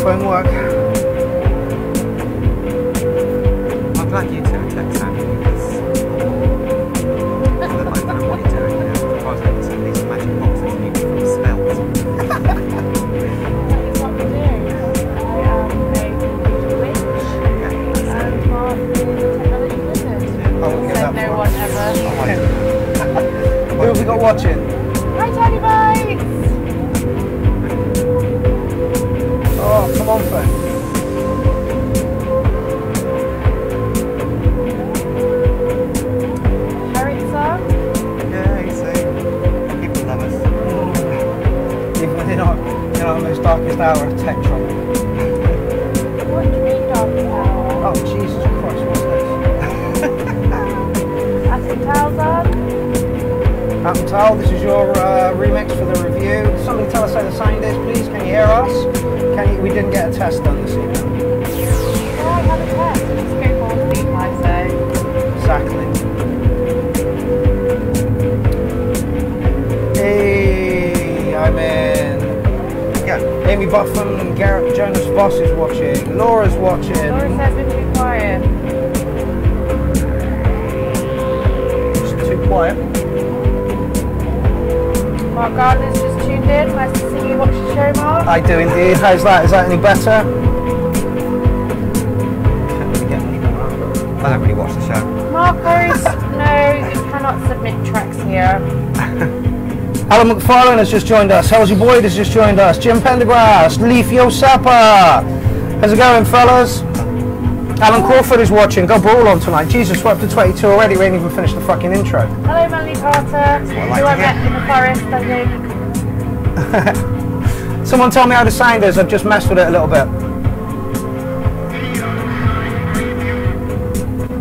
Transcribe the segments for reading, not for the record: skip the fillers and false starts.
phone work. I'm glad you two are kept Sammy because I don't know what you're doing now. As far as I can see, these magic boxes you can smell. That is what we do. I am a witch and Mark is a technology wizard. Said no one ever. Who have we got watching? Hi Tiny Bites! Oh, come on, phone. Harriet's on. Yeah, you see. People love us. Even when they're not, the most darkest hour of tech trouble. What do you mean darkest hour? Oh, Jesus Christ, what's this? Atom Towels on. Atom Towel, this is your remix for the review. Somebody tell us how the sound is, please. Can you hear us? We didn't get a test done this evening. Oh, I had a test. Let's go for sleep, I say. Exactly. Hey, I'm in. Yeah. Amy Buffon and Garrett Jonas Voss is watching. Laura's watching. Laura says we're too quiet. It's too quiet. Mark Gardner's just tuned in. Nice to see you watch the show, Mark. I do indeed. How's that? Is that any better? Can't really get any better. I don't really watch the show. Marcos, no, you cannot submit tracks here. Alan McFarlane has just joined us. Halsey Boyd has just joined us. Jim Pendergrass, Leaf Yosapa. How's it going, fellas? Alan Crawford is watching. Got Brawl on tonight. Jesus, we're up to 22 already. We ain't even finished the fucking intro. Hello, Melanie Carter, who I met in the forest, I think. Someone tell me how the sound is. I've just messed with it a little bit.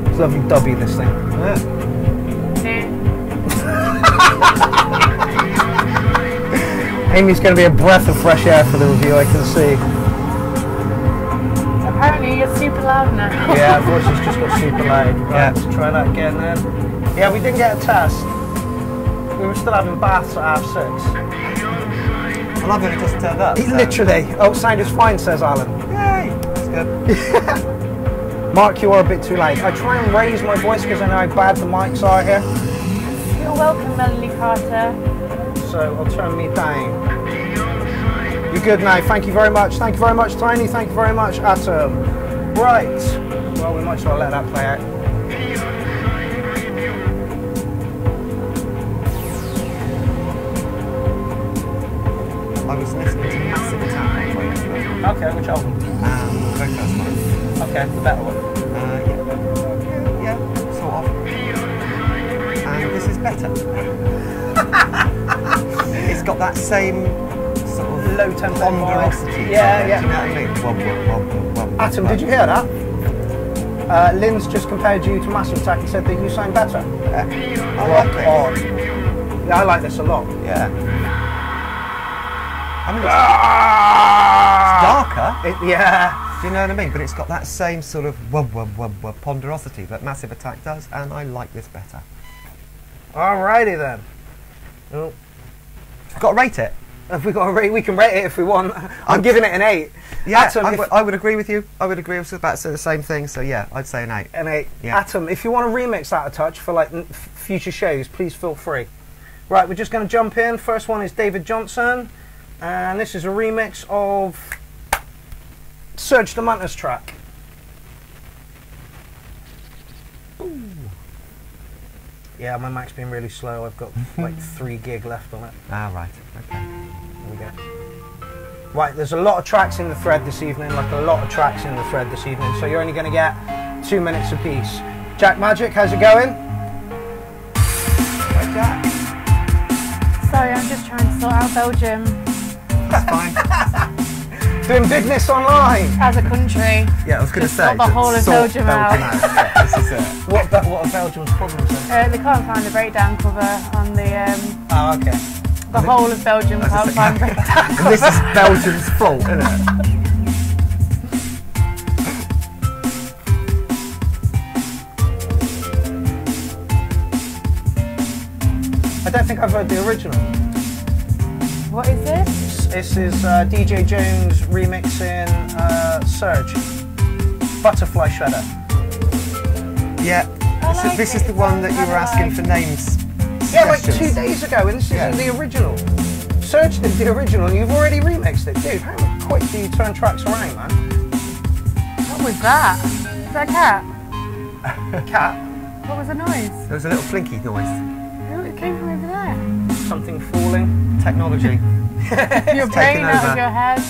It's lovely dubby, this thing. Yeah. Amy's going to be a breath of fresh air for the review, I can see. Apparently you're super loud now. Yeah, voice has just got super loud. Right, Yeah. let's try that again then. Yeah, we didn't get a test. We were still having baths at 6:30. Well, I've only just turned up. So. Literally. Oh, sound is fine, says Alan. Yay! That's good. Mark, you are a bit too loud. I try and raise my voice because I know how bad the mics are here. You're welcome, Melanie Carter. So I'll turn me down. You're good now. Thank you very much. Thank you very much, Tiny. Thank you very much, Atom. Right. Well, we might as well let that play out. I was listening to Massive Attack on my yesterday. Okay, which album? The very first one. Okay, the better one. Yeah, sort of. And this is better. It's got that same sort of Low tempo ponderosity. Yeah, yeah. Do you know what I mean? Womp, womp, womp, womp, Atom, did you hear that? Lynn's just compared you to Massive Attack and said that you sound better. Yeah. I like this. Odd. Yeah, I like this a lot. Yeah. I mean, it's darker. Yeah. Do you know what I mean? But it's got that same sort of ponderosity that Massive Attack does, and I like this better. Alrighty then. Oh. Got to rate it. Have we got a rate? We can rate it if we want. I'm giving it an 8. Yeah, Atom, I would agree with you. I would agree. I was about to say the same thing. So yeah, I'd say an 8. An 8. Yeah. Atom, if you want to remix that a touch for like future shows, please feel free. Right, we're just going to jump in. First one is David Johnson, and this is a remix of Surge the Mantis track. Ooh. Yeah, my Mac's been really slow. I've got like 3 gig left on it. Ah, right. Okay. There we go. Right, there's a lot of tracks in the thread this evening, like a lot of tracks in the thread this evening, so you're only going to get 2 minutes apiece. Jack Magic, how's it going? Right, Jack. Sorry, I'm just trying to sort out Belgium. That's fine. Doing business online. As a country. Yeah, I was going to Just say. sort the whole of Belgium out. Yeah, this is it. What are Belgium's problems then? They can't find a breakdown cover on the Oh, okay. the whole of Belgium can't find a breakdown And cover. this is Belgium's fault, isn't it? I don't think I've heard the original. What is this? This is DJ Jones remixing Surge. Butterfly Shredder. Yeah. This is the one that you were asking for names. Yeah, like 2 days ago, and this isn't the original. Surge did the original, and you've already remixed it. Dude, how quick do you turn tracks around, man? What was that? Is that a cat? A cat? What was the noise? There was a little flinky noise. Oh, it came from over there. Something falling. Technology. Your brain out of your head.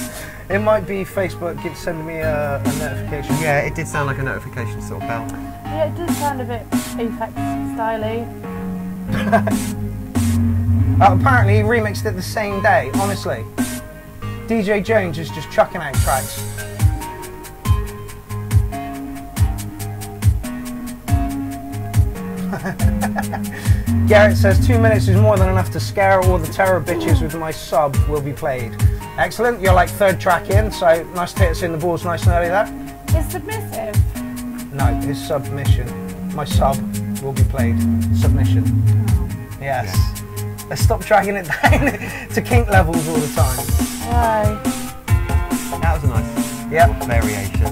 It might be Facebook sending me a notification. Yeah, it did sound like a notification sort of bell. Yeah, it did sound a bit Apex styly. Apparently he remixed it the same day, honestly. DJ Jones is just chucking out tracks. Garrett says 2 minutes is more than enough to scare all the terror bitches with my sub will be played. Excellent, you're like third track in, so nice to hit us in the balls nice and early there. It's submissive. No, it's submission. My sub will be played. Submission. Yes. Let's stop dragging it down to kink levels all the time. Why? That was a nice variation. I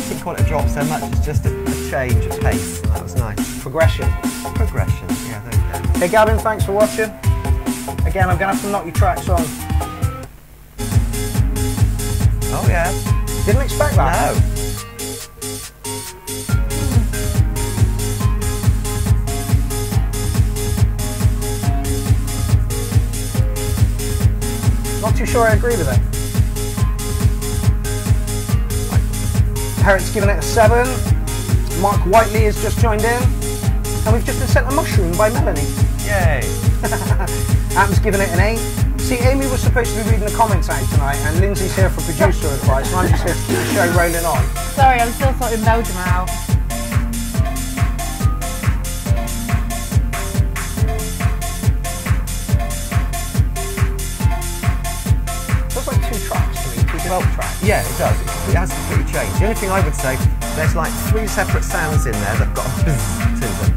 didn't call it a drop so much, it's just a change of pace. That was nice. Progression. Progression, yeah, there you go. Hey Gavin, thanks for watching. Again, I'm going to have to knock your tracks on. Oh yeah. Didn't expect that. No. Not too sure I agree with it. Parrot's given it a 7. Mark Whiteley has just joined in. And we've just been sent a mushroom by Melanie. Yay. Adam's given it an 8. See, Amy was supposed to be reading the comments out tonight, and Lindsay's here for producer advice, and I'm just here to keep the show rolling on. Sorry, I'm still sorting Belgium out. Feels like 2 tracks to me, 2 12 tracks. Yeah, it does. It has completely changed. The only thing I would say, there's like 3 separate sounds in there that have got a buzz to them.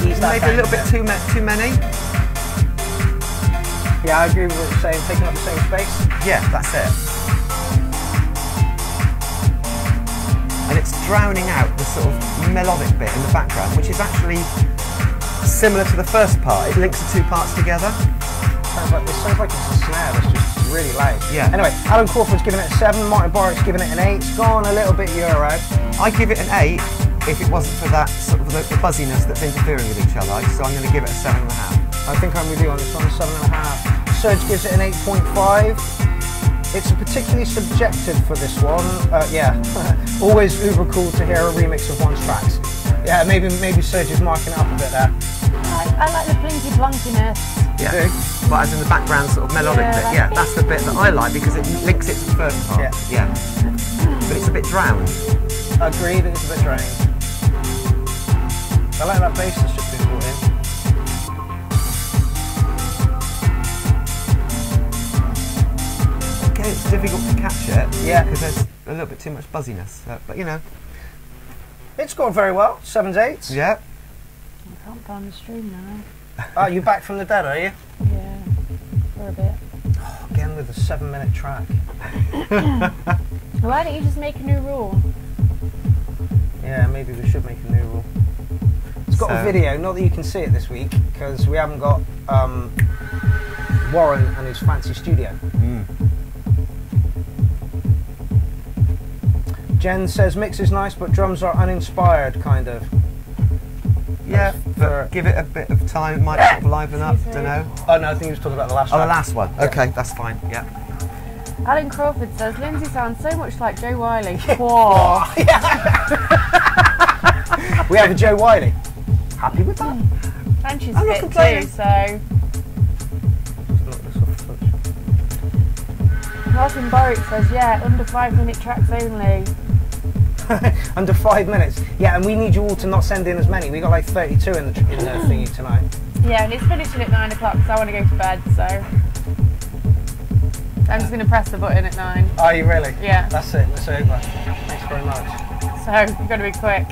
Maybe a little bit too many. Yeah, I agree with what you're saying, taking up the same space. Yeah, that's it. And it's drowning out the sort of melodic bit in the background, which is actually similar to the first part. It links the 2 parts together. Sounds like it's a snare that's just really loud. Yeah. Anyway, Alan Crawford's given it a 7, Martin Barrett's given it an 8. It's gone a little bit Euro. I give it an 8 if it wasn't for that sort of the buzziness that's interfering with each other. So I'm going to give it a 7.5. I think I'm with you on this one, 7.5. Surge gives it an 8.5. It's particularly subjective for this one. Yeah, always uber cool to hear a remix of one's tracks. Yeah, maybe Surge is marking it up a bit there. I like the plinky plonkiness. Yeah, but as in the background sort of melodic bit. Yeah, that's the bit that I like because it links it to the first part. Yeah. But it's a bit drowned. Agreed, it's a bit drowned. I like that bass that's just been brought in. It's difficult to catch it, yeah, because there's a little bit too much buzziness. But you know, it's gone very well. 7s, 8s. Yeah. I can't find the stream now. Oh, you back from the dead, are you? Yeah, for a bit. Oh, again with a 7-minute track. Why don't you just make a new rule? Yeah, maybe we should make a new rule. It's got a video, not that you can see it this week, because we haven't got Warren and his fancy studio. Jen says mix is nice, but drums are uninspired, kind of. Yeah, but give it a bit of time, it might sort of liven up, don't know. Oh no, I think he was talking about the last one. Oh, the last one. Okay, that's fine, yeah. Alan Crawford says, Lindsay sounds so much like Joe Wiley. Whoa. We have a Joe Wiley. Happy with that? And she's fit too, so... Martin Borwick says, yeah, under 5-minute tracks only. Under 5 minutes. Yeah, and we need you all to not send in as many. We got like 32 in the thingy tonight. Yeah, and it's finishing at 9 o'clock because I want to go to bed, so... I'm just going to press the button at 9. Are you really? Yeah. That's it, it's over. Thanks very much. So, you've got to be quick.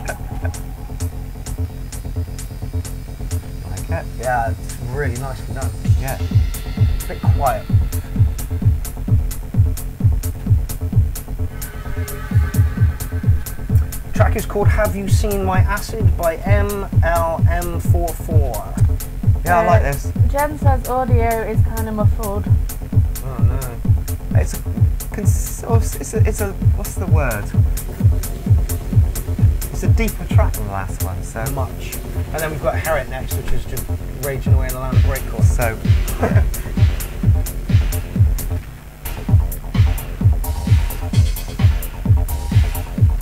Like it? Yeah, it's really nicely done. Yeah. It's a bit quiet. track is called Have You Seen My Acid by MLM44. Yeah, I like this. Jen says audio is kind of muffled. Oh no. It's a what's the word? It's a deeper track than the last one, so Much. And then we've got Pierrot next, which is just raging away in the land of breakcore. So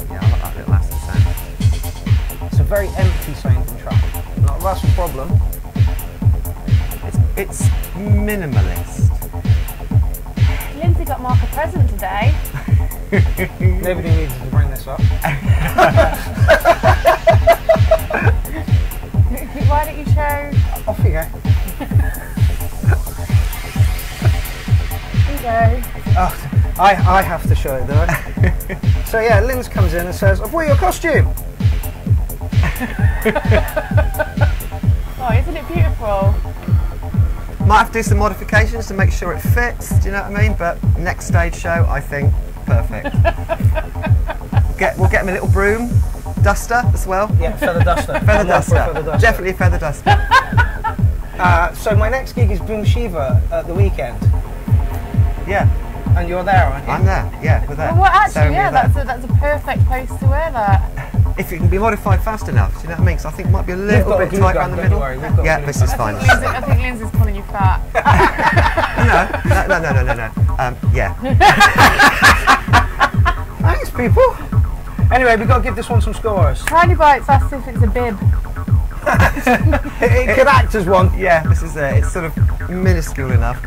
yeah, I like that little acid sound. It's a very empty sounding track. Not that's the problem. It's minimalist. Lindsay got Mark a present today. Nobody needs to bring this up. Why don't you show? Off you go. Here you go. Oh, I have to show it though. So yeah, Linz comes in and says, "I bought you a costume." Oh, isn't it beautiful? Might have to do some modifications to make sure it fits, do you know what I mean? But next stage show, I think, perfect. We'll get him a little broom, duster as well. Yeah, feather duster. Feather duster. Feather duster. Definitely a feather duster. So my next gig is Boom Shiva at the weekend. Yeah, And you're there, aren't you? I'm there, yeah, we're there. Well, actually, Sarah and me yeah, are there. that's a perfect place to wear that. If it can be modified fast enough, do you know what I mean? Because I think it might be a We've little got a bit glue tight gun, around the don't middle. worry, we've got a Yeah, glue this gun. is fine. I think Lindsay's calling you fat. No. Yeah. Thanks, people. Anyway, we've got to give this one some scores. Tiny Bites asked if it's a bib. It could act as one. Yeah, this is it. It's sort of minuscule enough.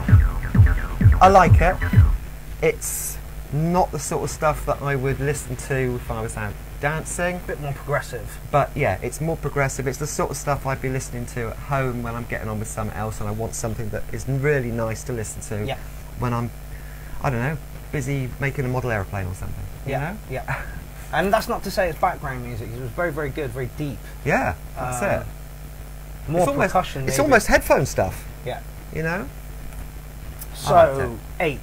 I like it. It's not the sort of stuff that I would listen to if I was out dancing. A bit more progressive. But yeah, it's more progressive. It's the sort of stuff I'd be listening to at home when I'm getting on with someone else and I want something that is really nice to listen to Yeah. when I'm, I don't know, busy making a model aeroplane or something. You know? Yeah. And that's not to say it's background music. It was very, very good, very deep. Yeah, that's it. More It's almost, percussion. it's maybe. almost headphone stuff, Yeah. you know? I liked So 8.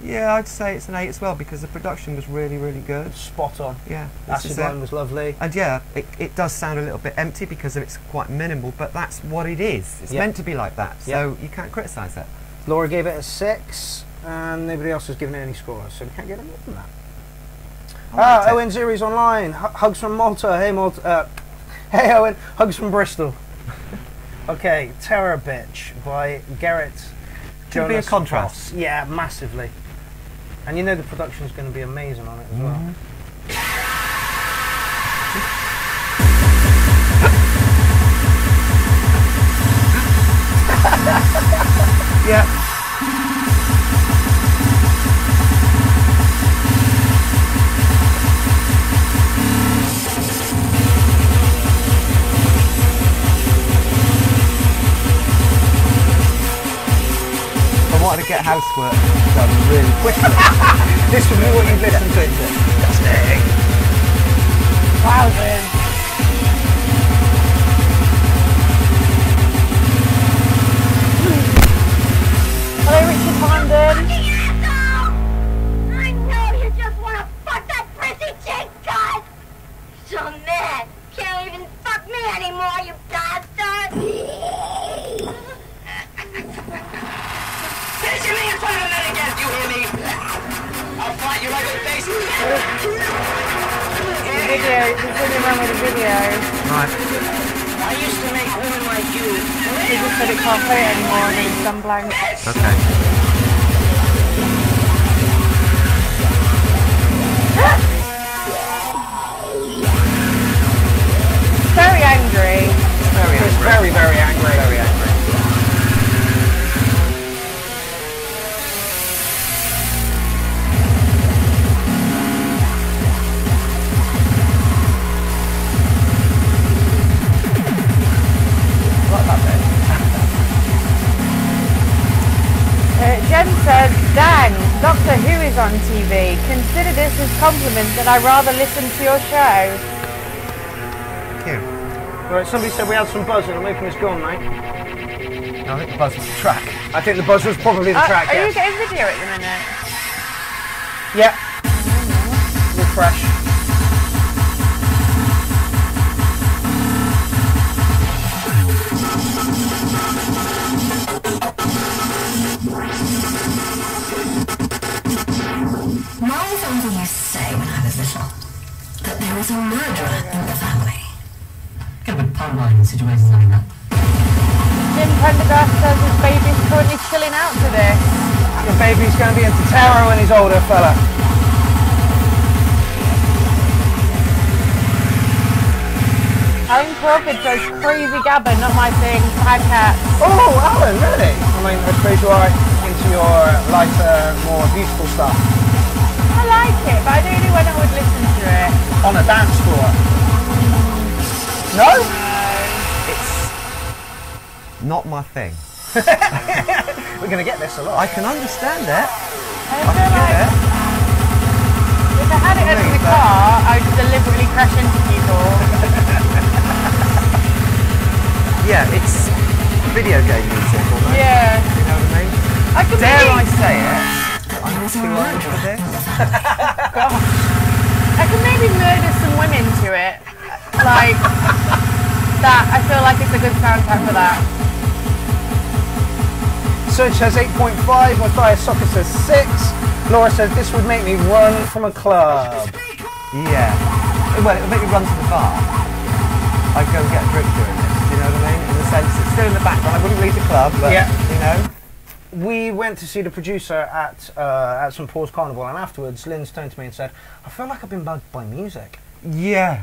Yeah, I'd say it's an 8 as well because the production was really, really good. Spot on. Yeah, this Acid is Line it. was lovely. And yeah, it does sound a little bit empty because it's quite minimal, but that's what it is. It's Yeah. meant to be like that, so you can't criticise it. Laura gave it a 6, and nobody else has given it any scores, so we can't get any more than that. I liked it. Owen Zuri's online. Hugs from Malta. Hey, Malta. Hey, Owen. Hugs from Bristol. Okay, Terror Bitch by Garrett. Could be a Jonas contrast. Voss. Yeah, massively. And you know the production is going to be amazing on it as well. Yeah. I wanted to get housework done really quickly. This would be what you'd listen to. Disgusting. Wowzers. Hello, Richard Condon. I know you just want to fuck that prissy chick, God! So mad, can't even fuck me anymore, you bastard! Mention me in front of men again, you hear me? I'll fight you right in the face. There's only one with a video. Right. I used to make women like you. They just said it can't play it anymore and it's gone blank. Okay. Very angry. It's very, very angry. Very angry. Jen says, dang, Doctor Who is on TV. Consider this as compliment that I rather listen to your show. Thank you. Right, somebody said we had some buzz and I'm making this gone, mate. No, I think the buzz was the track. I think the buzz was probably the track, Are you yes. getting video at the minute? Yeah. Refresh. say when I was little that there was a murderer in the family. Get a bit pun-line in situations like that. Jim Prendergast says his baby's currently chilling out to this. The baby's going to be into tarot when he's older, fella. Alan Crawford says crazy gabber, not my thing. Hi cats. Oh, Alan, really? I mean, I suppose you are into your lighter, more beautiful stuff. I like it, but I don't know when I would listen to it. On a dance floor. No? It's not my thing. We're going to get this a lot. I can understand it. I feel like if I had it in the car, I'd deliberately crash into people. Yeah, it's video game music almost. Yeah. You know what I mean? I could Dare I maybe, say it? I'm too old for this. I could maybe murder some women to it. Like that. I feel like it's a good soundtrack for that. Search says 8.5, Matthias Soccer says 6. Laura says this would make me run from a club. Yeah. Well, it would make me run to the bar. I'd go and get a drink doing this. Do you know what I mean? In the sense, it's still in the background. I wouldn't leave the club, but you know. We went to see the producer at St Paul's Carnival, and afterwards Lynn's turned to me and said, I feel like I've been bugged by music. Yeah.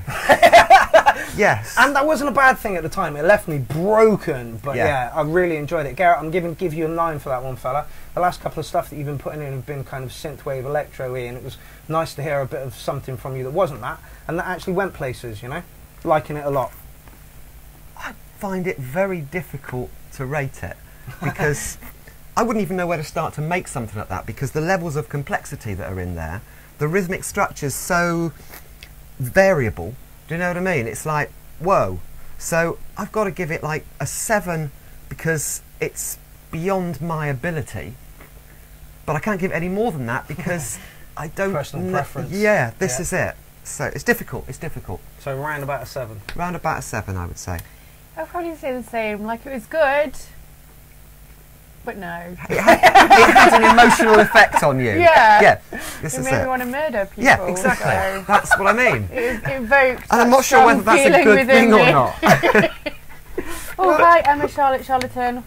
Yes. And that wasn't a bad thing at the time. It left me broken, but yeah, I really enjoyed it. Garrett, I'm give you a 9 for that one, fella. The last couple of stuff that you've been putting in have been kind of synthwave, electro-y, and it was nice to hear a bit of something from you that wasn't that, and that actually went places, you know? Liking it a lot. I find it very difficult to rate it, because I wouldn't even know where to start to make something like that, because the levels of complexity that are in there, the rhythmic structure's so variable. Do you know what I mean? It's like, whoa. So I've got to give it like a 7 because it's beyond my ability. But I can't give it any more than that because I don't... Personal preference. Yeah, this is it. So it's difficult, it's difficult. So round about a 7. Round about a 7, I would say. I'd probably say the same. Like, it was good, but no. It had an emotional effect on you. Yeah. Yeah, this It is made me it. want to murder people. Yeah, exactly. So That's what I mean. it evoked And I'm that not sure whether strong that's a feeling good within thing or me. not. Oh, hi, Emma Charlotten.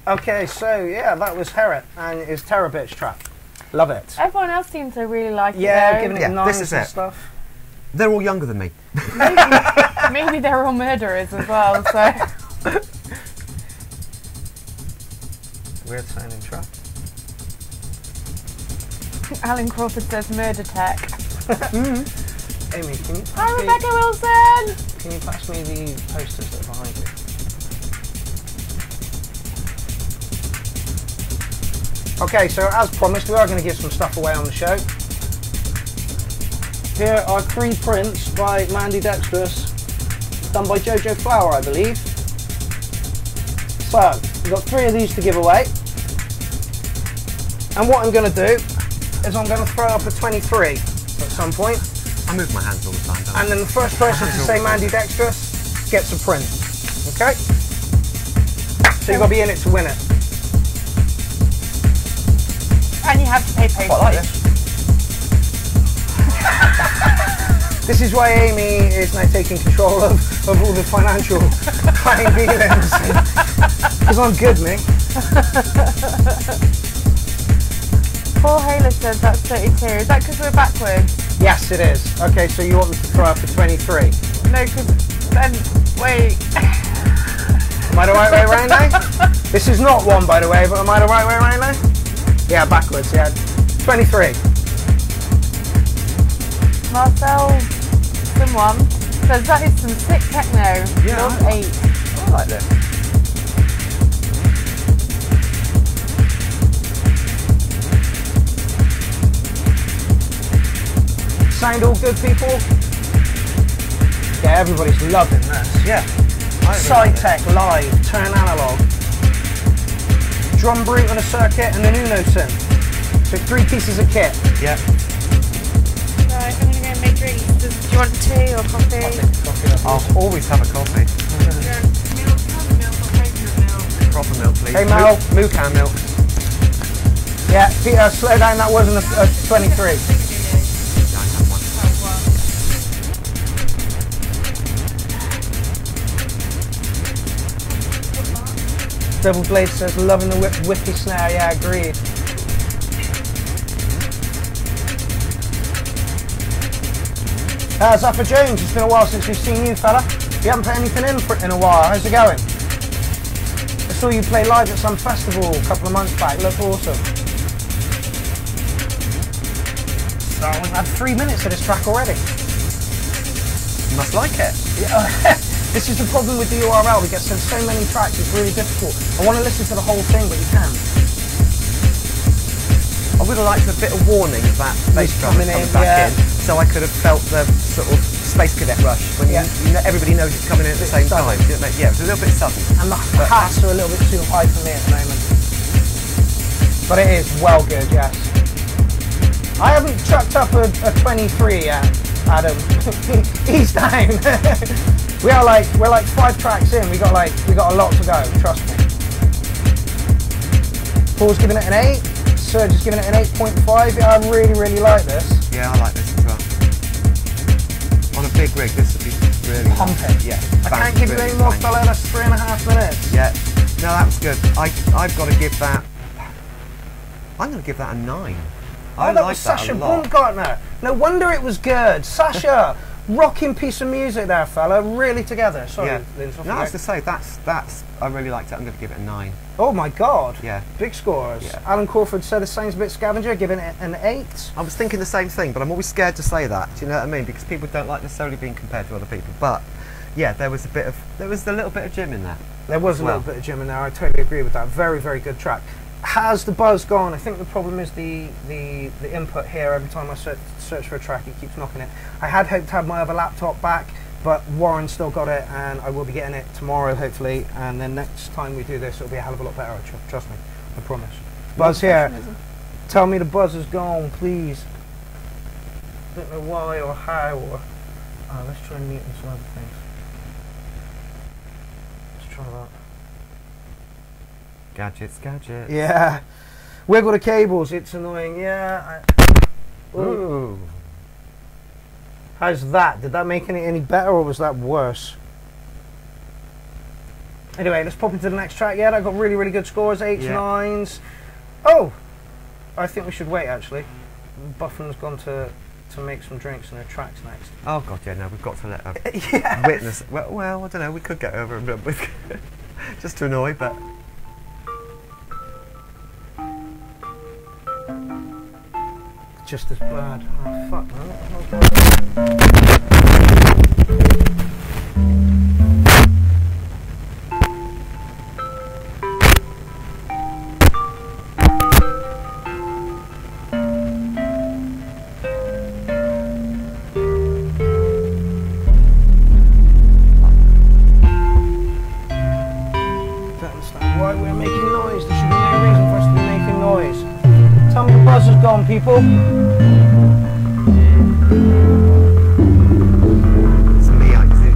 Okay, so yeah, that was Herrett and his Terror Bitch track. Love it. Everyone else seems to really like Yeah, it. giving it Yeah, 9s this is and it. stuff. They're all younger than me. Maybe they're all murderers as well, so... Weird sounding track. Alan Crawford says murder tech. Amy, can you pass Hi, me, Rebecca Wilson! can you pass me the posters that are behind you? Okay, so as promised, we are going to give some stuff away on the show. Here are 3 prints by Mandy Dexterous, done by Jojo Flower, I believe. So, we've got 3 of these to give away. And what I'm going to do is I'm going to throw up a 23 at some point. I move my hands all the time, don't I? And then the first person to say Mandy Dexterous gets a print. Okay? So you've got to be in it to win it. And you have to pay postage. Quite like this. This is why Amy is now taking control of all the financial buying dealings. Because I'm good, me. Paul Haler says that's 32. Is that because we're backwards? Yes, it is. Okay, so you want me to throw up a 23. No, because then... Wait. Am I the right way around now? This is not 1, by the way, but am I the right way around now? Yeah, backwards, yeah. 23. Marcel, someone, says that is some sick techno. Yeah, Love I 8. like this. Sound all good, people? Yeah, everybody's loving this. Yeah. Sci-Tech live, turn analog. Drum brute on a circuit and an Uno synth. So 3 pieces of kit. Yeah. Right, I'm going to go and make drinks. Do you want tea or coffee? I'll always have a coffee. Milk, coconut milk. Proper milk, please. Hey, Mel. Moo can milk. Yeah, Peter, slow down, that wasn't a 23. Double Blade says, loving the whippy snare. Yeah, agreed. Zaffa Jones, it's been a while since we've seen you, fella. You haven't put anything in a while. How's it going? I saw you play live at some festival a couple of months back. Looked awesome. So we've had 3 minutes of this track already. You must like it. Yeah. This is the problem with the URL. We get sent so many tracks. It's really difficult. I want to listen to the whole thing, but you can't. I would have liked a bit of warning of that bass drum coming back in, so I could have felt the sort of Space Cadet rush when you know, everybody knows it's coming in at the same time. Yeah, it was a little bit sudden. And the hats are a little bit too high for me at the moment. But it is well good, yes. I haven't chucked up a 23 yet, Adam. He's down. we're like 5 tracks in. We got a lot to go. Trust me. Paul's giving it an 8. Serge is giving it an 8.5. Yeah, I really like this. Yeah, I like this as well. On a big rig, this would be really pumping. Yeah. I can't give you any more, fella. That's 3.5 minutes. Yeah. No, that was good. I've got to give that. I'm going to give that a 9. I that like was that Sasha a lot. Baumgartner. No wonder it was good. Sasha, rocking piece of music there, fella. Really together. Sorry, Yeah. Linz, No, I was to say that's. I really liked it. I'm going to give it a 9. Oh my God. Yeah. Big scores. Yeah. Alan Crawford said it sounds a bit scavenger, giving it an 8. I was thinking the same thing, but I'm always scared to say that. Do you know what I mean? Because people don't like necessarily being compared to other people. But yeah, there was a little bit of Jim in there. There was a little bit of Jim in there. I totally agree with that. Very good track. Has the buzz gone? I think the problem is the input here. Every time I search for a track, it keeps knocking it. I had hoped to have my other laptop back, but Warren still got it, and I will be getting it tomorrow, hopefully. And then next time we do this, it'll be a hell of a lot better. Trust me, I promise. Buzz here. Tell me the buzz is gone, please. Don't know why or how. Or let's try and mute some other things. Let's try that. Gadgets. Yeah. Wiggle the cables, it's annoying. Yeah. Ooh. How's that? Did that make it any better or was that worse? Anyway, let's pop into the next track. Yeah, that got really good scores. 8s, 9s. Oh! I think we should wait actually. Buffin's gone to make some drinks and her tracks next. Oh God, yeah, no, we've got to let her witness. Well, I don't know. We could get over and done with, just to annoy, but. Just as bad. Oh fuck, man. Don't understand why we're making noise. There should be no reason for us to be making noise. Tell me the buzz is gone, people. It's me, I can see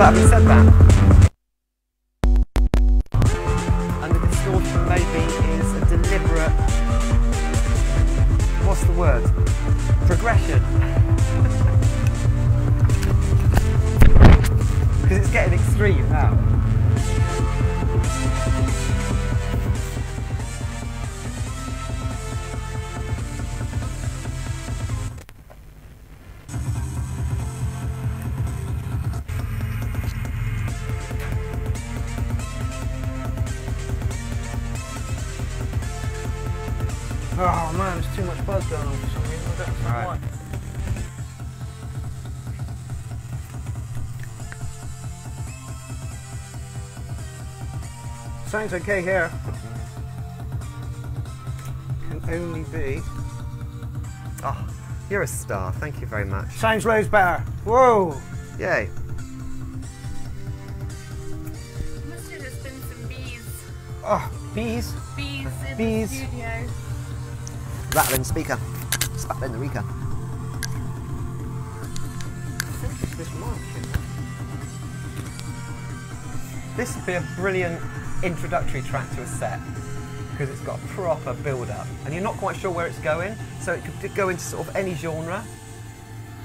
having said that, and the distortion maybe is a deliberate, what's the word? Progression. Because it's getting extreme now. Oh man, there's too much buzz going on for some reason. I don't understand why. Sounds okay here. Can only be. Oh, You're a star. Thank you very much. Sounds loads better. Whoa. Yay. Must have just been some bees. Oh, bees. Bees in Bees. the studio. Rattling speaker. Spat in the Rika. This would be a brilliant introductory track to a set because it's got a proper build-up and you're not quite sure where it's going, so it could go into sort of any genre.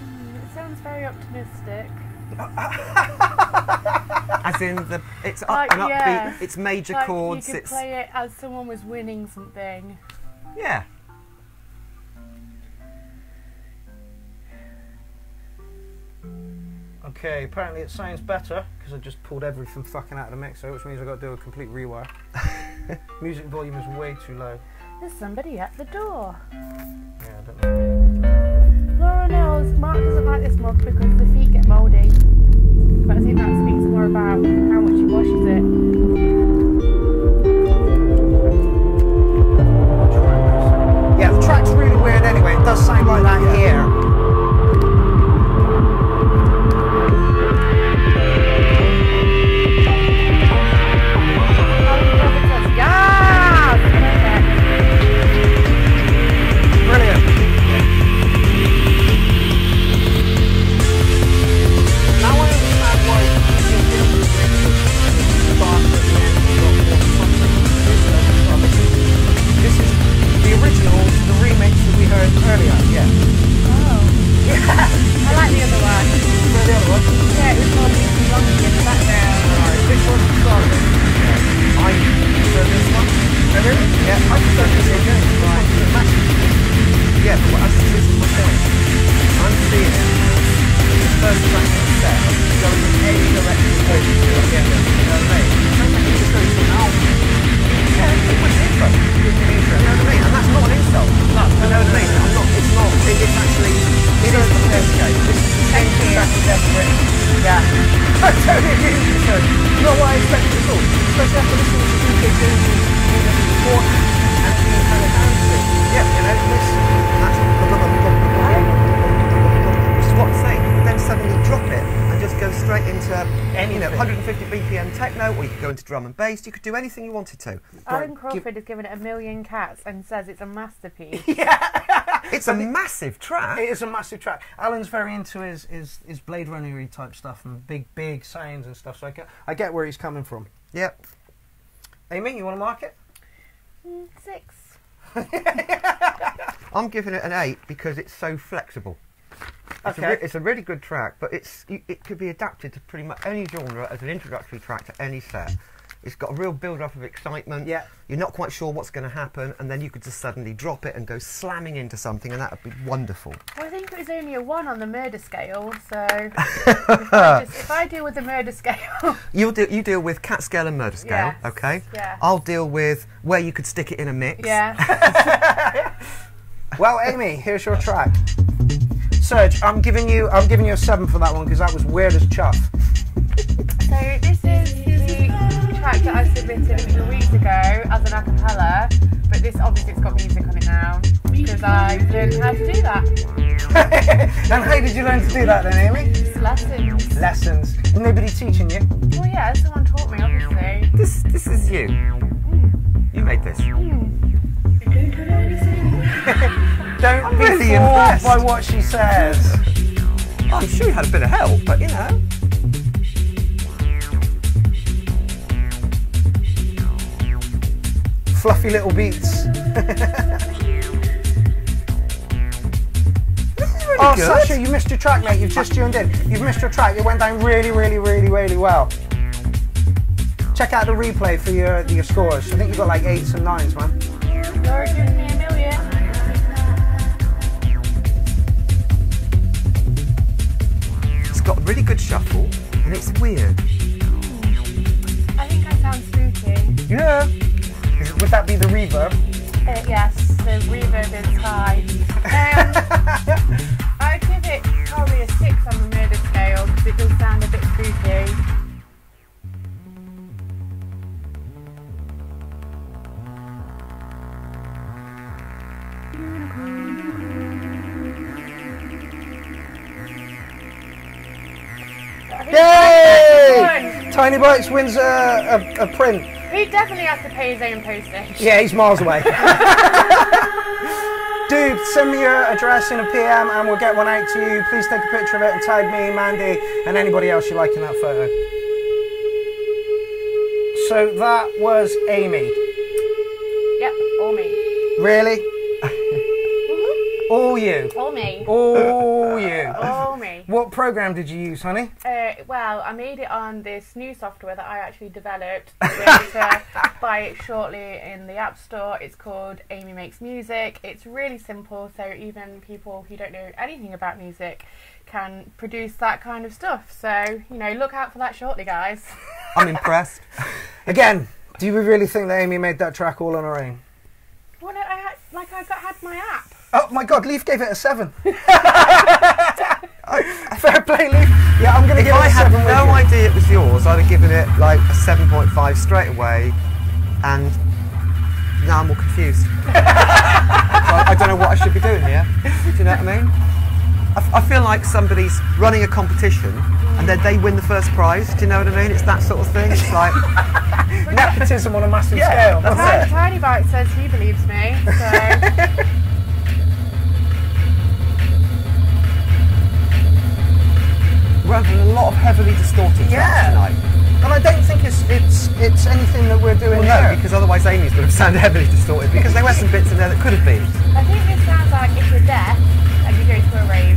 It sounds very optimistic. As in, it's up Like, and upbeat, yeah. it's major Like chords, you could it's... play it as someone was winning something. Yeah. Okay, apparently it sounds better because I just pulled everything fucking out of the mixer, which means I've got to do a complete rewire. Music volume is way too low. There's somebody at the door. Yeah, I don't know. Laura knows Mark doesn't like this mug because the feet get mouldy. But I think that speaks more about how much he washes it. Yeah, the track's really weird anyway. It does sound like that here. Brilliant. Now I understand why you're doing this start at the end and got more something. This is the original, the remix that we heard earlier. Yeah. Oh. Yeah. I like the other one. The other one. Yeah, it was more music long in the background. Alright, this one's the start of it. I prefer this one. Oh, really? Yeah, I prefer this one. Right. It's massive. Yeah, but this is my point. I'm seeing it. The first track on the set going in any direction you want it to. Yeah. You know what I mean? Sounds like it's just going to an album. Yeah, it's an intro. It's an intro. You know what I mean? And that's not an insult. No. You know what I mean? I'm not, it's not. It's actually, it is the best game. This is the same track as ever written. Yeah. I totally agree with you, sir. You know what I expected at all? Especially after listening to UK James beforehand and being kind of dancing. Yeah, you know, this. Which is what I'm saying. You could then suddenly drop it and just go straight into, you know, 150 BPM techno, or you could go into drum and bass. You could do anything you wanted to. Alan Crawford has given it 1,000,000 cats and says it's a masterpiece. Yeah. It's a massive track. It is a massive track. Alan's very into his Blade Runner-y type stuff and big sounds and stuff, so I get where he's coming from. Yep. Amy, you want to mark it? 6. I'm giving it an 8 because it's so flexible. Okay. It's a really good track, but it could be adapted to pretty much any genre as an introductory track to any set. It's got a real build-up of excitement. Yeah. You're not quite sure what's going to happen, and then you could just suddenly drop it and go slamming into something, and that would be wonderful. Well, I think it was only a 1 on the murder scale, so if I deal with the murder scale... You deal with cat scale and murder scale, Yes, okay? yeah. I'll deal with where you could stick it in a mix. Yeah. Well, Amy, here's your track. Serge, I'm giving you a 7 for that one because that was weird as chuff. So this is the track that I submitted a few weeks ago as an a cappella, but this obviously it's got music on it now because I learned how to do that. And how did you learn to do that then, Amy? Just lessons. Lessons. Nobody teaching you? Well, yeah, someone taught me, obviously. This is you. You made this. Don't be really fooled impressed. by what she says. I'm sure you had a bit of help, but you know. Fluffy little beats. Oh, good. Sasha, you missed your track, mate. You've just tuned in. You've missed your track. It went down really well. Check out the replay for your scores. I think you got like 8s and 9s, man. Laura gives me 1,000,000. It's got a really good shuffle, and it's weird. I think I sound spooky. Yeah. Would that be the reverb? Yes, the reverb is high. I'd give it probably a 6 on the murder scale because it does sound a bit spooky. Yay! Tiny Bites wins a print. He definitely has to pay his own postage. Yeah, he's miles away. Dude, send me your address in a PM and we'll get one out to you. Please take a picture of it and tag me, Mandy, and anybody else you like in that photo. So that was Amy. Yep, all me. Really? All you? All me. All you? All me. What program did you use, honey? Well, I made it on this new software that I actually developed. You'll be able to buy it shortly in the App Store. It's called Amy Makes Music. It's really simple, so even people who don't know anything about music can produce that kind of stuff. So, you know, look out for that shortly, guys. I'm impressed. Again, do you really think that Amy made that track all on her own? Well, no, I had my app. Oh my God, Leaf gave it a 7. Fair play, Leaf. Yeah, I'm going to give it a 7. If I had no idea it was yours, I'd have given it like a 7.5 straight away, and now I'm all confused. I don't know what I should be doing here. Do you know what I mean? I feel like somebody's running a competition and then they win the first prize. Do you know what I mean? It's that sort of thing. It's like nepotism on a massive scale. Tiny Bite says he believes me. So. We're having a lot of heavily distorted tracks tonight. And I don't think it's anything that we're doing no, because otherwise Amy's would have sounded heavily distorted because there were some bits in there that could have been. I think this sounds like if you're deaf and you go to a rave.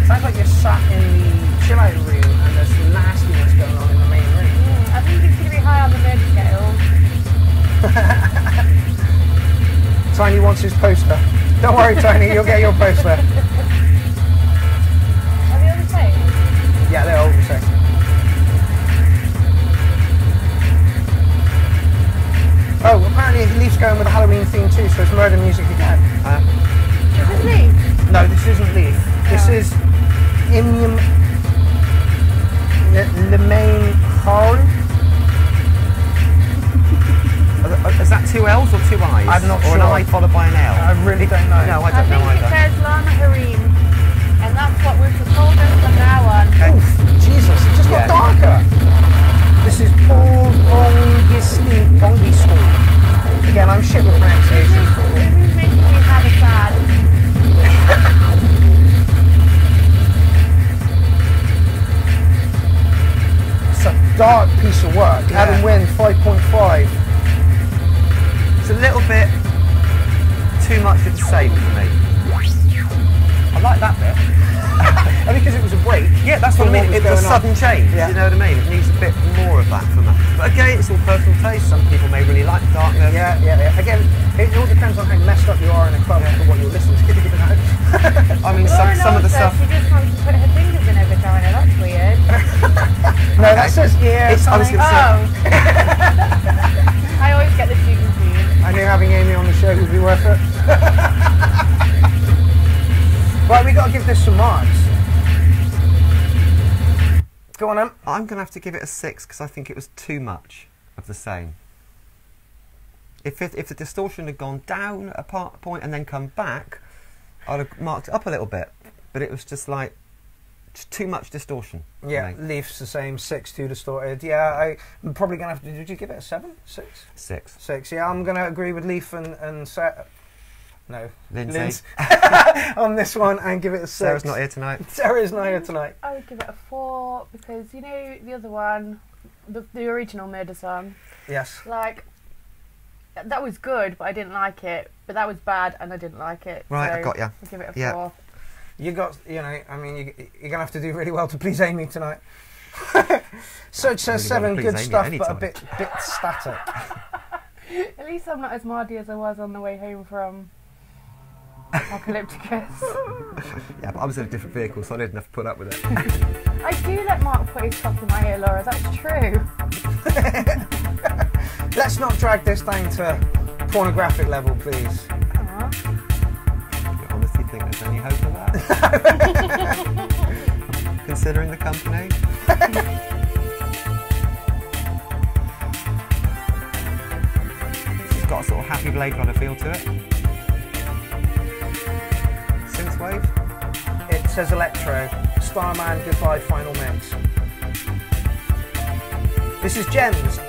Sounds like you're sat in the chill out room and there's some nastiness going on in the main room. I think it's going to be high on the murder scale. Tiny wants his poster. Don't worry, Tiny, you'll get your poster. Yeah, they're all the same. Oh, apparently Leaf's going with a Halloween theme too, so it's murder music again. Is this Leaf? No, this isn't Leaf. This is Imium Le Main Hall. Is that 2 L's or 2 I's? I'm not sure. Or an I followed by an L? I really don't know. No, I don't know either. I think it says Lana Harim, and that's what we've told them from now on. Okay. Oof, Jesus, it just got darker. This is Paul Bongistu. Again, I'm shit with pronunciation. This is making me have a sad. It's a dark piece of work. Adam Wynn, 5.5. It's a little bit too much of the same for me. I like that bit. Because it was a break. Yeah, that's what I mean. It was a sudden change. You know what I mean? It needs a bit more of that from that. But again, it's all personal taste. Some people may really like darkness. Yeah. Again, it all depends on how messed up you are in a club for what you're listening to. I mean, some of the stuff. She just wants to put her fingers in her vagina. That's weird. No, that says I was going to say. I always get the two confused. I knew having Amy on the show would be worth it. Right, we got to give this some marks. Go on, Em. I'm going to have to give it a 6 because I think it was too much of the same. If the distortion had gone down a point and then come back, I'd have marked it up a little bit. But it was just like too much distortion. Yeah, Leaf's the same, 6, too distorted. Yeah, I'm probably going to have to. Did you give it a 7? 6? 6. 6. Yeah, I'm going to agree with Leaf and Lindsay. on this one and give it a 6. Sarah's not here tonight. Sarah's not here tonight. I would give it a 4 because, you know, the other one, the original Murder song. Yes. Like, that was good, but I didn't like it. But that was bad, and I didn't like it. Right, so I got you. I'll give it a 4. You got, you know, I mean, you're going to have to do really well to please Amy tonight. Search says 7, good stuff, but a bit static. At least I'm not as mardy as I was on the way home from Apocalypticus. Yeah, but I was in a different vehicle, so I didn't have to put up with it. I do let Mark put his stuff in my ear, Laura, that's true. Let's not drag this down to pornographic level, please. You honestly think there's any hope of that? Considering the company? It's got a sort of happy Blade Runner feel to it. Synthwave? It says electro. Starman, goodbye, final mix. This is Jens.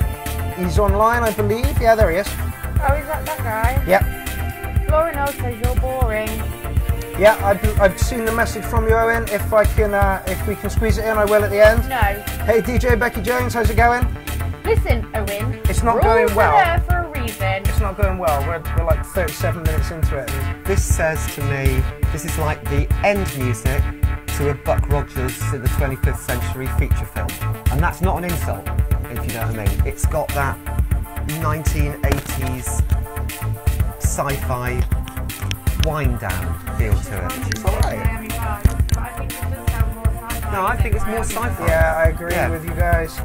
He's online, I believe. Yeah, there he is. Oh, is that guy? Yep. Lauren knows says you're boring. Yeah, I've seen the message from you, Owen. If we can squeeze it in, I will at the end. No. Hey, DJ Becky Jones, how's it going? Listen, Owen. It's not we're going all well. there for a reason. It's not going well. We're like 37 minutes into it. This says to me, this is like the end music to a Buck Rogers in the 25th century feature film. And that's not an insult, if you know what I mean. It's got that 1980s sci-fi wind down feel to it. It's alright. No, I think it's more sci-fi. Yeah, I agree with you guys.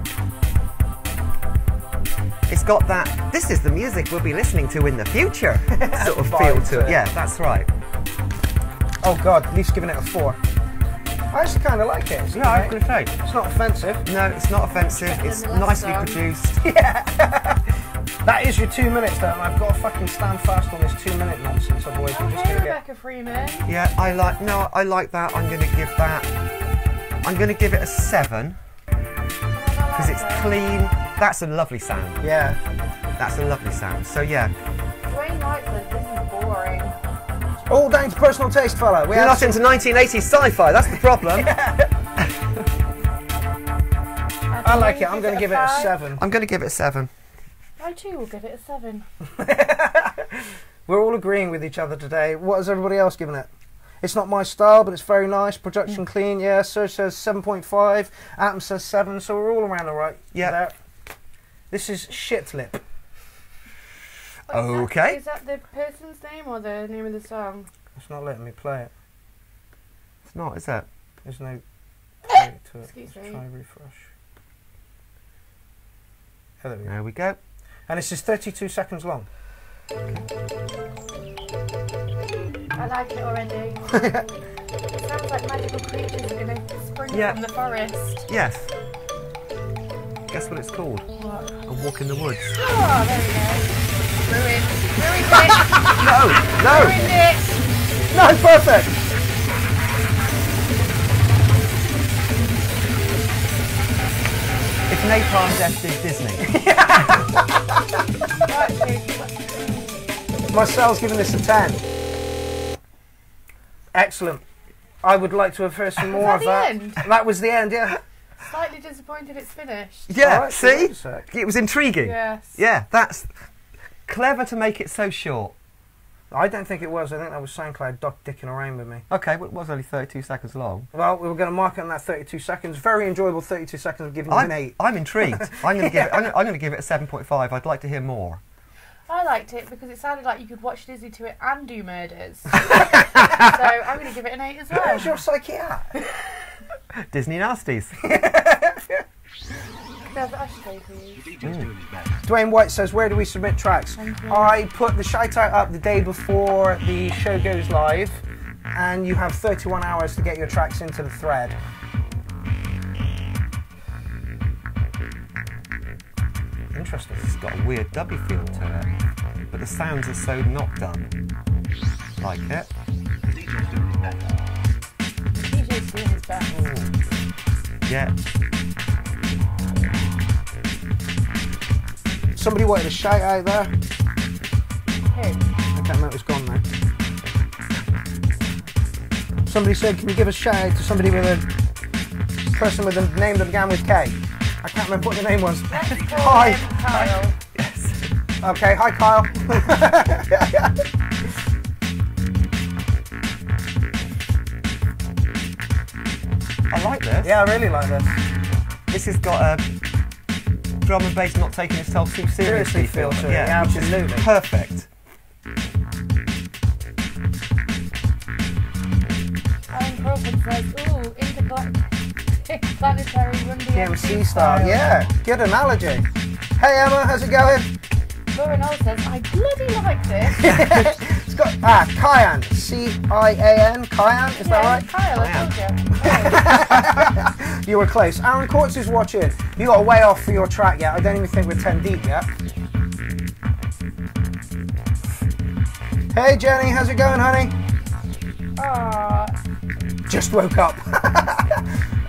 It's got that, this is the music we'll be listening to in the future sort of feel to it. Yeah, that's right. Oh God, Leaf's giving it a 4. I actually kind of like it. Yeah, I was going to say. It's not offensive. No, it's not offensive. It's nicely produced. Yeah. That is your 2 minutes though, and I've got to fucking stand fast on this 2 minute nonsense, otherwise we're just going to get... Rebecca Freeman. Yeah, I like that. I'm going to give it a 7. Because it's clean. That's a lovely sound. Yeah. That's a lovely sound. So yeah. Dwayne White says this is boring. All down to personal taste, fella. You're not into 1980s sci-fi, that's the problem. I like it. I'm going to give it a 7. I'm going to give it a 7. I too will give it a 7. We're all agreeing with each other today. What has everybody else given it? It's not my style, but it's very nice. Production clean, yeah. Serge says 7.5. Atom says 7, so we're all around all right. Yeah. This is Shitlip. Okay. Is that the person's name or the name of the song? It's not letting me play it. It's not, is it? There's no play to it. Excuse Let's me. try refresh. Oh, there we go. There we go. And this is 32 seconds long. I like it already. It sounds like magical creatures are going to spring from the forest. Yes. Guess what it's called? What? A Walk in the Woods. Oh, there we go. Ruined it. No! Ruined it. No, perfect! It's Napalm Death did Disney. Marcel's giving this a 10. Excellent. I would like to have heard some more of that. End? That was the end, yeah. Slightly disappointed it's finished. Yeah, Right, see? wait a sec. It was intriguing. Yes. Yeah, that's clever to make it so short. I don't think it was. I think that was SoundCloud dicking around with me. Okay, well, it was only 32 seconds long. Well, we were going to mark it on that 32 seconds. Very enjoyable 32 seconds of giving you an 8. I'm intrigued. I'm going to give it. I'm going to give it a 7.5. I'd like to hear more. I liked it because it sounded like you could watch Disney to it and do murders. So I'm going to give it an 8 as well. Where's your psychiatrist? Disney nasties. Dwayne White says, where do we submit tracks? I put the shout out up the day before the show goes live, and you have 31 hours to get your tracks into the thread. Interesting. It's got a weird dubby feel to it, but the sounds are so not done. Like it. DJ's doing his best. Ooh. Yeah. Somebody wanted a shout out there. Who? I can't remember, it's gone now. Somebody said, can you give a shout out to somebody with a person with a name that began with K? I can't remember what the name was. Hi. Kyle. Yes. Okay, hi Kyle. I like this. Yeah, I really like this. This has got a drum and bass not taking itself too seriously feel to it. Yeah, Yeah, which is absolutely. perfect. Alan Crawford says, ooh, interplanetary run DMC style, yeah. Good analogy. Hey Emma, how's it going? Lauren Knoll says, I bloody like this. It's got Cyan, C-I-A-N, Cyan, is that right? Kyle, I told you. You were close. Aaron Courts is watching. You got way off for your track yet. I don't even think we're 10 deep yet. Hey Jenny, how's it going, honey? Aww. Just woke up.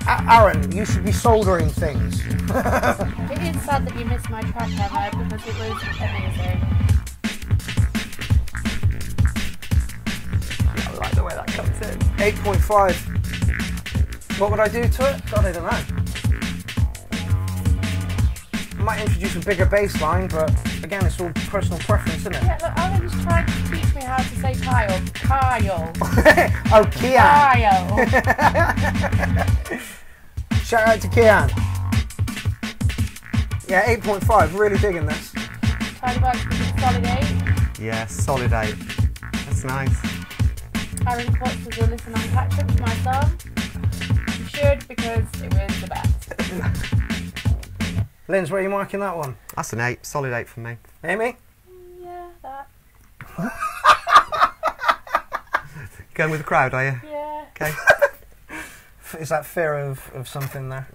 Aaron, you should be soldering things. It is sad that you missed my track, Emma, because it was amazing. I like the way that comes in. 8.5. What would I do to it? God, I don't know. I might introduce a bigger bass line, but again, it's all personal preference, isn't it? Yeah, look, Alan's trying to teach me how to say Kyle. Kyle. Oh, Kian. Kyle. Shout out to Kian. Yeah, 8.5. Really digging this. Tiny Bikes was a solid 8. Yeah, solid 8. That's nice. Aaron Klotz was a listen and catch up to my song. You should, because it was the best. Linz, where are you marking that one? That's an 8. Solid 8 for me. Amy? Yeah, that. Going with the crowd, are you? Yeah. Okay. Is that fear of something there?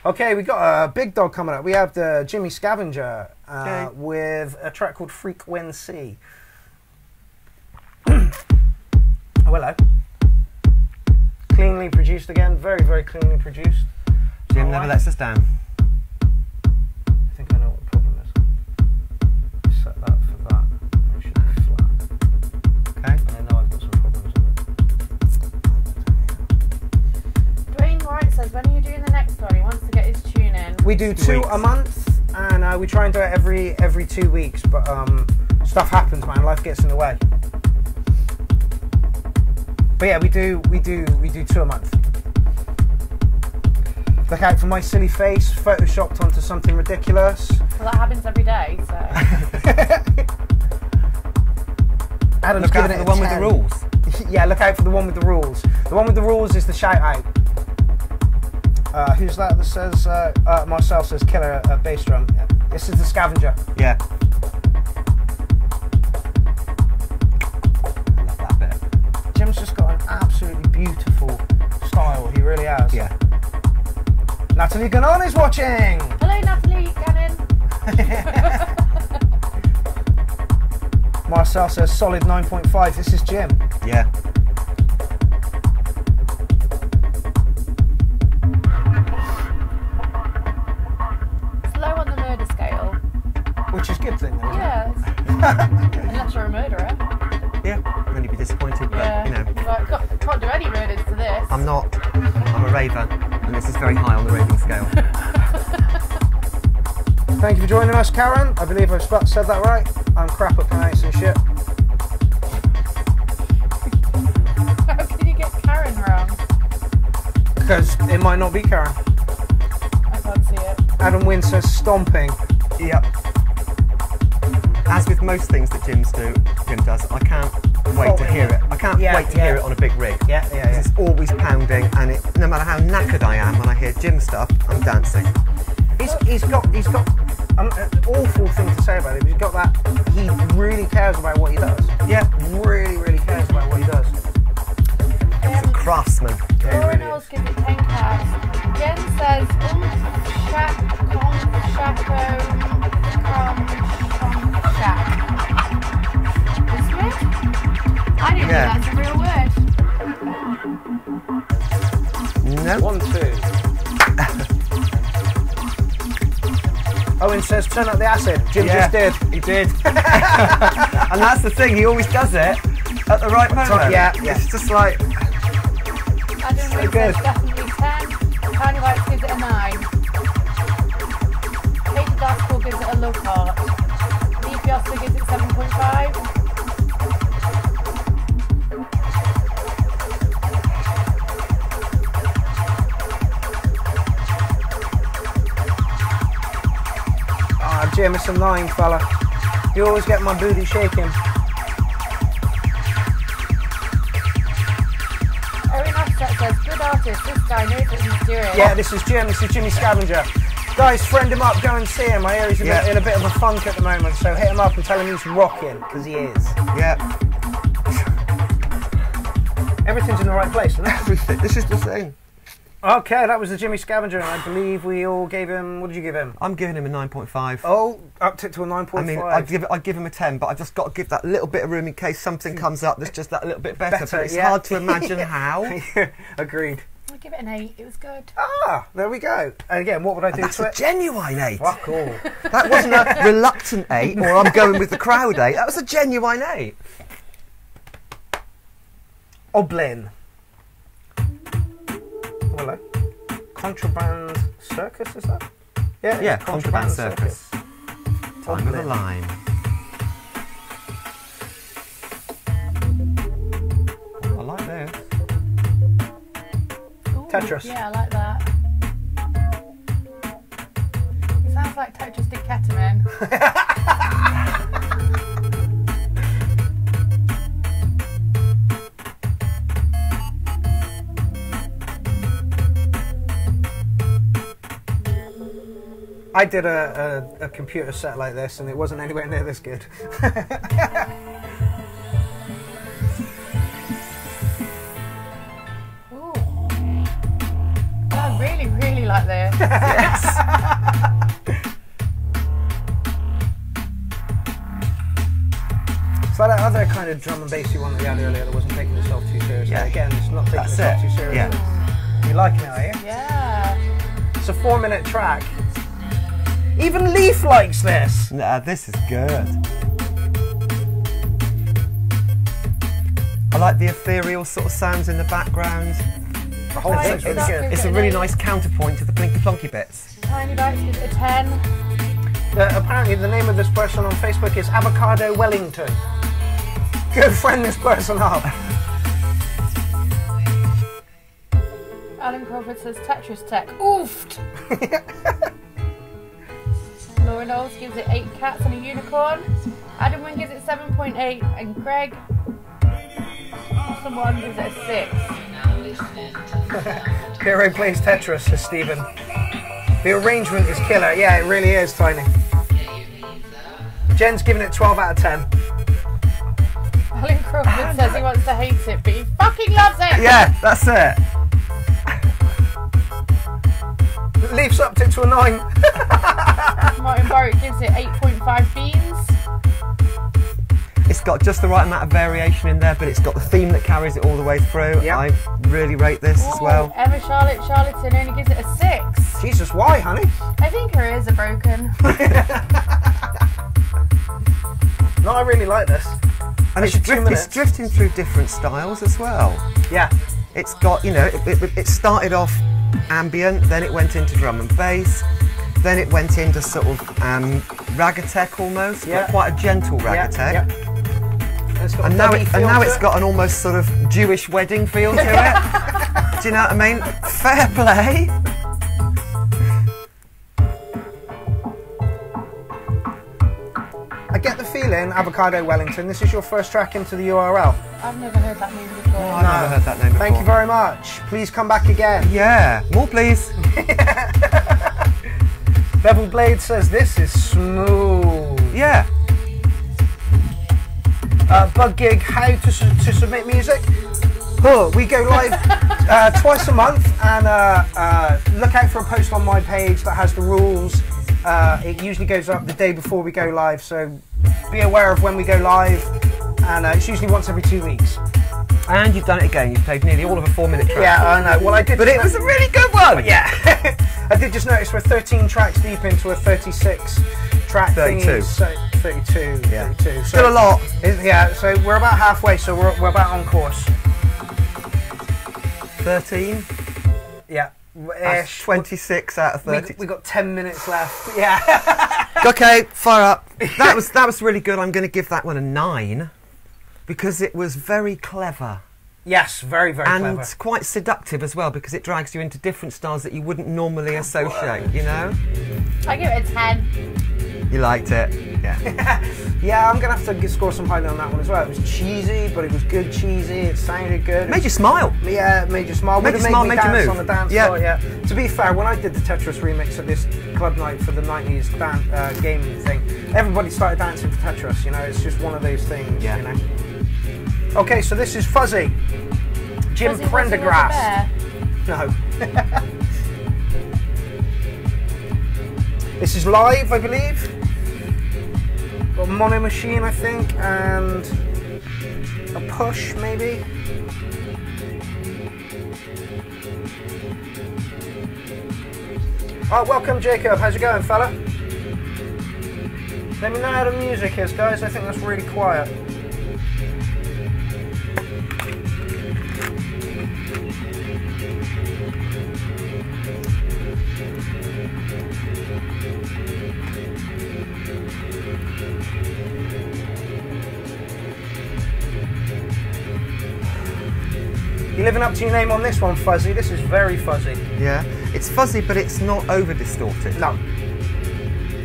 Okay, we got a big dog coming up. We have the Jimmy Scavenger with a track called Frequency. Oh, hello. Cleanly produced again. Very, very cleanly produced. Jim never lets us down. I think I know what the problem is. Set that for that. It should be flat. Okay. I know I've got some problems with it. Dwayne White says, when are you doing the next one? He wants to get his tune in. We do 2 a month, and we try and do it every 2 weeks. But stuff happens, man. Life gets in the way. But yeah, we do 2 a month. Look out for my silly face, photoshopped onto something ridiculous. Well, that happens every day, so. Adam's Look out giving for it the one a with the 10. rules. Yeah, look out for the one with the rules. The one with the rules is the shout out. Who's that says, Marcel says killer bass drum. This is the Scavenger. Yeah. I love that bit. Jim's just got an absolutely beautiful style, he really has. Yeah. Natalie Gannon is watching! Hello, Natalie Gannon. Marcel says solid 9.5. This is Jim. Yeah. It's low on the murder scale. Which is a good thing, though, isn't Yeah. Unless you're a murderer. Yeah. Really be disappointed, but Yeah. you know. Like, can't do any murders to this. I'm not. I'm a raver, and this is very high on the raving scale. Thank you for joining us, Karen. I believe I've said that right. I'm crap at pronouncing shit. How can you get Karen wrong? Because it might not be Karen. I can't see it. Adam Wynn says stomping. Yep. As with most things that Jim does, I can't wait to hear it. I can't wait to hear it on a big rig. Yeah. It's always pounding, and no matter how knackered I am, when I hear Jim stuff, I'm dancing. He's got an awful thing to say about it, but he's got that, he really cares about what he does. Yeah. Really, really cares about what he does. He's a craftsman. Laura Knowles gives it 10 cash. Jen says, shack, shacko, shack. This word? I didn't know that's a real word. No. 1, 2. Owen says turn up the acid. Jim just did. He did. And that's the thing, he always does it at the right moment. Yeah. It's just like... Adam Reed good. says definitely 10. Tiny White gives it a 9. Katie Gospel gives it a love heart. Lee Piasta gives it 7.5. Jim, it's a 9, fella. You always get my booty shaking. Erin Offset says, good artist, this guy knows what he's doing. Yeah, this is Jim. This is Jimmy Scavenger. Guys, friend him up. Go and see him. I hear he's in a bit of a funk at the moment, so hit him up and tell him he's rocking, because he is. Yeah. Everything's in the right place, isn't it? Everything. This is the thing. Okay, that was the Jimmy Scavenger, and I believe we all gave him... What did you give him? I'm giving him a 9.5. Oh, upped it to a 9.5. I mean, I'd give him a 10, but I've just got to give that little bit of room in case something comes up that's just that little bit better. But it's hard to imagine how. Agreed. I give give it an 8. It was good. Ah, there we go. And again, what would I do That's to a it? genuine 8. Fuck all. That wasn't a reluctant 8, or I'm going with the crowd 8. That was a genuine 8. Oblin. Hello. Contraband Circus, is that? Yeah, Contraband Circus. Time of the Oblin. Line. I like this. Ooh, Tetris. Yeah, I like that. It sounds like Tetris did ketamine. I did a computer set like this and it wasn't anywhere near this good. Ooh. I really, really like this. It's like that other kind of drum and bassy one that we had earlier that wasn't taking itself too seriously. Yeah. Again, it's not taking That's itself it. too seriously. Yeah. You liking it, are you? Yeah. It's a 4-minute track. Even Leaf likes this. Nah, this is good. I like the ethereal sort of sounds in the background. The whole Right, thing's really that's good. good. It's a really nice counterpoint to the plinky plonky bits. Tiny Bites gives it a 10. Apparently the name of this person on Facebook is Avocado Wellington. Go friend this person up. Alan Crawford says Tetris Tech. Oofed! Laura Knowles gives it 8 cats and a unicorn. Adam Wynn gives it 7.8. And Greg someone gives it a 6. Pierrot plays Tetris, says Stephen. The arrangement is killer. Yeah, it really is, Tiny. Jen's giving it 12 out of 10. Alan Crawford says he wants to hate it, but he fucking loves it! Yeah, that's it. Leaf's upped it to a 9. Martin Burrick gives it 8.5 beans. It's got just the right amount of variation in there, but it's got the theme that carries it all the way through. Yep. I really rate this as well. Emma Charlton only gives it a 6. Jesus, why, honey? I think her ears are broken. No, I really like this. And It's 2 minutes. it's drifting through different styles as well. Yeah. It's got, you know, it started off ambient, then it went into drum and bass, then it went into sort of ragatech almost, Yeah. but quite a gentle Yeah, ragatech. yeah. And now, it's got an almost sort of Jewish wedding feel to it. Do you know what I mean? Fair play. I get the feeling, Avocado Wellington, this is your first track into the URL. I've never heard that name before. I've never heard that name before. Thank you very much. Please come back again. Yeah, more please. Bevel Blade says this is smooth. Yeah. Bug Gig, how to submit music? Oh, we go live twice a month, and look out for a post on my page that has the rules. It usually goes up the day before we go live, so be aware of when we go live, and it's usually once every 2 weeks. And you've done it again. You've played nearly all of a 4-minute track. Yeah, I know. Well, I did, But it was a really good one. yeah. I did just notice we're 13 tracks deep into a 36 track 32. thingy, so 32. Yeah. 32. So, Still a lot. Yeah, so we're about halfway, so we're about on course. 13. Yeah. That's 26 out of 30. We got 10 minutes left. Yeah. Okay, fire up. That was really good. I'm going to give that one a 9 because it was very clever. Yes, very, very And clever. quite seductive as well because it drags you into different styles that you wouldn't normally associate, you know? I give it a 10. You liked it? Yeah. Yeah, I'm going to have to score some highlight on that one as well. It was cheesy, but it was good cheesy. It sounded good. Made you smile. Yeah, it made you smile. Made Would you have smile, made me made you dance move. on the dance Yeah. floor, yeah. To be fair, when I did the Tetris remix at this club night for the 90s game thing, everybody started dancing for Tetris, you know. It's just one of those things, Yeah. you know. Okay, so this is Fuzzy. Jim Does he want to Prendergrass. wear No. This is live, I believe. Got a mono machine, I think, and a push, maybe. Oh, welcome Jacob. How's it going, fella? Let me know how the music is, guys. I think that's really quiet. You're living up to your name on this one, Fuzzy. This is very fuzzy. Yeah, it's fuzzy, but it's not over distorted. No.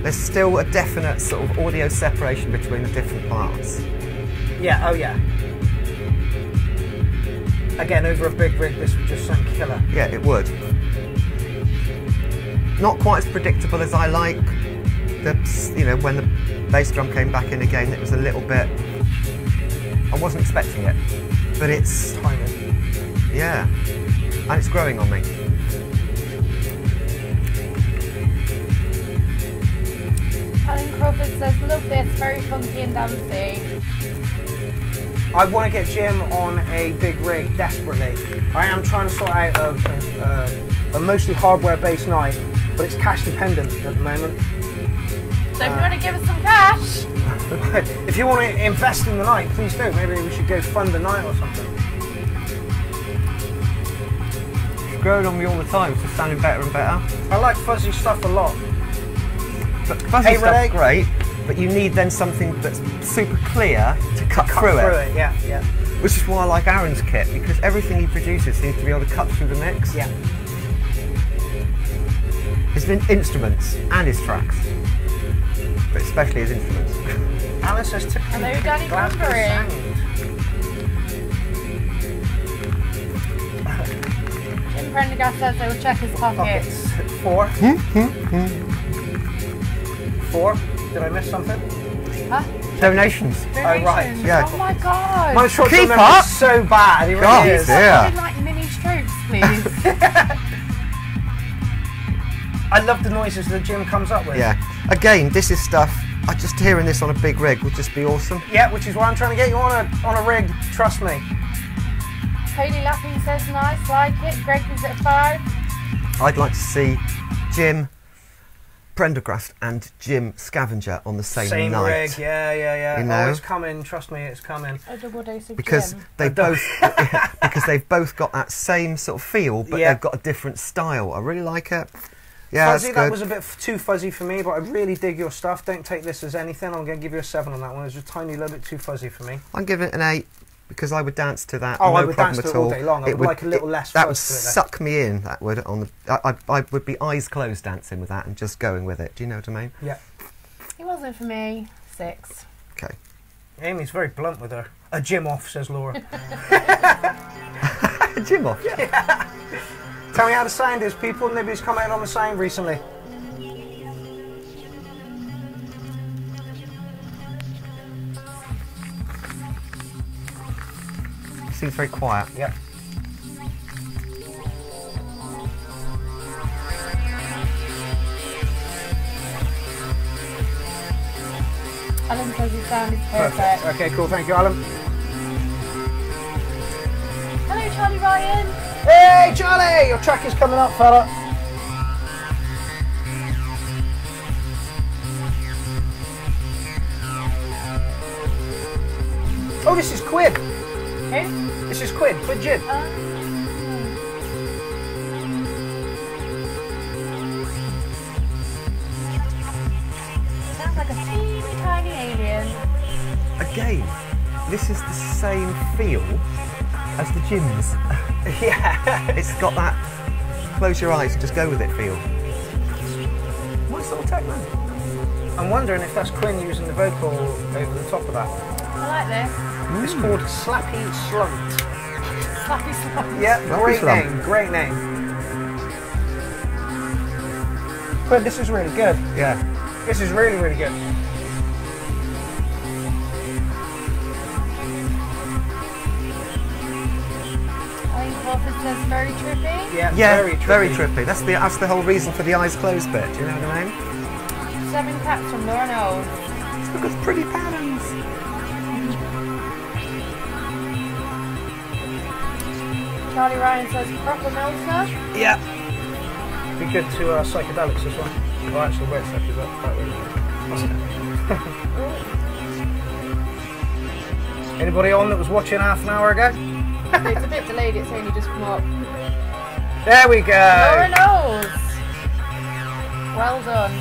There's still a definite sort of audio separation between the different parts. Yeah, oh yeah. Again, over a big rig, this would just sound killer. Yeah, it would. Not quite as predictable as I like. You know, when the bass drum came back in again, it was a little bit... I wasn't expecting it, but it's... Tiny. Yeah, and it's growing on me. Alan Crawford says, love this, very funky and dancey. I want to get Jim on a big rig desperately. I am trying to sort out a mostly hardware-based night, but it's cash dependent at the moment. So if you want to give us some cash... If you want to invest in the night, please do. Maybe we should go fund the night or something. It's growing on me all the time, it's just sounding better and better. I like fuzzy stuff a lot. But fuzzy Hey, stuff's Renee. great, but you need then something that's super clear to cut through it. Yeah, yeah. Which is why I like Aaron's kit, because everything he produces seems to be able to cut through the mix. Yeah. His instruments and his tracks, but especially his instruments. Alice says typically Hello, Danny Glasgow Bunbury. sound. Jim Prendergast says they will check his pockets. Pockets. 4. 4? Did I miss something? Huh? Donations. Oh, right. Donations. Yeah. Oh my god. My short Keep term up. is so bad. It God, really is. yeah. Something like mini strokes, please. I love the noises that Jim comes up with. Yeah. Again, this is stuff. Just hearing this on a big rig would just be awesome. Yeah, which is why I'm trying to get you on a rig. Trust me. Holy Lapping says nice, like it. Greg is at 5. I'd like to see Jim Prendergast and Jim Scavenger on the same night. Rig. Yeah. You know? Oh, it's coming. Trust me, it's coming. A double dose of Because Jim. they both because they've both got that same sort of feel, but Yeah. they've got a different style. I really like it. Yeah, Fuzzy, that's that good. was a bit too fuzzy for me, but I really dig your stuff. Don't take this as anything. I'm going to give you a 7 on that one. It was a tiny little bit too fuzzy for me. I'm giving it an 8 because I would dance to that. Oh, no I would problem dance to at it all day long. I would like a little less That would fuzz to it then. suck me in. That would on the. I would be eyes closed dancing with that and just going with it. Do you know what I mean? Yeah. It wasn't for me. 6. Okay. Amy's very blunt with her. A Jim off, says Laura. Jim off. Yeah. Tell me how the sound is, people. Nobody's commented on the sound recently. Seems very quiet. Yeah. Alan says his sound is perfect. Okay, cool. Thank you, Alan. Hello, Charlie Ryan. Hey, Charlie! Your track is coming up, fella. Oh, this is Quid. Who? This is Quid. Quid Jid. Sounds like a teeny tiny alien. Again, this is the same feel as the Jims. Yeah. It's got that close your eyes and just go with it feel. What sort of techno? I'm wondering if that's Quinn using the vocal over the top of that. I like this. It's called Slappy Slunt. Slappy slap. Yeah, Slappy great Slunt. name, great name. Quinn, this is really good. Yeah. This is really, really good. Alan Crawford says very trippy. Yeah, Yeah, very trippy. That's the whole reason for the eyes closed bit. Do you know what I mean? 7 cats from Laura Knowles. Look at pretty patterns. Charlie Ryan says proper Melter. Yeah. be good to psychedelics as well. Well, actually, wait a sec, is that really? Anybody on that was watching half an hour ago? It's a bit delayed, it's only just come up. There we go. Laura knows. Well done.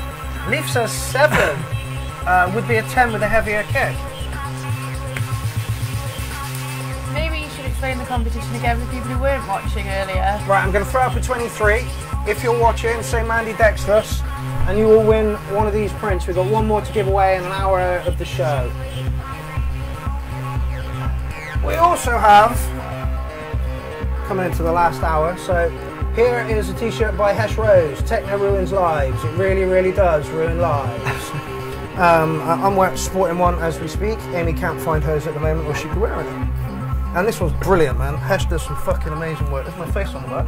Leaf says 7 would be a 10 with a heavier kick. Maybe you should explain the competition again for people who weren't watching earlier. Right, I'm going to throw up a 23. If you're watching, say Mandy Dexterous, and you will win one of these prints. We've got one more to give away in an hour of the show. We also have, coming into the last hour, so here is a t-shirt by Hesh Rose, Techno Ruins Lives. It really, really does ruin lives. I'm sporting one as we speak. Amy can't find hers at the moment, or she'd be wearing it. And this one's brilliant, man. Hesh does some fucking amazing work. There's my face on the back.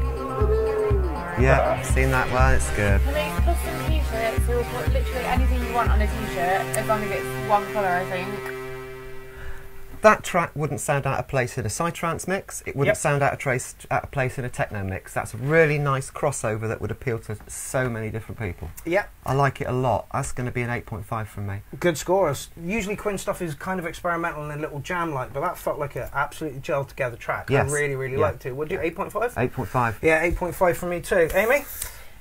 Yeah, I've seen that one, it's good. He makes custom t-shirts, so we'll put literally anything you want on a t-shirt, as long as it's one colour, I think. That track wouldn't sound out of place in a psytrance mix. It wouldn't Yep. sound out of place in a techno mix. That's a really nice crossover that would appeal to so many different people. Yeah, I like it a lot. That's going to be an 8.5 from me. good scores. Usually Quinn stuff is kind of experimental and a little jam-like, but that felt like an absolutely gelled together track. Yes. I really, really Yeah. liked it. Would you 8.5? 8.5. Yeah, 8.5 from me too. Amy?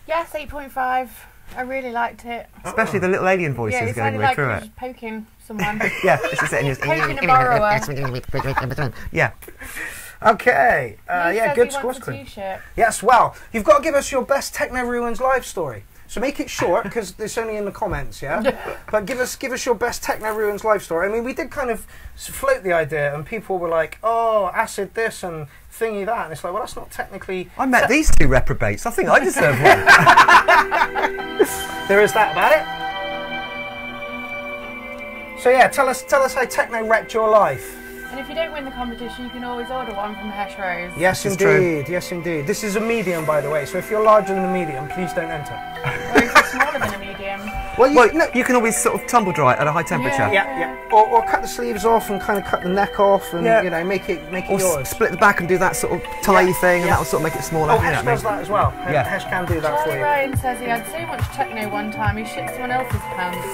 Yes, 8.5. I really liked it. Especially the little alien voices Yeah, it going sounded way like through he it. was poking someone. Yeah, it's just sitting Poking a borrower. Yeah. Okay. He Yeah, says good he scores, wants a Quinn. t-shirt. Yes, well, you've got to give us your best Techno Ruins live story. So make it short, because it's only in the comments, yeah? But give us your best Techno Ruins live story. I mean, we did kind of float the idea, and people were like, oh, acid this and thingy that. And it's like, well, that's not technically... I met these two reprobates. I think I deserve one. There is that about it. So yeah, tell us how techno wrecked your life. And if you don't win the competition, you can always order one from Hesh Rose. Yes, This is indeed. Yes, indeed. This is a medium, by the way. So if you're larger than a medium, please don't enter. Or if you're smaller than a medium. Well, You can always sort of tumble dry it at a high temperature. yeah. Or cut the sleeves off and kind of cut the neck off, and Yeah. you know, make it Or yours. split the back and do that sort of tie thing, and yeah. that'll sort of make it smaller. Oh, You know Hesh what I does mean? that as well. Yeah. Hesh can do that for Charlie you. Ryan says he had so much techno one time he shit someone else's pants.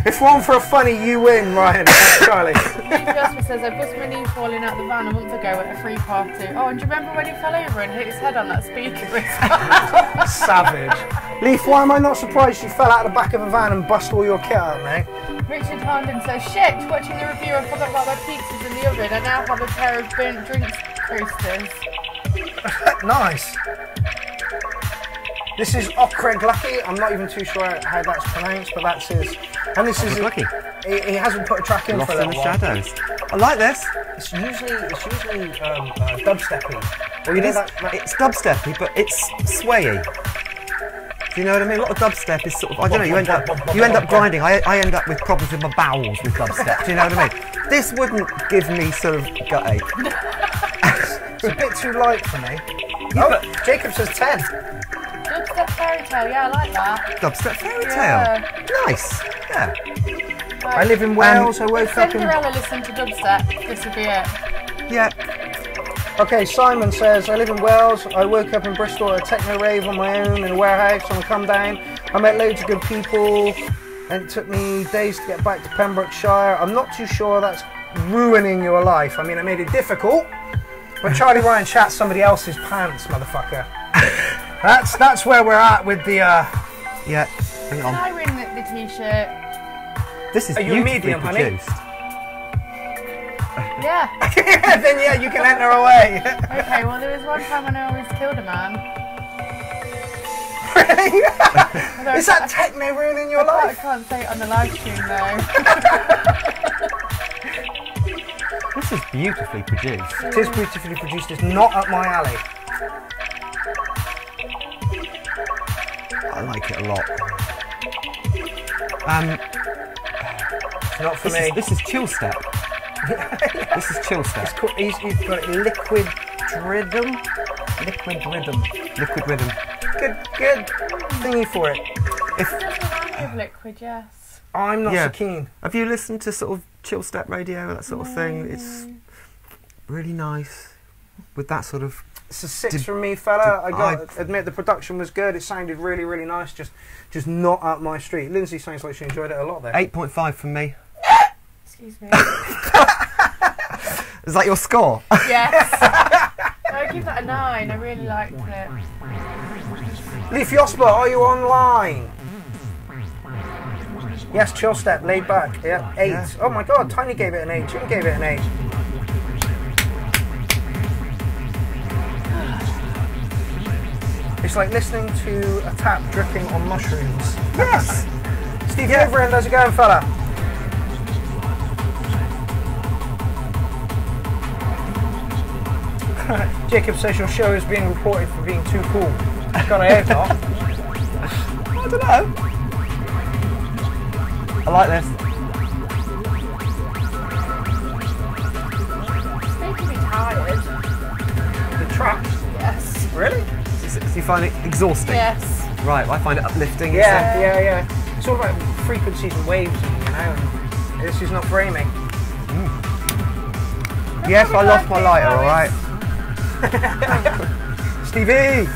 It's one for a funny, you win, Ryan. Charlie. Jasper says, I bust my knee falling out the van a month ago at a free party. Oh, and do you remember when he fell over and hit his head on that speaker? Savage. Leaf, why am I not surprised you fell out the back of a van and bust all your kit out, mate? Richard Harden says, shit, watching the review I forgot about my pizzas in the oven. I now have a pair of burnt drinks coasters. Nice. This is Okreg Lucky. I'm not even too sure how that's pronounced, but that's his. And this is Lucky. He hasn't put a track in Lost for a in little the while. shadows. I like this. It's usually dubsteppy. Well, you It know is, that it's dubsteppy, but it's swayy. Do you know what I mean? A lot of dubstep is sort of, I don't know, you end up grinding. I end up with problems with my bowels with dubstep. Do you know what I mean? This wouldn't give me sort of gut ache. It's a bit too light for me. Oh, Jacob says 10. Dubstep fairy tale, yeah, I like that. Dubstep fairy tale. Yeah. Nice. Yeah. I live in Wales. I woke up in. Cinderella listened to dubstep. This would be it. Yeah. Okay, Simon says, I live in Wales. I woke up in Bristol at a techno rave on my own in a warehouse on a come down. I met loads of good people, and it took me days to get back to Pembrokeshire. I'm not too sure that's ruining your life. I mean, I made it difficult, but Charlie Ryan shot somebody else's pants, motherfucker. That's where we're at with the. Yeah. Hang Can on. I win the t-shirt? This is Are you a beautifully medium, honey? produced. Yeah. Then yeah, you can enter away. Okay, well there was one time when I almost killed a man. Although Is that techno ruining your I life? can't say it on the live stream though. This is beautifully produced. It is beautifully produced. It's not up my alley. I like it a lot. It's not for me. This is chill step. This is chill step. He's got it liquid rhythm. Liquid rhythm. Liquid rhythm. Good thingy for it. Just remind me of liquid, yes. I'm not Yeah. so keen. Have you listened to sort of chill step radio, that sort of thing? It's really nice. with that sort of... It's a 6 from me, fella. I got to admit the production was good. It sounded really, really nice. Just not up my street. Lindsay sounds like she enjoyed it a lot there. 8.5 from me. Excuse me. Is that your score? Yes. I give that a 9. I really liked it. Leaf Yosper, are you online? Yes, chill step, laid back. Yeah, 8. Yeah. Oh my god, Tiny gave it an 8. Jim gave it an 8. It's like listening to a tap dripping on mushrooms. Yes! Steve Overend, how's it going, fella? Jacob says your show is being reported for being too cool. God, I hope not. I don't know. I like this. It's making me tired. The track? Yes. Really? So you find it exhausting? Yes. Right, well, I find it uplifting. Yeah. It's all about frequencies and waves, you know. And this is not for Amy. Yes, I lost my lighter, alright? Stevie!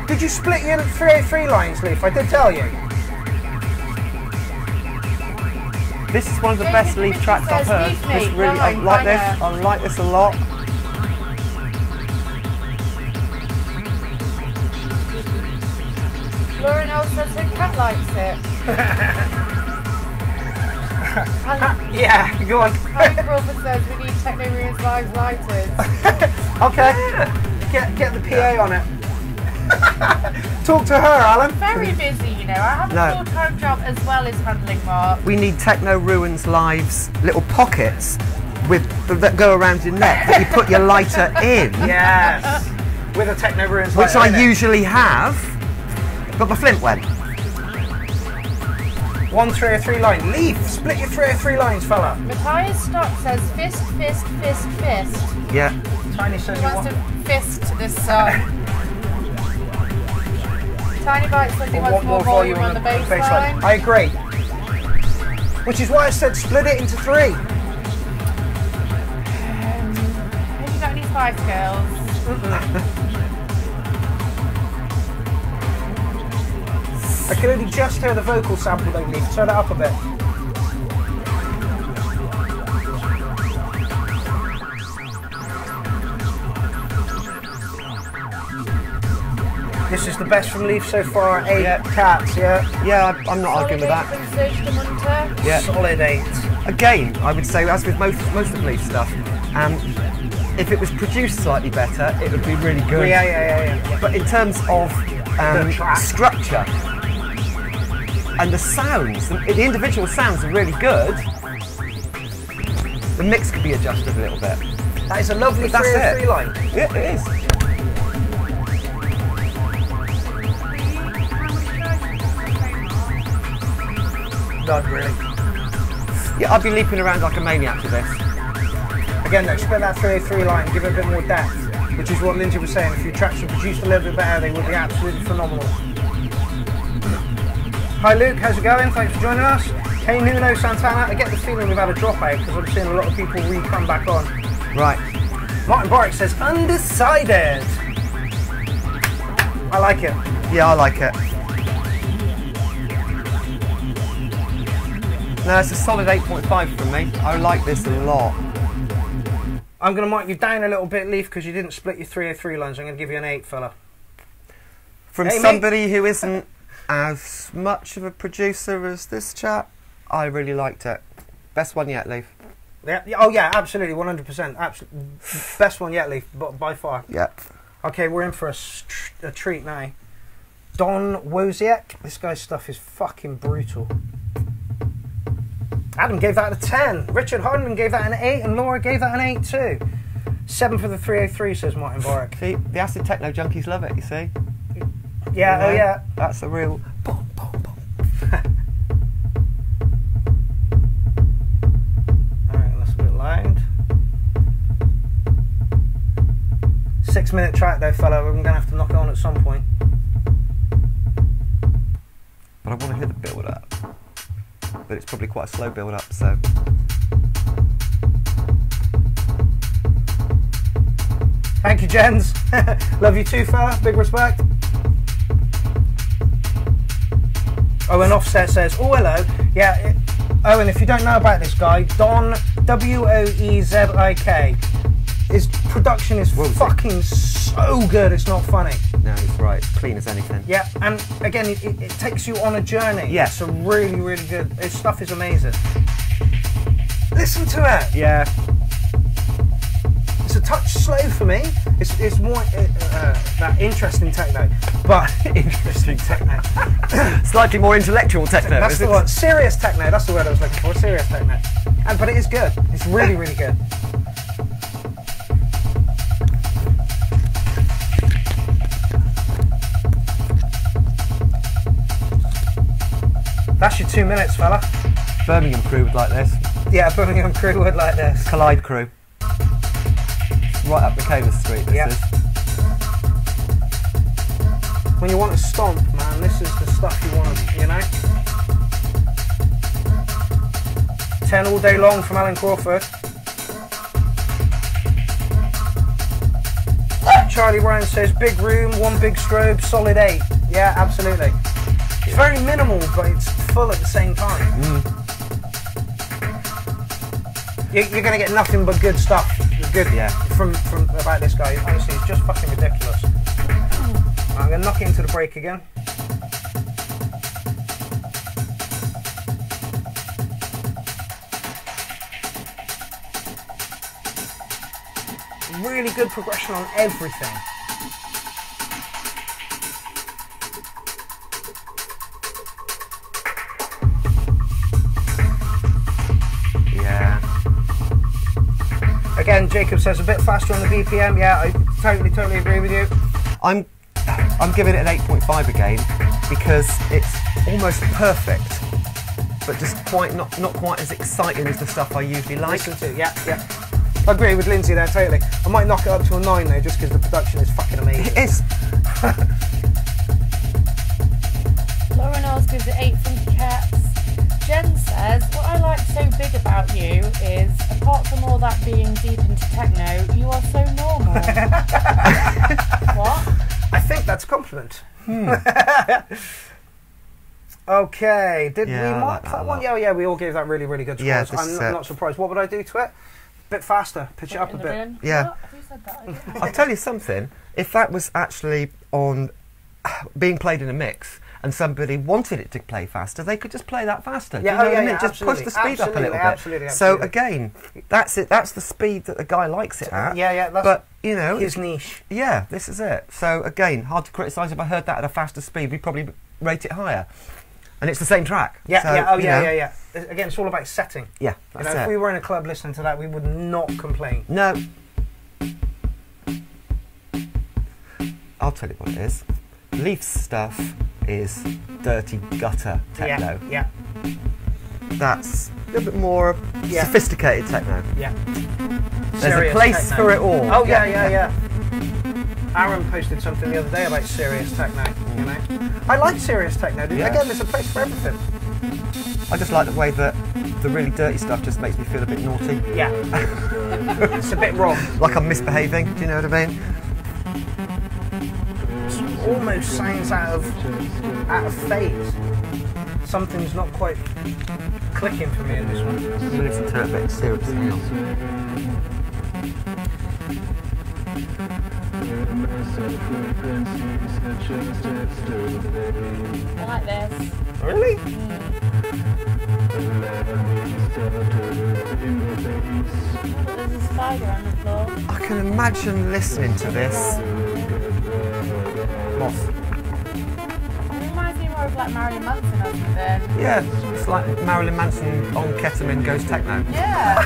Did you split your 303 lines, Leaf? I did tell you. This is one of the best Leaf tracks I've heard. This really, I like this a lot. Lauren also says her cat likes it. Yeah, go on. Harry Crawford says we need Techno Ruins Live lighters. Okay, get the PA on it. Talk to her, Alan. Very busy, you know. I have a full-time job as well as handling Mark. We need Techno Ruins Live's little pockets that go around your neck that you put your lighter in. Yes. With a Techno Ruins lighter. Which I usually have, but my flint went. 1 303 line. Leaf, split your 303 lines, fella. Matthias Stock says fist, fist, fist, fist. Yeah. Tiny says he wants to fist this song. Tiny Bite says he wants more volume on the bass line. I agree. Which is why I said split it into 3. Have you got any Spice Girls? I can only just hear the vocal sample though, Leaf. Turn it up a bit. This is the best from Leaf so far. 8 cats, yeah? Yeah, I'm not arguing with that. Yeah. Solid 8. Again, I would say, as with most of Leaf's stuff, if it was produced slightly better, it would be really good. Yeah. But in terms of structure and the sounds, the individual sounds are really good. The mix could be adjusted a little bit. That is a lovely 303 line. Yeah, it is. None, really. Yeah, I'd be leaping around like a maniac to this. Again, though, split that 303 line, give it a bit more depth, which is what Lindsay was saying. If your tracks were produced a little bit better, they would be absolutely phenomenal. Hi Luke, how's it going? Thanks for joining us. Hey Nuno Santana, I get the feeling we've had a dropout because I'm seeing a lot of people come back on. Right. Martin Boric says, undecided. I like it. Yeah, I like it. No, it's a solid 8.5 from me. I like this a lot. I'm going to mark you down a little bit, Leaf, because you didn't split your 303 lines. I'm going to give you an 8, fella. From somebody who isn't as much of a producer as this chap, I really liked it. Best one yet, Leaf. Yeah. Oh, yeah, absolutely, 100%. Best one yet, Leaf, by far. Yeah. Okay, we're in for a treat now. Don Wozniak. This guy's stuff is fucking brutal. Adam gave that a 10. Richard Hardman gave that an 8, and Laura gave that an 8 too. 7 for the 303, says Martin Boric. See, the acid techno junkies love it, you see? Yeah, oh yeah. That's a real... Boom, boom, boom. Alright, that's a bit loud. 6-minute track though, fella. We're going to have to knock it on at some point. But I want to hear the build up. but it's probably quite a slow build up. So. Thank you, Jens. Love you too, fella. Big respect. Owen Offset says, oh, hello. Yeah, Owen, if you don't know about this guy, Don, W-O-E-Z-I-K, his production is fucking so good, it's not funny. No, he's right. Clean as anything. Yeah, and again, it takes you on a journey. Yeah. So really, really good. His stuff is amazing. Listen to it. Yeah. It's a touch slow for me. It's more that interesting techno, but interesting techno. Slightly more intellectual techno. That's the one. Serious techno. That's the word I was looking for. Serious techno. But it is good. It's really, really good. That's your 2 minutes, fella. Birmingham crew would like this. Yeah, Birmingham crew would like this. Collide crew. Right up Michaela Street, this is. When you want to stomp, man, this is the stuff you want, you know? 10 all day long from Alan Crawford. Charlie Ryan says, big room, one big strobe, solid 8. Yeah, absolutely. It's very minimal, but it's full at the same time. You're going to get nothing but good stuff. Good, from about this guy. Honestly, it's just fucking ridiculous. I'm going to knock it into the break again. Really good progression on everything. Again, Jacob says a bit faster on the BPM. Yeah, I totally agree with you. I'm giving it an 8.5 again because it's almost perfect, but just not quite as exciting as the stuff I usually like. Listen to, yeah. I agree with Lindsay there, totally. I might knock it up to a 9 though, just because the production is fucking amazing. It is. Lauren Oz gives it 8 funky cats. Jen says, what I like so big about you is, apart from all that being deep into techno, you are so normal. What? I think that's a compliment. Okay, did we mark that one? Yeah, we all gave that really, really good scores. Yeah, I'm not surprised. What would I do to it? Bit faster, pitch it up a bit. Bin. Yeah. What? Who said that? I'll tell you something, if that was actually on being played in a mix, and somebody wanted it to play faster, they could just play that faster. Yeah, Do you know what I mean? Just push the speed up a little bit. Absolutely. So again, that's it. That's the speed that the guy likes it at. Yeah. But you know, his niche. Yeah, this is it. So again, hard to criticise. If I heard that at a faster speed, we'd probably rate it higher. And it's the same track. Yeah. So, Yeah. Again, it's all about setting. Yeah, that's it. If we were in a club listening to that, we would not complain. No. I'll tell you what it is. Leaf's stuff is dirty gutter techno. Yeah. That's a little bit more sophisticated techno. Yeah. There's Serious a place techno. for it all. Oh yeah. Aaron posted something the other day about serious techno. You know, I like serious techno. Dude. Yeah. Again, there's a place for everything. I just like the way that the really dirty stuff just makes me feel a bit naughty. Yeah. It's a bit wrong. Like I'm misbehaving. Do you know what I mean? Almost sounds out of phase. Something's not quite clicking for me in this one. Listen to it a bit seriously now. I like this. Really? There's a spider on the floor. I can imagine listening to this. Moth. It reminds me more of like Marilyn Manson or something. Yeah, it's like Marilyn Manson on ketamine goes techno. Yeah.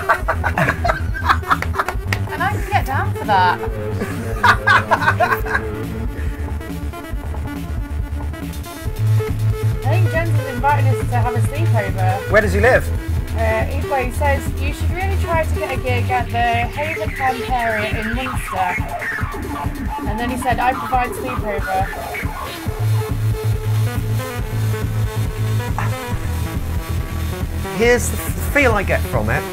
And I can get down for that. I think Jens is inviting us to have a sleepover. Where does he live? He says, you should really try to get a gig at the Haven Camp area in Munster. And then he said, I provide sleepover. here's the feel I get from it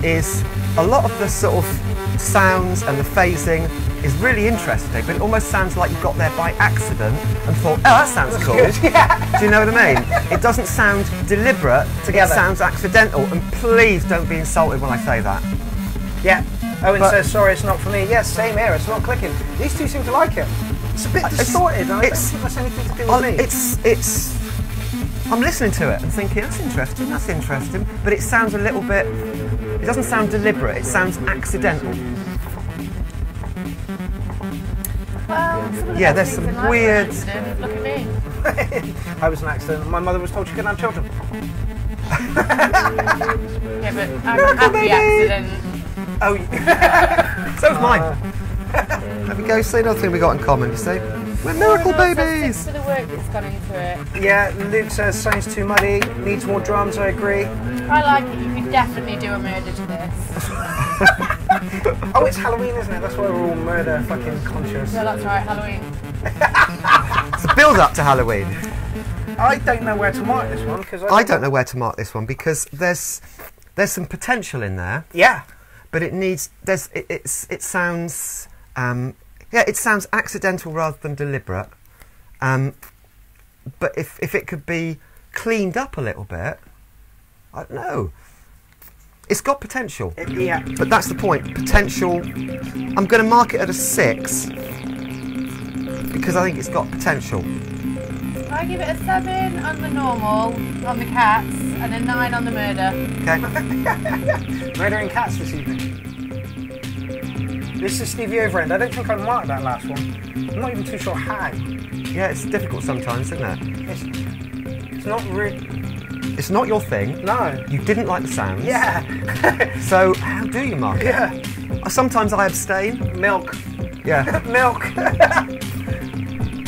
is a lot of the sort of sounds and the phasing is really interesting, but it almost sounds like you got there by accident and thought, oh, that sounds cool. Yeah. Do you know what I mean? It doesn't sound deliberate, Together. it sounds accidental, and please don't be insulted when I say that. Yeah. Owen But- says, sorry, it's not for me. Yes, same here, it's not clicking. These two seem to like it. It's a bit distorted, and I don't think that's anything to do with me. I'm listening to it and thinking, that's interesting, but it sounds a little bit, it doesn't sound deliberate, it sounds accidental. Well, some of the Yeah, best there's things some in life are weird- accident. Look at me. I was an accident. My mother was told she couldn't have children. Yeah, but I'm a happy accident. Oh, So is mine. There we go, see another thing we got in common, you see? We're miracle Everyone else has babies! tips for the work that's gone into it. yeah, Luke says, sounds too muddy, needs more drums, I agree. I like it. You could definitely do a murder to this. Oh, it's Halloween, isn't it? That's why we're all murder fucking conscious. Yeah, that's right. Halloween. It's a build up to Halloween. I don't know where to mark this one, because I don't know where to mark this one because there's some potential in there, Yeah. but it needs, it sounds, it sounds accidental rather than deliberate. But if it could be cleaned up a little bit, I don't know. It's got potential. Yeah. But that's the point. Potential. I'm going to mark it at a 6 because I think it's got potential. I give it a 7 on the normal, on the cats, and a 9 on the murder. Okay. Murdering cats this evening. This is Stevie Overend. I don't think I marked that last one. I'm not even too sure how. Yeah, it's difficult sometimes, isn't it? It's not really. It's not your thing. No. You didn't like the sounds. Yeah. So how do you mark it? Yeah. Sometimes I abstain. Milk. Yeah. Milk.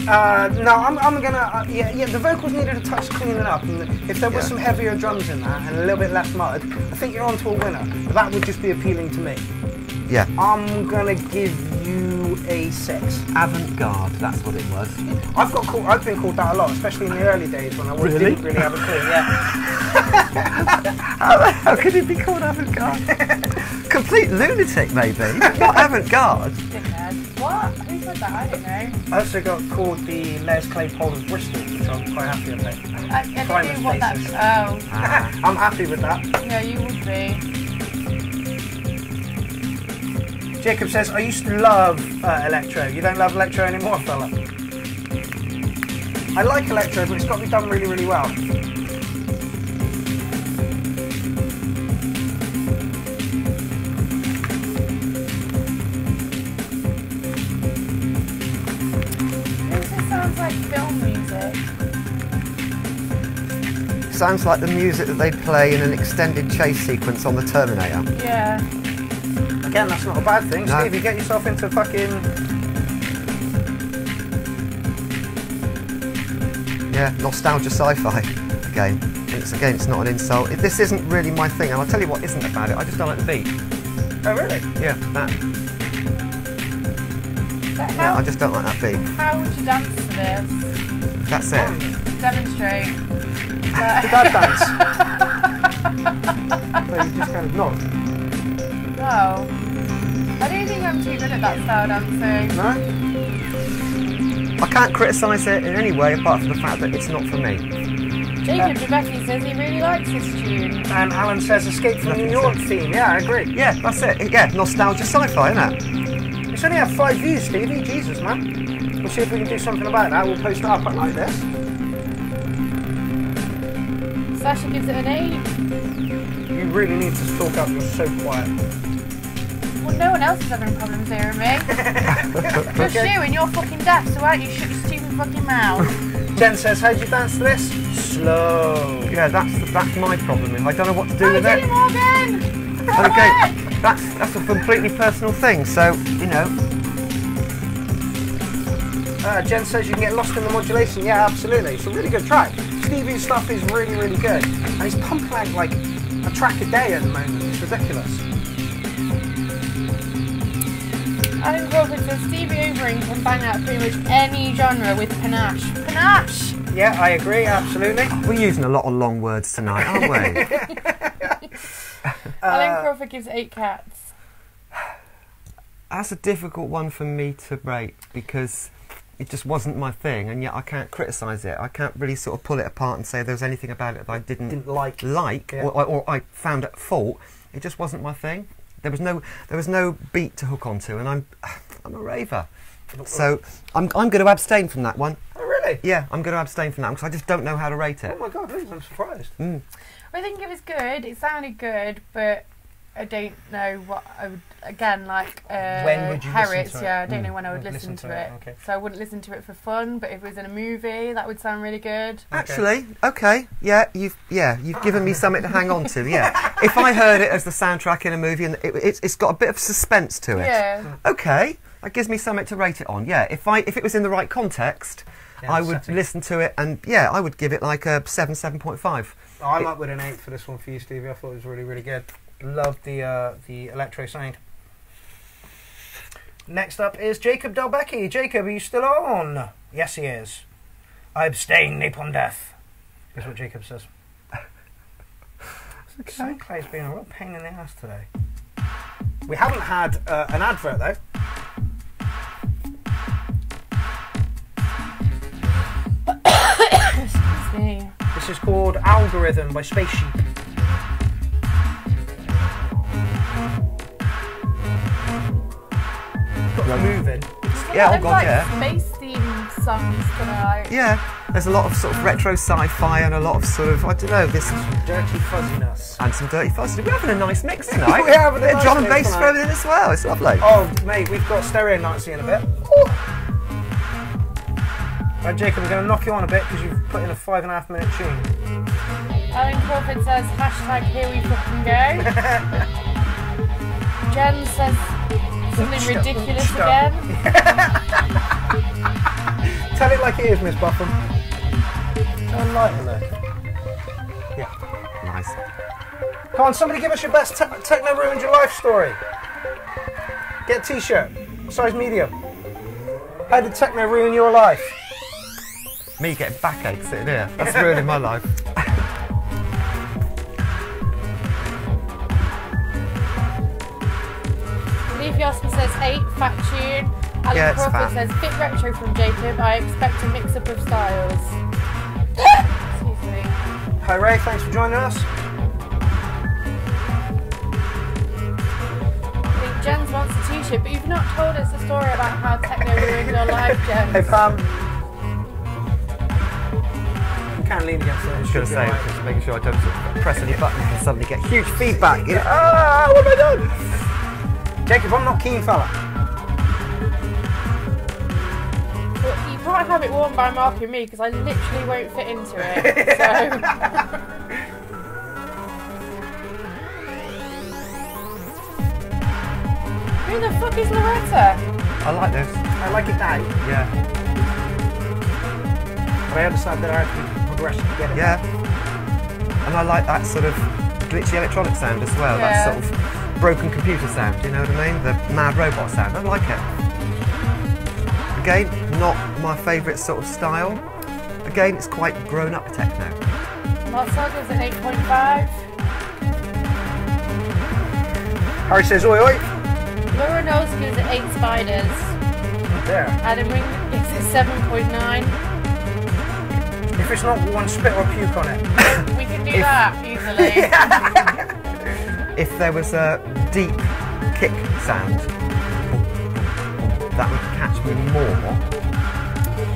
No, I'm gonna. Yeah. The vocals needed a touch cleaning up, and if there was some heavier drums in that and a little bit less mud, I think you're on to a winner. But that would just be appealing to me. Yeah. I'm gonna give you a 6. Avant-garde. That's what it was. I've been called that a lot, especially in the early days when I didn't really have a clue. Yeah. How could it be called avant-garde? Complete lunatic, maybe. Not avant-garde. Dickhead. What? Who said that? I don't know. I also got called the Les Claypole of Bristol, which I'm quite happy about. I don't Private know what that. spaces. Oh. I'm happy with that. Yeah, you would be. Jacob says, I used to love electro. You don't love electro anymore, fella? I like electro, but it's got to be done really, really well. This sounds like film music. Sounds like the music that they play in an extended chase sequence on the Terminator. Yeah. Again, that's not a bad thing. No. Steve, you get yourself into fucking... Yeah, nostalgia sci-fi again. It's not an insult. This isn't really my thing, and I'll tell you what isn't about it. I just don't like the beat. Oh, really? Yeah, that. But Yeah, I just don't like that beat. how would you dance to this? That's it. Demonstrate. The dad dance. So you just kind of nod. No. I don't think I'm too good at that style dancing. No? I can't criticise it in any way apart from the fact that it's not for me. Jacob Rebecca says he really likes this tune. And Alan says, Escape from New York theme. Yeah, I agree. Yeah, that's it. Yeah, nostalgia sci-fi, isn't it? It's only had 5 views, Stevie. Jesus, man. We'll see if we can do something about that. We'll post it up like this. Sasha gives it an 8. You really need to talk up. You're so quiet. Well, no one else is having problems hearing me. Just Okay. you and you're fucking deaf, so why don't you shut your stupid fucking mouth? Jen says, how'd you dance to this? Slow. Yeah, that's my problem. I don't know what to do Oh, with did it. it, Morgan! Okay, that's a completely personal thing. So you know. Jen says you can get lost in the modulation. Yeah, absolutely. It's a really good track. Stevie's stuff is really, really good. And he's pumping out like a track a day at the moment. It's ridiculous. Alan Crawford says Stevie Overing can bang out pretty much any genre with panache. Panache! Yeah, I agree, absolutely. We're using a lot of long words tonight, aren't we? Alan Crawford gives 8 cats. That's a difficult one for me to rate because it just wasn't my thing, and yet I can't criticise it. I can't really sort of pull it apart and say there was anything about it that I didn't like yeah. or I found at fault. It just wasn't my thing. There was no beat to hook onto, and I'm a raver. So I'm going to abstain from that one. Oh, really? Yeah, I'm going to abstain from that one because I just don't know how to rate it. Oh my God, I'm surprised. I think it was good. It sounded good, but I don't know what I would. Again, like when would you Harriet's, listen to it? yeah, I don't know when I would listen to it. Okay. So I wouldn't listen to it for fun. But if it was in a movie, that would sound really good. Actually, okay, yeah, you've given me something to hang on to. Yeah, if I heard it as the soundtrack in a movie and it's got a bit of suspense to it. Yeah. Okay, that gives me something to rate it on. Yeah, if it was in the right context, Yeah, I would listen to it, and yeah, I would give it like a 7.5. Oh, I'm up with an 8 for this one for you, Stevie. I thought it was really, really good. Loved the electro sound. Next up is Jacob Delbecchi. Jacob, are you still on? Yes, he is. I abstain, napalm death. Is what Jacob says. Okay. Sinclair's been a real pain in the ass today. We haven't had an advert though. Excuse me. This is called Algorithm by Spaceship. Got moving. Yeah, oh There's god, like yeah. space theme songs tonight. Yeah, there's a lot of sort of retro sci-fi and a lot of sort of, I don't know, this Dirty fuzziness. and some dirty fuzzy. We're having a nice mix tonight. We're having a Bit of nice drum and mix bass tonight. thrown in as well. It's lovely. Oh, mate, we've got stereo Nazi in a bit. Right, Jacob, we're going to knock you on a bit because you've put in a 5.5 minute tune. Alan Crawford says hashtag here we fucking go. Jen says something ridiculous again. Tell it like it is, Miss Buffum. Turn light alert. Yeah. Nice. Come on, somebody give us your best techno ruined your life story. Get a t-shirt, size medium. How did techno ruin your life? Me getting backache sitting here. That's ruining my life. Leafy Oscar says 8, fat tune. Alan Yeah, it's Crawford fat. says bit retro from Jacob. I expect a mix up of styles. Excuse me. Hi Ray, thanks for joining us. I think Jens wants a t-shirt, but you've not told us the story about how techno ruined your life, Jens. Hey Pam. You can't lean against it. I was going to say, just making sure I don't sort of press any buttons and suddenly get huge feedback. You know, what have I done? Jacob, I'm not keen, fella. Well, you can't have it worn by Mark and me because I literally won't fit into it. So. Who the fuck is Loretta? I like this. I like it now. Yeah. But I understand that I have to progression to get it. Yeah. And I like that sort of glitchy electronic sound as well. Yeah. That sort of broken computer sound, you know what I mean? The mad robot sound. I like it. Again, not my favourite sort of style. Again, it's quite grown-up techno. Marcel gives it 8.5. Harry says, oi oi. Laura Knowles gives it 8 spiders. There. Adam Ring gives it 7.9. If it's not one spit or puke on it. We can do that easily. If there was a deep kick sound, that would catch me more.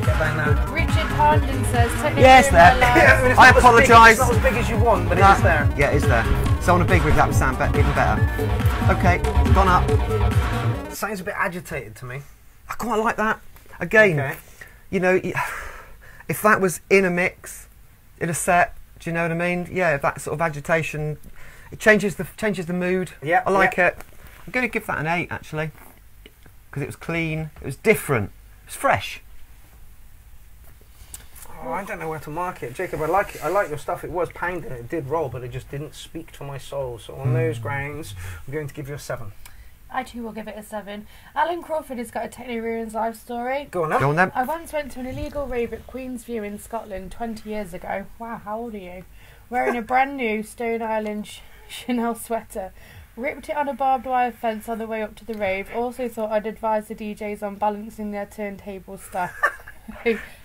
Get that now. Richard Harden says, technically Yes, there. my life. I mean, it's I not as big- apologise. It's not as big as you want, but it is there. Yeah, it is there. So on a big rig that would sound even better. Okay, gone up. It sounds a bit agitated to me. I quite like that. Again, Okay. you know, if that was in a mix, in a set, do you know what I mean? Yeah, that sort of agitation, it changes the mood. Yeah, I like it. I'm going to give that an 8 actually, because it was clean, it was different, it was fresh. Oh, I don't know where to mark it. Jacob, I like it. I like your stuff. It was pounding, it did roll, but it just didn't speak to my soul. So on those grounds, I'm going to give you a 7. I too will give it a 7. Alan Crawford has got a Techno Ruins life story. Go on then. Go on then. I once went to an illegal rave at Queensview in Scotland 20 years ago. Wow, how old are you? Wearing a brand new Stone Island Chanel sweater. Ripped it on a barbed wire fence on the way up to the rave. Also thought I'd advise the DJs on balancing their turntable stuff.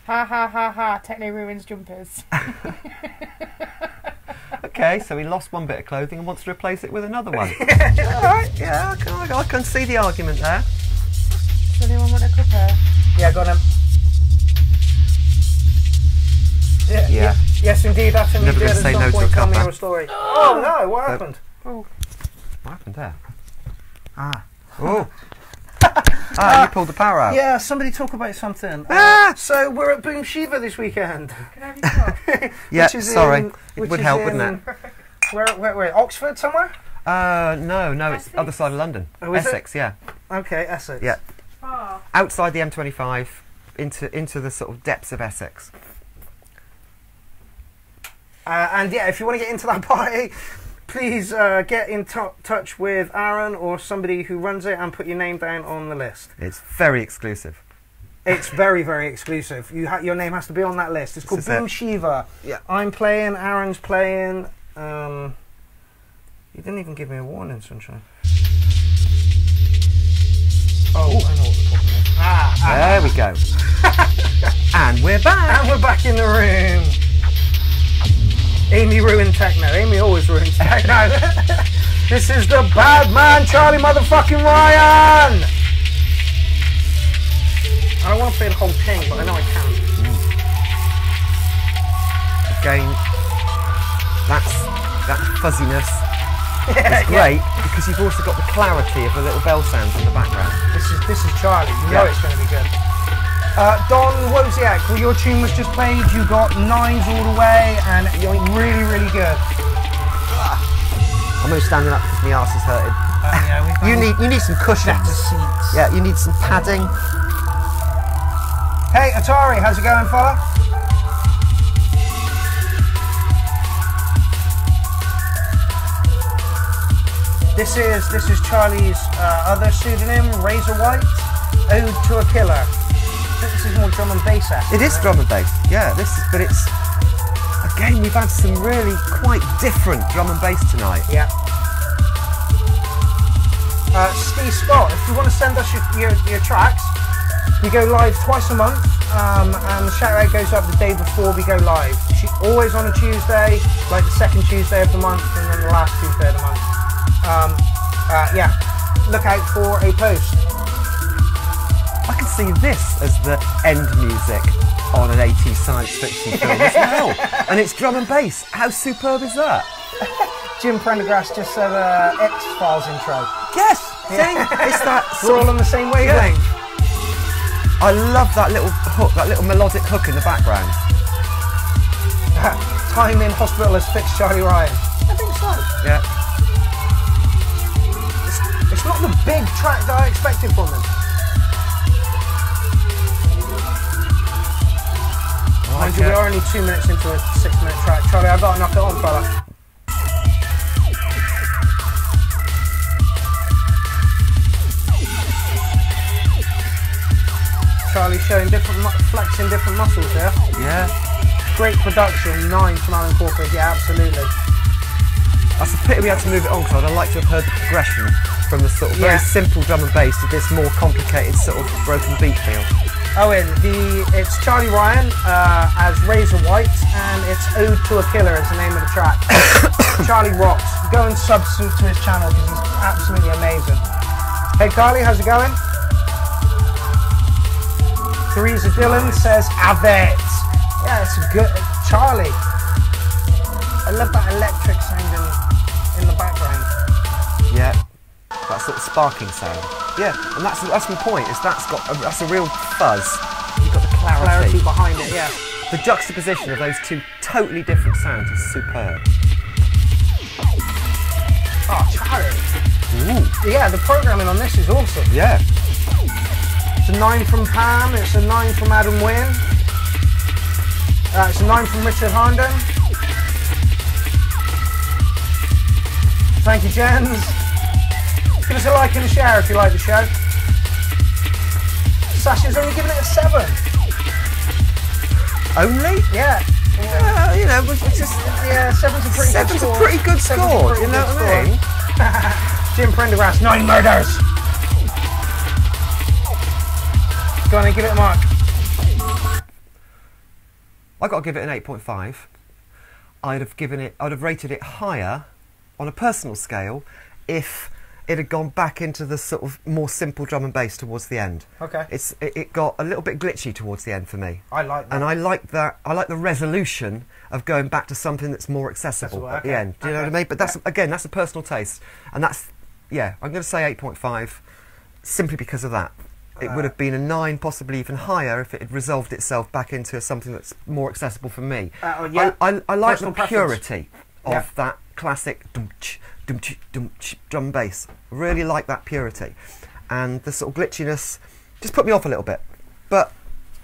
Ha ha ha ha, Techno Ruins jumpers. Okay, so he lost one bit of clothing and wants to replace it with another one. Alright, yeah, I can see the argument there. Does anyone want a cuppa? Yeah, go on then. Yeah. Yes, indeed, that's what you Never did. gonna At say some no to point, a tell me cuppa. your story. Oh no, what happened? Oh. What happened there? Ah. Oh. You pulled the power out. Yeah, somebody talk about something. So we're at Boom Shiva this weekend. Can I have your cup? Yeah, Which is sorry. in- It which would is help, in- wouldn't it? Where? Oxford somewhere? No, it's Essex? other side of London. Oh, is it? Essex, yeah. Okay, Essex. Yeah. Oh. Outside the M25, into the sort of depths of Essex. And yeah, if you want to get into that party, please get in touch with Aaron or somebody who runs it and put your name down on the list. It's very exclusive. It's very, very exclusive. Your name has to be on that list. It's called This is Boom it. Shiva. Yeah. I'm playing, Aaron's playing. You didn't even give me a warning, Sunshine. Oh, I know what we're talking about. There we go. And we're back. And we're back in the room. Amy ruined techno. Amy always ruins techno. This is the bad man, Charlie motherfucking Ryan. I don't want to play the whole thing, but I know I can. Again, that fuzziness is great because you've also got the clarity of the little bell sounds in the background. This is Charlie. You know it's going to be good. Don Wozniak, well, your tune was just played. You got 9s all the way, and you're really, really good. I'm only standing up because my arse is hurting. Yeah, You need some cushions. better seats. Yeah, you need some padding. Hey, Atari, how's it going, fella? This is Charlie's other pseudonym, Razor White, Ode to a Killer. This is more drum and bass. It is drum and bass. Yeah, but it's again we've had some really quite different drum and bass tonight. Yeah. Steve Scott, if you want to send us your tracks, we go live twice a month, and the shout out goes up the day before we go live. Always on a Tuesday, like the second Tuesday of the month, and then the last Tuesday of the month. Yeah, look out for a post. I can see this as the end music on an 80s science fiction film as well. And it's drum and bass. How superb is that? Jim Prendergast just said X-Files intro. Yes! See? It's that We're all on the same wavelength. I love that little hook, that little melodic hook in the background. Time in hospital has fixed Charlie Ryan. I think so. Yeah. It's not the big track that I expected from them. Mind you, we are only 2 minutes into a 6-minute track. Charlie, I've got to knock it on, fella. Charlie showing flexing different muscles here. Yeah. Great production, 9 from Alan Crawford, yeah, absolutely. That's a pity we had to move it on because I'd like to have heard the progression from the sort of very simple drum and bass to this more complicated sort of broken beat feel. Owen, it's Charlie Ryan as Razor White, and it's Ode to a Killer is the name of the track. Charlie rocks. Go and sub to his channel because he's absolutely amazing. Hey Carly, how's it going? Teresa Dillon says Avet. Yeah, it's a good Charlie. I love that electric sound in the background. Yeah. That sort of sparking sound. Yeah, and that's my point. Is that's a real fuzz. You've got the clarity Behind it. Yeah. The juxtaposition of those two totally different sounds is superb. Oh, Charlie. Ooh. Yeah, the programming on this is awesome. Yeah. It's a 9 from Pam. It's a 9 from Adam Wynn. It's a 9 from Richard Harnden. Thank you, Jens. Give us a like and a share if you like the show. Sasha's only giving it a 7. Only? Yeah. You know, it's just... Yeah, 7's a pretty good score. A pretty good score, you know what I mean? Jim Prendergast, 9 murders. Go on and give it a mark. I've got to give it an 8.5. I'd have rated it higher on a personal scale if it had gone back into the sort of more simple drum and bass towards the end. Okay. It got a little bit glitchy towards the end for me. I like that. And I like that. I like the resolution of going back to something that's more accessible at the end. Do you know what I mean? But that's again, that's a personal taste, and that's I'm going to say 8.5, simply because of that. It would have been a 9, possibly even higher, if it had resolved itself back into something that's more accessible for me. I like the purity of that classic drum and bass. Really like that purity, and the sort of glitchiness just put me off a little bit. But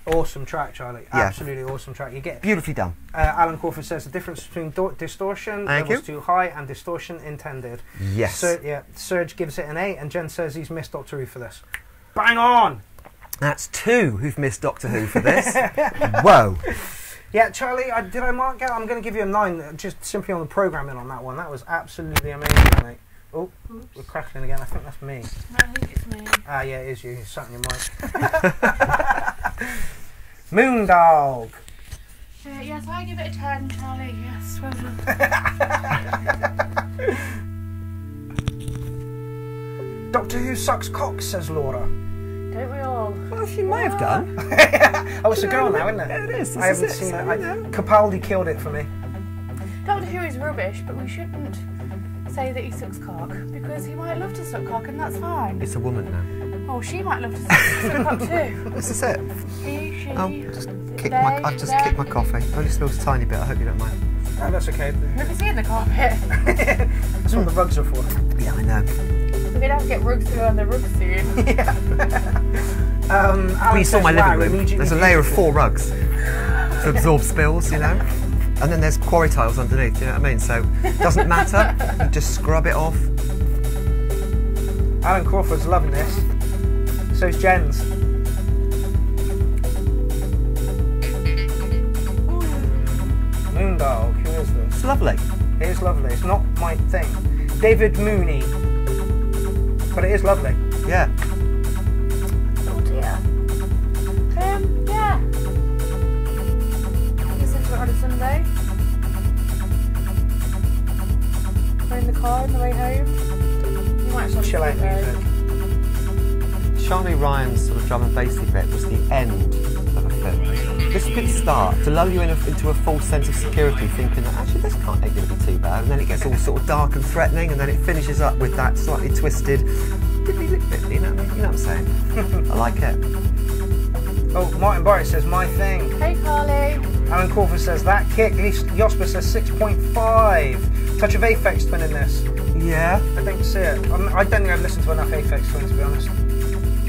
awesome track, Charlie. Yeah. Absolutely awesome track. You get beautifully done. Alan Crawford says the difference between distortion levels too high and distortion intended. Yes. Serge gives it an 8, and Jen says he's missed Doctor Who for this. Bang on! That's 2 who've missed Doctor Who for this. Whoa. Yeah, Charlie, did I mark it? I'm going to give you a 9, just simply on the programming on that one. That was absolutely amazing, mate. Oh, we're crackling again. I think that's me. I think it's me. Ah, yeah, it is you. You're sat on your mic. Moondog. Yes, I give it a 10, Charlie. Yes, well done. Doctor Who sucks cock, says Laura. Don't we all? Well, she may have done. Oh, it's a girl now, isn't it? Yeah, it is. I haven't seen it. Capaldi killed it for me. Doctor Who is rubbish, but we shouldn't say that he sucks cock, because he might love to suck cock, and that's fine. It's a woman now. Oh, she might love to suck cock too. This is it. He, she, I've just kicked my coffee. Only spills a tiny bit. I hope you don't mind. Oh, that's okay. Look, it's in the carpet. That's what the rugs are for. Yeah, I know. We're going to have to get rugs through on the rugs soon. Well, you saw my living room. There's a layer of 4 rugs to absorb spills, you know. And then there's quarry tiles underneath, you know what I mean? So it doesn't matter. You just scrub it off. Alan Crawford's loving this. So's Jen's. Moondog, who is this? It's lovely. It is lovely. It's not my thing. David Mooney. But it is lovely. Yeah. Oh dear. Yeah. Listen to it on a Sunday. Or in the car on the way home. You might actually Chill out music. Charlie Ryan's sort of drum and bassy bit was the end of a film. This could start to lull you into a false sense of security, thinking that actually this can't going to be too bad, and then it gets all sort of dark and threatening, and then it finishes up with that slightly twisted diddly lip bit. You know what I'm saying? I like it. Oh, Martin Barrett says my thing. Hey Carly. Alan Crawford says that kick. Josper says 6.5. Touch of Aphex Twin in this. Yeah. I think so. I don't think I've listened to enough Aphex Twin, to be honest.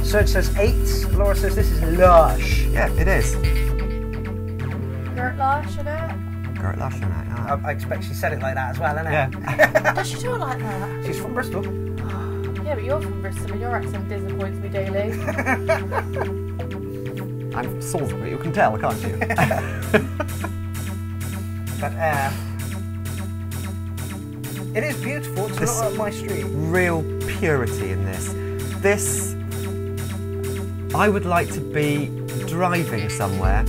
Serge says 8. Laura says this is lush. Yeah, it is. Gert Lush, isn't it? Gert Lush, isn't it? Yeah. I expect she said it like that as well, innit? Yeah. Does she talk like that? She's from Bristol. Yeah, but you're from Bristol and your accent disappoints me daily. I'm Salisbury, you can tell, can't you? But it is beautiful. It's not up my street. Real purity in this. This, I would like to be driving somewhere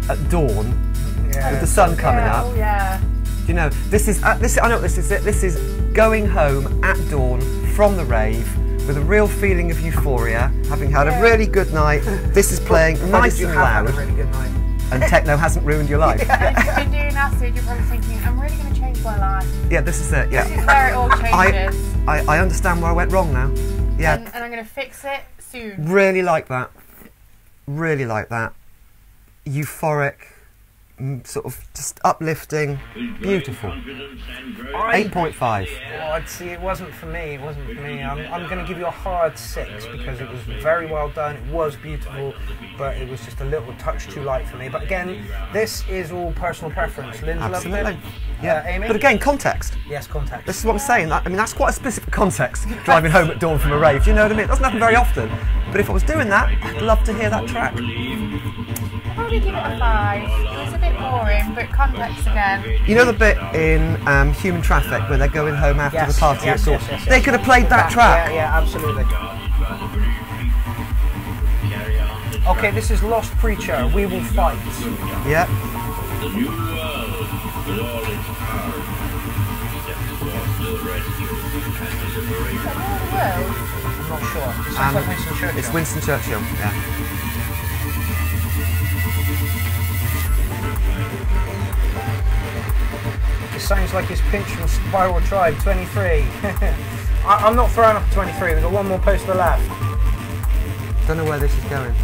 at dawn with the sun coming up. Oh yeah. You know, this is I know what this is. This is going home at dawn from the rave with a real feeling of euphoria, having had a really good night. This is playing nice and loud, Had a really good night. and techno hasn't ruined your life. And if you've been doing acid, you're probably thinking, I'm really going to change my life. Yeah, this is it. Yeah. This is where it all changes. I understand where I went wrong now. Yeah. And I'm going to fix it soon. Really like that. Really like that. Euphoric, sort of just uplifting, beautiful. 8.5. Oh, I'd see, it wasn't for me. It wasn't for me. I'm going to give you a hard 6 because it was very well done. It was beautiful, but it was just a little touch too light for me. But again, this is all personal preference. Lynn's loved Absolutely. it. Yeah. Amy? But again, context. Yes, context. This is what I'm saying. I mean, that's quite a specific context, driving home at dawn from a rave. Do you know what I mean? It doesn't happen very often. But if I was doing that, I'd love to hear that track. I'd probably give it a 5. It was a bit boring, but context again. You know the bit in Human Traffic where they're going home after Yes, the party yes, at Saw? yes, yes, yes. They could have played that track. Yeah, absolutely. Okay, this is Lost Preacher, We Will Fight. Yeah. The new world with all its power steps towards the rescue and the liberation. Well, I'm not sure. It sounds like Winston Churchill. It's Winston Churchill, yeah. It sounds like his pinch from Spiral Tribe, 23. I'm not throwing up 23, we've got one more post to the left. Don't know where this is going.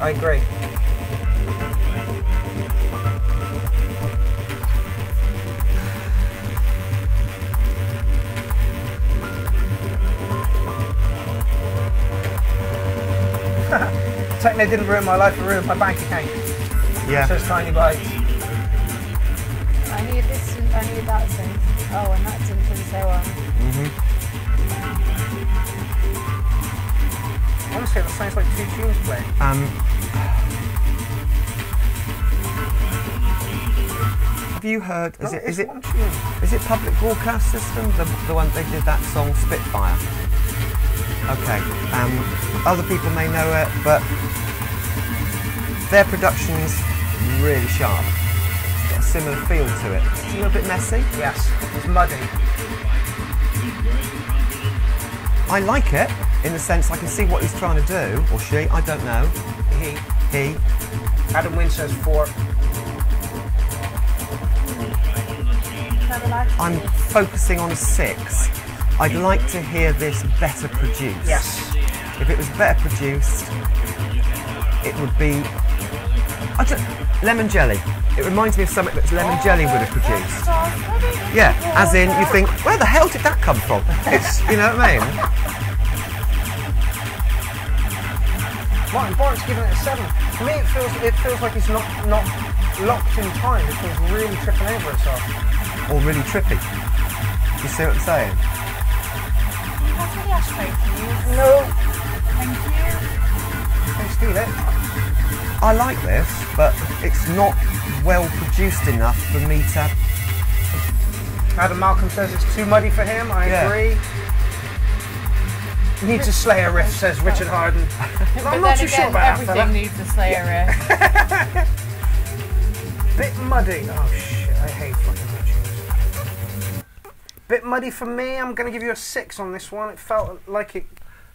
I agree. Techno didn't ruin my life, it ruined my bank account. Yeah. Says Tiny Bites. I need this synth, I need that synth. Oh, and that synth and so on. Honestly, that sounds like 2 tunes playing. Have you heard? No, Is it's it one tune. is it Public Broadcast System? The one they did that song Spitfire. Okay. Other people may know it, but their production's really sharp. It's got a similar feel to it. It's a little bit messy. Yes, it's muddy. I like it in the sense I can see what he's trying to do, or she. I don't know. He. Adam Wynn says 4. I'm focusing on a 6. I'd like to hear this better produced. Yes. If it was better produced, it would be... lemon jelly. It reminds me of something that Lemon Jelly would have produced. Yeah, as in, you think, where the hell did that come from? It's, you know what I mean? Martin Bart's giving it a 7. For me, it feels like it's not locked in time. It feels really tripping over itself. Or really trippy. You see what I'm saying? No. Thank you. Don't steal it. I like this, but it's not well produced enough for me to... Adam Malcolm says it's too muddy for him. I agree. Needs a Slayer riff, says Richard Harden. I'm not too sure about that, fella. Everything needs a Slayer riff. Bit muddy. Oh shit, I hate fucking tunes. Bit muddy for me. I'm going to give you a 6 on this one. It felt like it...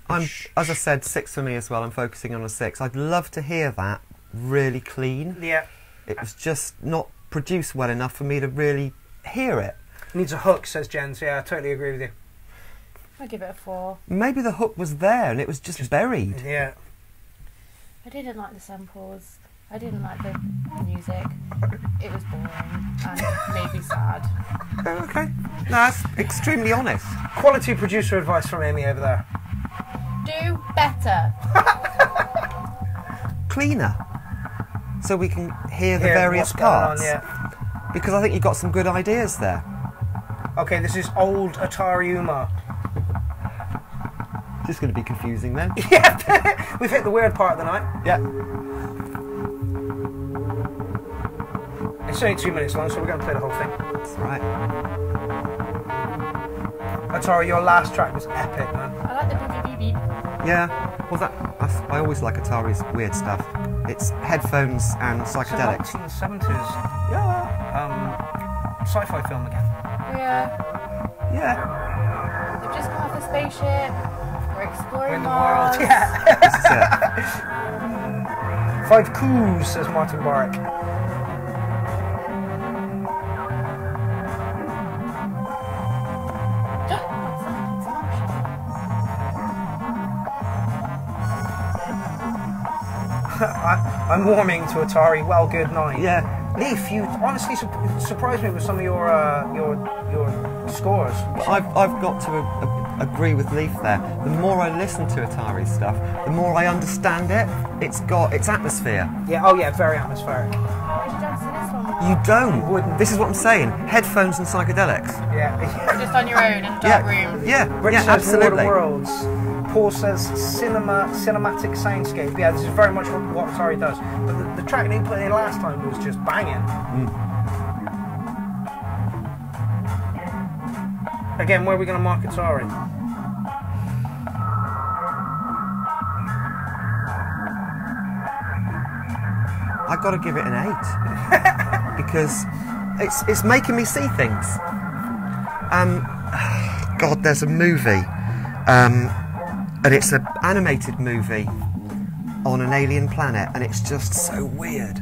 as I said, 6 for me as well. I'm focusing on a 6. I'd love to hear that really clean. Yeah. It was just not produced well enough for me to really hear it. Needs a hook, says Jens. Yeah, I totally agree with you. I'll give it a 4. Maybe the hook was there and it was just buried. Yeah. I didn't like the samples. I didn't like the music. It was boring and made me sad. Okay. No, that's extremely honest. Quality producer advice from Amy over there. Do better. Cleaner. So we can hear the Hear various what's going on, parts. yeah. Because I think you've got some good ideas there. Okay, this is old Atari Uma. Just going to be confusing then. Yeah, we've hit the weird part of the night. Yeah. It's only 2 minutes long, so we're going to play the whole thing. That's right. Atari, your last track was epic, man. I like the beep beep beep. Yeah. Well, I always like Atari's weird stuff. It's headphones and psychedelics. It's in the 70s. Yeah. Sci-fi film again. Yeah. Yeah. They've just come off the spaceship. We're exploring In the Mars. world, yeah. This is it. 5 coups, says Martin Barrick. I'm warming to Atari. Well, good night. Yeah. Leaf, you honestly surprised me with some of your scores. I've got to agree with Leaf there. The more I listen to Atari stuff, the more I understand it. It's got its atmosphere. Yeah. Oh yeah, very atmospheric. Why did you dance to this one? You don't. Wouldn't. This is what I'm saying. Headphones and psychedelics. Yeah. Just on your own in a dark room. Yeah. Rich Yeah. says War of Absolutely. the Worlds. Paul says cinematic soundscape. Yeah, this is very much what Atari does. But the track they put in last time was just banging. Again, where are we going to mark Atari? I've got to give it an 8 because it's making me see things. God, there's a movie, and it's an animated movie on an alien planet, and it's just so weird.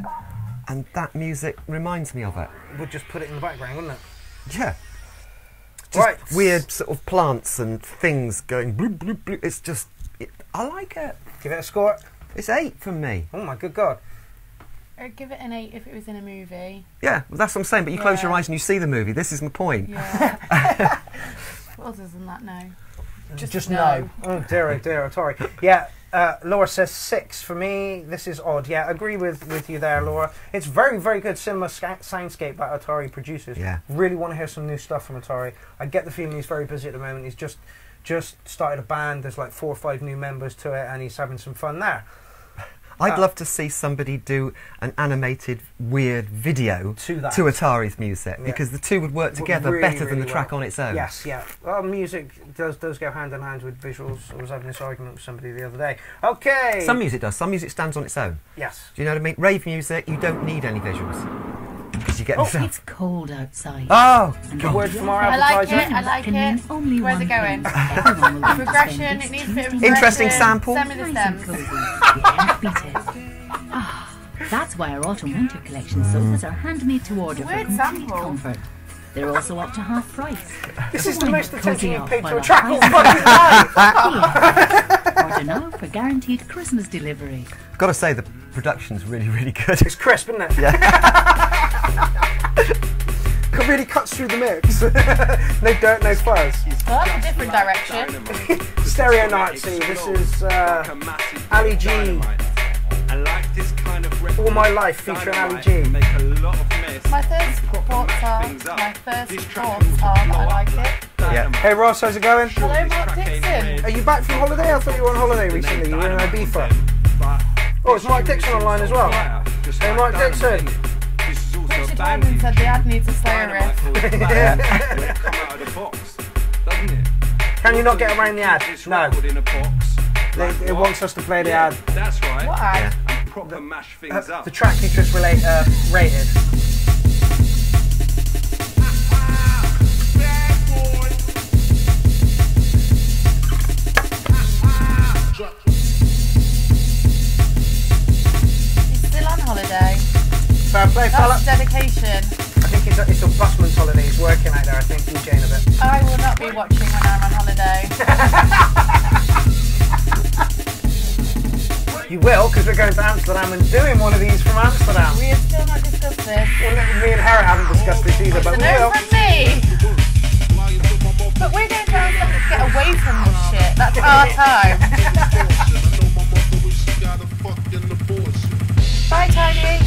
And that music reminds me of it. We'd just put it in the background, wouldn't it? Yeah. Just Right. weird sort of plants and things going bloop, bloop, bloop. It's just, I like it. Give it a score. It's 8 from me. Oh my good God. I'd give it an 8 if it was in a movie. Yeah, well, that's what I'm saying, but you close your Yeah. eyes and you see the movie. This is my point. Yeah. Other than that, no. Just no. no. Oh dear, Atari. Yeah, Laura says 6 for me. This is odd. Yeah, agree with you there, Laura. It's very, very good cinema soundscape that Atari produces. Yeah. Really want to hear some new stuff from Atari. I get the feeling he's very busy at the moment. He's just started a band. There's like 4 or 5 new members to it, and he's having some fun there. I'd love to see somebody do an animated, weird video To that. to Atari's music, Yeah. because the two would work together Really, better than really the track well. on its own. Yes, yeah. Well, music does go hand in hand with visuals. I was having this argument with somebody the other day. Okay. Some music does. Some music stands on its own. Yes. Do you know what I mean? Rave music, you don't need any visuals. Because you get the It's sound. cold outside. Oh, Good word from our I like advertiser. it, I like Can mean it. only Where's one it going? thing. Everyone will want to Progression, spend it its needs a bit of Tuesday Interesting progression. sample. Stem of the nice and stems. cozy. You can't beat it. Ah, that's why our autumn-winter collection sofas are handmade to order for Weird complete sample. comfort. They're also up to half price. This So is the why most not attention cozy you've up paid while to a our track all prices fucking life. are Order now for guaranteed Christmas delivery. I've got to say, the production's really, really good. It's crisp, isn't it? It really cuts through the mix. No dirt, no fuzz. Well, that's a different direction. Stereo Nazi. This is Ali G. All My Life featuring Ali G. My first thoughts are that I like it. Yeah. Hey Ross, how's it going? Hello, Mark Dixon. Are you back from holiday? I thought you were on holiday recently. You were in Ibiza. Oh, it's Mike Dixon online as well. Hey Mike Dixon. Richard Wyman said the ad needs a slower riff. Can you not get around the ad? No. It wants us to play the ad. That's right. What ad? And proper mash things up. The track you just rated. He's still on holiday. Fair play, fella. That's dedication. I think it's a busman's holiday. He's working out there, I think, DJing a bit. I will not be watching when I'm on holiday. You will, because we're going to Amsterdam and doing one of these from Amsterdam. We have still not discussed this. Well, me and Harriet haven't discussed this either, but It's we a no will. from me. But we're going to Amsterdam to get away from this shit. That's our time. Bye, Tony.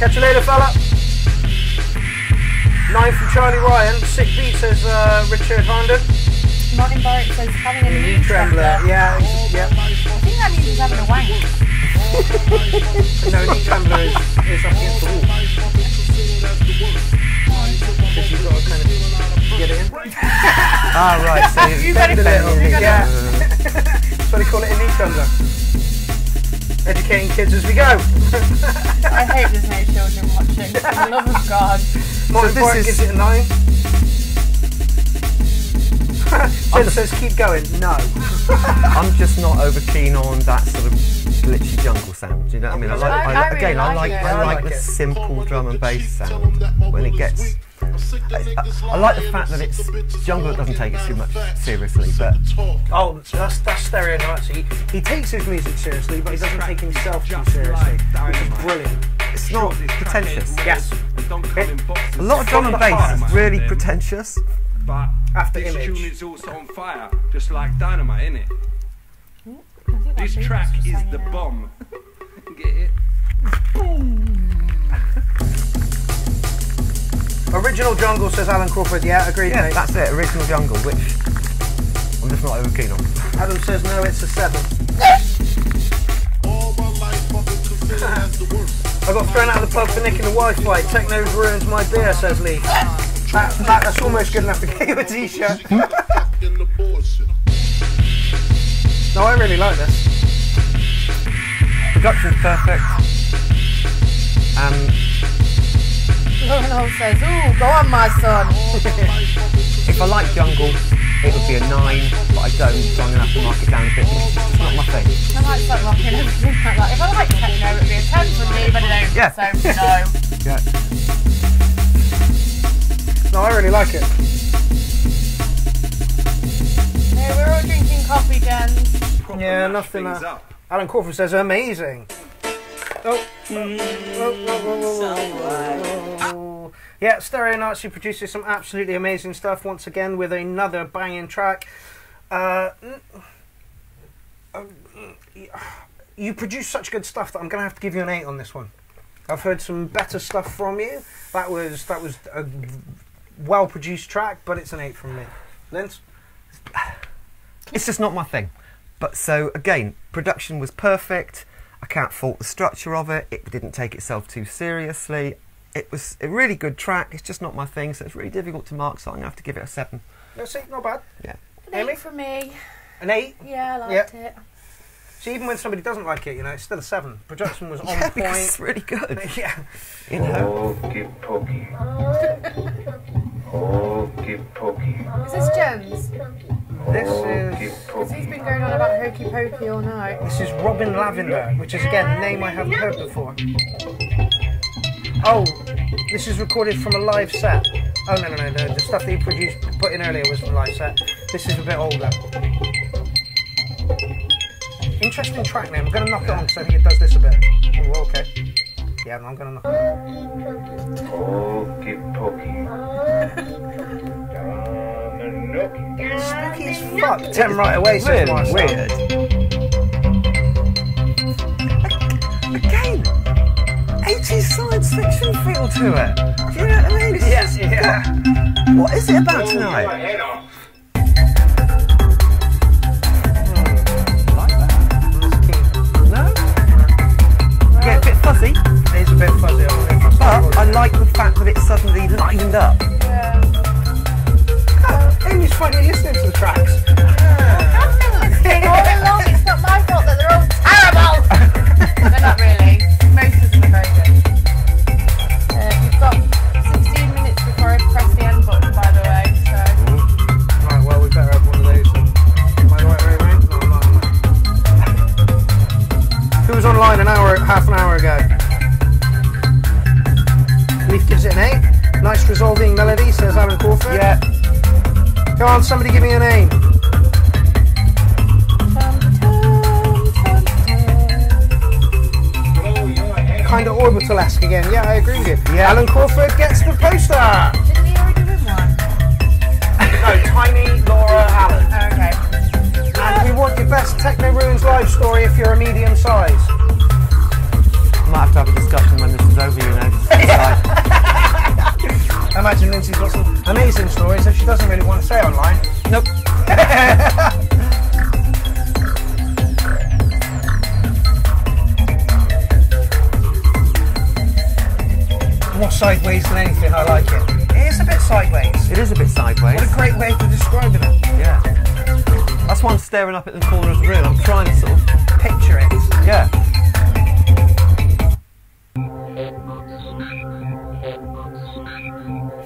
Catch you later, fella. 9 from Charlie Ryan. Sick beat, says Richard Herndon. Martin Barrett says having a knee trembler. Yeah, yeah. I think that means he's having a wank. No, knee trembler is up against the wall. Because you've got to kind of get it in. Ah, right. So You got it, Bend a little. you got Yeah. it. That's what they call it a knee trembler. Educating kids as we go. I hope there's no children watching. For the love of God. Martin this Barrett is- gives it a 9. Jen says keep going. No. I'm just not over keen on that sort of glitchy jungle sound. Do you know what I mean? I really like it. I I like like the it. simple drum and bass sound when it gets. I like the fact that it's jungle that doesn't take it too much seriously, but Oh, that's Stereo Nazi. He takes his music seriously, but he doesn't take himself too seriously, which is brilliant. it's not pretentious. Yes. A lot of drum and bass is really pretentious. But After this Image. tune is also on fire, just like dynamite, innit? This track is the bomb. Get it? Original jungle, says Alan Crawford. Yeah, agreed, Yeah, mate. that's it, original jungle, which I'm just not over keen on. Adam says no, it's a 7. I got thrown out of the pub for nicking the Wi-Fi. Techno ruins my beer, says Lee. That's almost good enough to get you a t-shirt. No, I really like this. Production's perfect. Lauren says, ooh, go on, my son. If I like jungle, it would be a 9, but I don't, so I'm going to have to mark it down a bit because it's just not my thing. I like fun rocking and everything like that. If I like techno, it would be a 10 for me, but I don't. Yeah. So, no. Yeah. No, I really like it. No, we're all drinking coffee, Jens. Proper Yeah, mash nothing. things up. Alan Crawford says amazing. Oh. Yeah, Stereo Nazi produces some absolutely amazing stuff once again with another banging track. You produce such good stuff that I'm going to have to give you an 8 on this one. I've heard some better stuff from you. That was a well-produced track, but it's an 8 from me. Linz? It's just not my thing. But so, again, production was perfect. I can't fault the structure of it. It didn't take itself too seriously. It was a really good track. It's just not my thing, so it's really difficult to mark, so I'm going to have to give it a 7. Let's see, not bad. Yeah. An 8 for me. An 8? Yeah, I liked it. So even when somebody doesn't like it, you know, it's still a 7. Production was on Yeah, because point. it's really good. Yeah. You know? Hokey pokey. Hokey pokey. Is this Jens? This Hokey is Because he's pokey. been going on about hokey pokey all night. Robin Lavender, which is again a name I haven't heard before. Oh, this is recorded from a live set. Oh no, the stuff that he put in earlier was from a live set. This is a bit older. Interesting track name. I'm going to knock it on because I think it does this a bit. Oh, okay. Yeah, no, I'm going to knock it on. Hokey pokey. Spooky as fuck. 10 right away, says Really Marcel. weird. Again, 80s science fiction feel to it. Do you know what I mean? It's Yes, just yeah. What is it about tonight? No? Yeah, a bit fuzzy, It is a bit fuzzy. but I like the fact that it's suddenly lightened up. Amy's finally listening to the tracks. I've been listening all along. It's not my fault that they're all terrible. They're not really. Most of them are very good. You've got 16 minutes before I press the end button, by the way. So. Right, well, we better have one of those then. Am I the right way around? No, I'm not. Who was online half an hour ago? Leaf gives it an 8. Nice resolving melody, says Alan Crawford. Yeah. Go on, somebody give me a name. Kind of orbital-esque again. Yeah, I agree with you. Yeah. Alan Crawford gets the poster. Didn't he already win one? No, Tiny Laura Allen. Oh, okay. And we want your best Techno Ruins live story if you're a medium size. Might have to have a discussion when this is over, you know. I imagine Lindsay's got some amazing stories that she doesn't really want to say online. Nope. More sideways than anything, I like it. It is a bit sideways. It is a bit sideways. What a great way to describe it. Yeah. That's why I'm staring up at the corner of the room. I'm trying to sort of Picture it. yeah.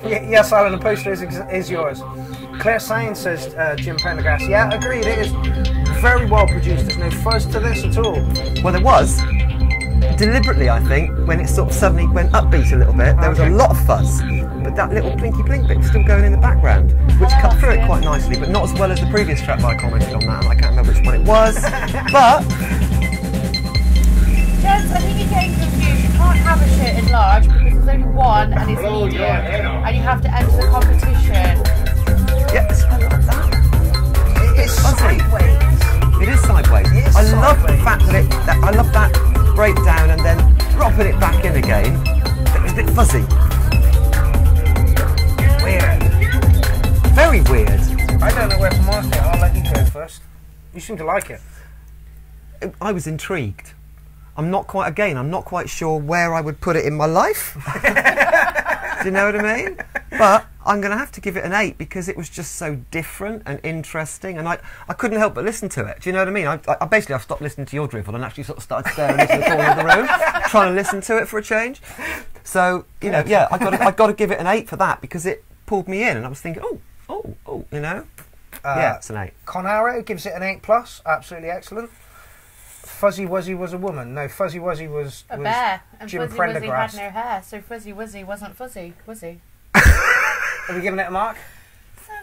Yes, Alan, the poster is yours. Claire Sainz says Jim Pendergrass. Yeah, agreed. It is very well produced. There's no fuzz to this at all. Well, there was, deliberately, I think, when it sort of suddenly went upbeat a little bit, there was a lot of fuzz, but that little plinky plink bit was still going in the background, which cut through it quite nicely, but not as well as the previous track that I commented on that, and I can't remember which one it was, but... Gents, I think you're getting confused. You can't have a shit in large because there's only one and it's medium, and you have to enter the competition. Yes, I love that. It is sideways. It is sideways. I love the fact that I love that breakdown and then dropping it back in again. It was a bit fuzzy. Weird. Very weird. I don't know where to mark it. I'll let you go first. You seem to like it. I was intrigued. I'm not quite sure where I would put it in my life. Do you know what I mean? But I'm going to have to give it an 8 because it was just so different and interesting, and I couldn't help but listen to it. Do you know what I mean? I basically I've stopped listening to your drivel and actually sort of started staring into the corner of the room, trying to listen to it for a change. So you know, yeah, I got to give it an 8 for that because it pulled me in, and I was thinking, oh, you know, yeah, it's an 8. Conaro gives it an 8+. Absolutely excellent. Fuzzy Wuzzy was a woman. No, Fuzzy Wuzzy was a bear, and Jim Fuzzy Wuzzy Prendergast. had no hair, so Fuzzy Wuzzy wasn't fuzzy, was he? Have you given it a mark?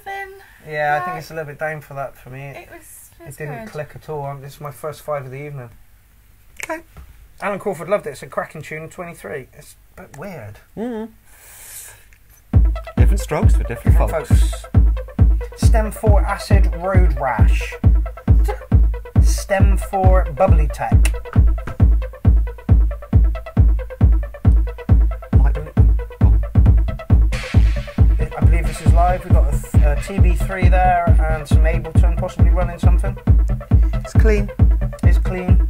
7. Yeah, I think it's a little bit down for that for me. It didn't good. click at all. This is my first 5 of the evening. Okay. Alan Crawford loved it. It's a cracking tune, 23. It's a bit weird. Different strokes for different folks. Stem 4 Acid Road Rash. Stem 4 Bubbly Tech. I believe this is live. We've got a TB3 there and some Ableton possibly running something. It's clean. It's clean.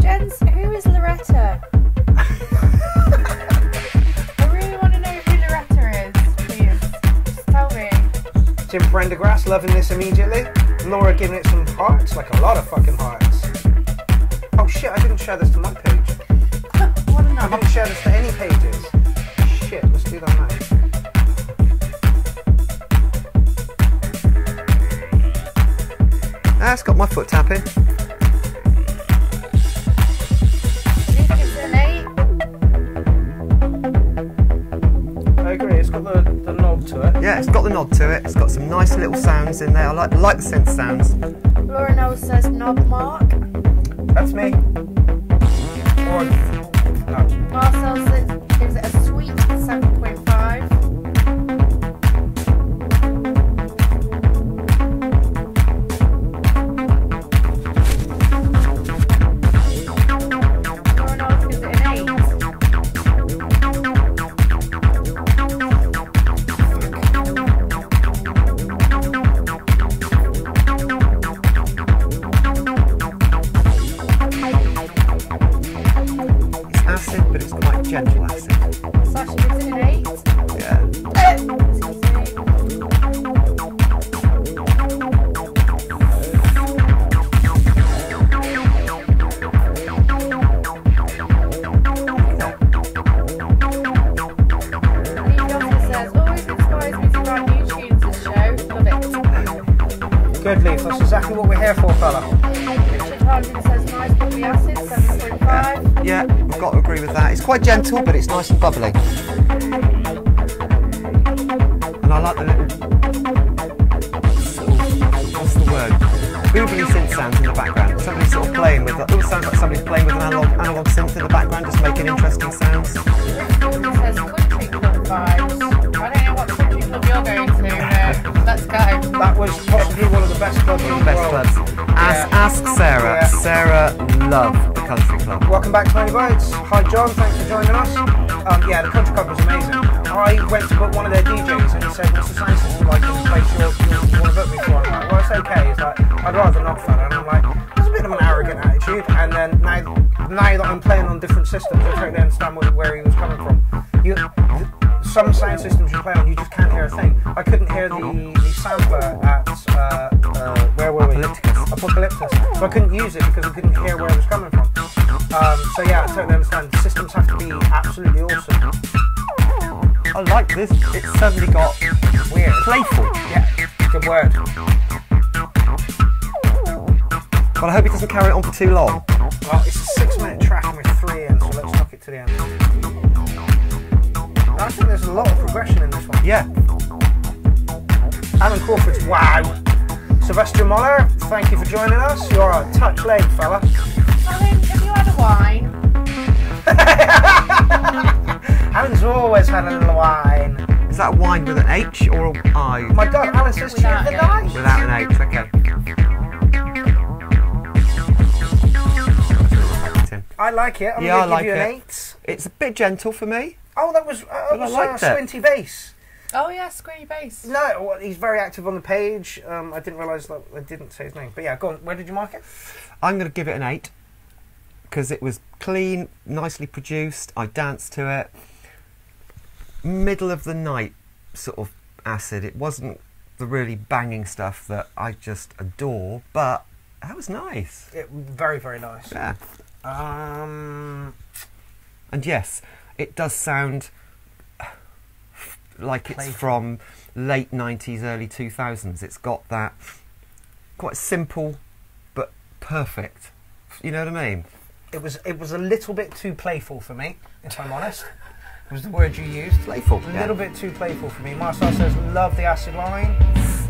Jens, who is Loretta? I really want to know who Loretta is, please. Just tell me. Jim Prendergast loving this immediately. Laura giving it some hearts, like a lot of fucking hearts. Oh shit, I didn't share this to my page. What a I night. didn't share this to any pages. Shit, let's do that now. It's got my foot tapping. Leaf gives it an 8. I agree, it's got the knob to it. Yeah, it's got the nod to it. It's got some nice little sounds in there. I like the synth sounds. Laura Knowles says knob mark. That's me. Or, no. Marcel gives it a sweet 7.5. Laura Knowles gives it an 8. It's acid, but it's quite gentle acid. Sasha gives it an 8. Yeah. Good, Leaf, that's exactly what we're here for, fella. Richard Harding says nice bubbly acid, 7.5. Yeah, I've got to agree with that. It's quite gentle, but it's nice and bubbly. And I like the little... What's the word? Boobly synth sounds in the background. Somebody's sort of playing with... It always sounds like somebody's playing with an analog synth in the background, just making interesting sounds. Rick Gordon says country club vibes. I don't know what country club you're going to. Let's go. That was possibly one of the best clubs in the Best world. clubs. Ask Sarah. Yeah. Sarah loved the country club. Welcome back to 20 Bites. Hi John, thanks for joining us. Yeah, the country club was amazing. I went to book one of their DJs and he said, what's the sound system like in the place you want to book me for? I'm like, well, it's okay. He's like, I'd rather not, fella. And I'm like, there's a bit of an arrogant attitude. And then now that I'm playing on different systems, I totally understand where he was coming from. Some sound systems you play on, you just can't hear a thing. I couldn't hear the sampler at, where were we? Apocalyptus. So I couldn't use it because I couldn't hear where it was coming from. So yeah, I totally understand. The systems have to be absolutely awesome. I like this. It's suddenly got Weird. playful. Yeah, good word. But I hope it doesn't carry it on for too long. Well, it's a track and we're 3 in, so let's knock it to the end. I think there's a lot of progression in this one. Yeah. Alan Crawford's wow. Sylvester Moller, thank you for joining us. You're a touch late, fella. Alan, have you had a wine? Alan's always had a little wine. Is that a wine with an H or an I? Oh my God, Alan says cheer the night. Without an H, okay. I like it. I'm Yeah, I going to like give you an it. 8. It's a bit gentle for me. Oh, that was I liked it. Squinty Bass. Oh yeah, Squinty Bass. No, well, he's very active on the page. I didn't realise that I didn't say his name. But yeah, go on. Where did you mark it? I'm going to give it an 8 because it was clean, nicely produced. I danced to it. Middle of the night sort of acid. It wasn't the really banging stuff that I just adore, but that was nice. Very, very nice. Yeah. And yes, it does sound like it's from late 90s, early 2000s. It's got that quite simple but perfect. You know what I mean? It was a little bit too playful for me, if I'm honest. It was the word you used. Playful. A little bit too playful for me. Marcel says, love the acid line.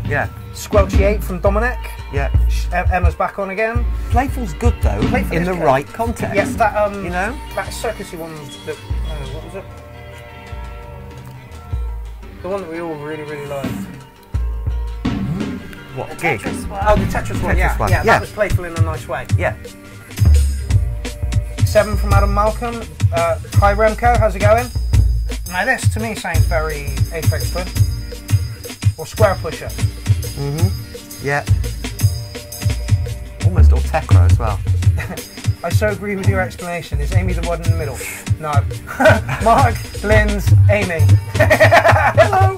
Yeah. Squelchy 8 from Dominic. Yeah. Emma's back on again. Playful's good though, Playful in is the good. right context. Yes, that you know, that circusy one. That what was it? The one that we all really, really liked. What The gig? Tetris one. Oh, the Tetris one. Tetris one, Yeah, yeah. that was playful in a nice way. Yeah. 7 from Adam Malcolm. Hi Remco, how's it going? Now this to me sounds very Aphex Twin or Square Pusher. Yeah. Almost Ortecra as well. I so agree with your explanation. Is Amy the one in the middle? No. Mark, Lynn's, Amy. Hello.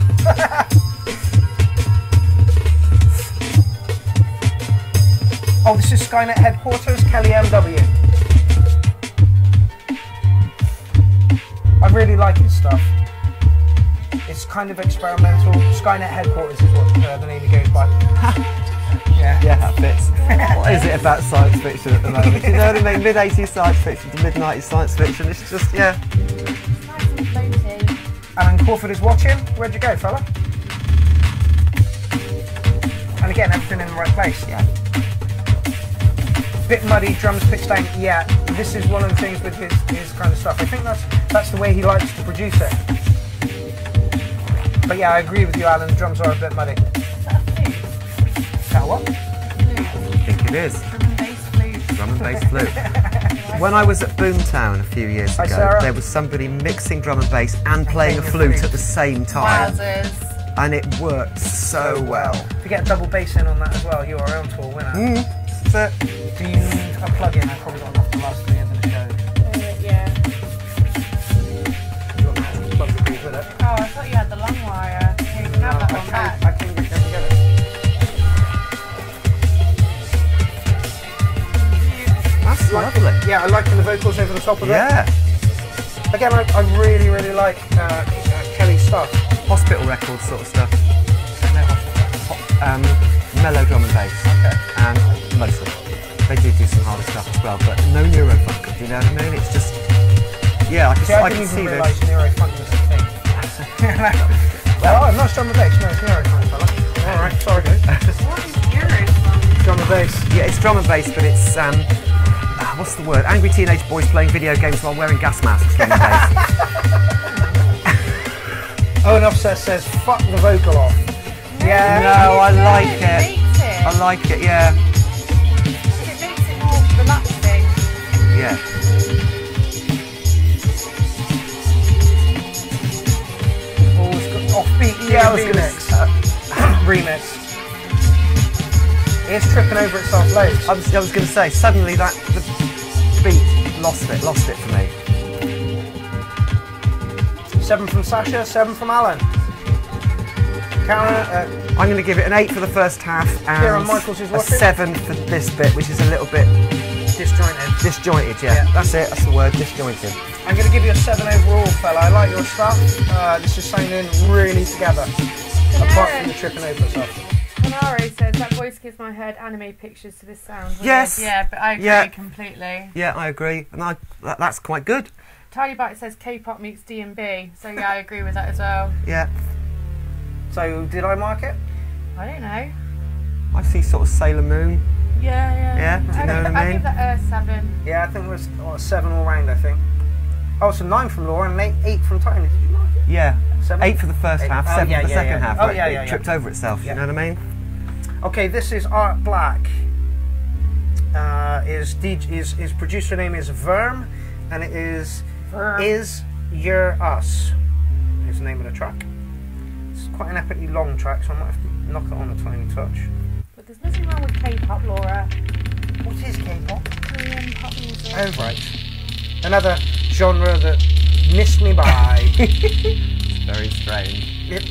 Oh, this is Skynet headquarters, Kelly MW. I really like his stuff. It's kind of experimental. Skynet headquarters is what the name he goes by. Yeah. Yeah, that fits. What is it about science fiction at the moment? You know what I mean? Mid-80s science fiction to mid-90s science fiction. It's just, yeah. Nice and floaty. Alan Crawford is watching. Where'd you go, fella? And again, everything in the right place. Yeah. Bit muddy, drums pitched down. Yeah, this is one of the things with his kind of stuff. I think that's the way he likes to produce it. But yeah, I agree with you, Alan. The drums are a bit muddy. Is that a flute? Is that what? I think it is. Drum and bass flute. Drum and bass flute. When I was at Boomtown a few years Hi, ago, Sarah. there was somebody mixing drum and bass and playing a flute at the same time. Wowzers. And it worked so well. If you get a double bass in on that as well, you're our own tour winner. But Do you need a plug-in? I probably got enough to last to the end of the show. Yeah. You got the plug that goes with it. Oh, I thought you had the long wire. You can have that one back. I can get it. that's lovely. Yeah, I like the vocals over the top of it. Yeah. Again, I really, really like Kelly's stuff. Hospital records sort of stuff. Mellow drum and bass. Okay. And mostly. They do some harder stuff as well, but no neurofunk, do you know what I mean? It's just, yeah, See, I I didn't can see even this. realise neurofunk was a thing. Well, nice drum and bass. No, it's neurofunk, fella. Alright, sorry. What is Euros? Drum and bass. Yeah, it's drum and bass, but it's, what's the word? Angry teenage boys playing video games while wearing gas masks, drum and bass. Owen Offset says, fuck the vocal off. Yeah. No, I like It it. makes it. I like it, yeah. It makes it more relaxing. Yeah. Oh, it's got offbeat. Yeah, I was gonna remix. It's tripping over itself loads. I was going to say, suddenly the beat lost it for me. 7 from Sasha, 7 from Alan. Karen, I'm going to give it an 8 for the first half Kieran and Michaels is a watching. 7 for this bit, which is a little bit disjointed. disjointed, yeah. Yeah. That's it, that's the word, disjointed. I'm going to give you a 7 overall, fella. I like your stuff. This is sounding really together. Apart from the tripping over stuff. Sonaro says that voice gives my head anime pictures to this sound. Weird. Yes. Yeah, but I agree completely. Yeah, I agree, and that's quite good. Tiny Bite says K-pop meets D&B, so yeah, I agree with that as well. Yeah. So did I mark it? I don't know. I see sort of Sailor Moon. Yeah. Yeah, do you know what I I'll mean? give that a 7. Yeah, I think it was 7 all round, I think. Oh, so 9 from Laura and 8 from Tiny. Did you mark it? Yeah. 7? 8 for the first half, 7 for the second half. Oh, right? yeah, It tripped over itself, Yeah. you know what I mean? Okay, this is Art Black. His producer name is Verm, and it is Is You're Us. Is the name of the track. It's quite an epically long track, so I might have to knock it on a tiny touch. But there's nothing wrong with K-pop, Laura. What is K-pop? Korean pop music. Oh, right. Another genre that missed me by. It's very strange. Yep.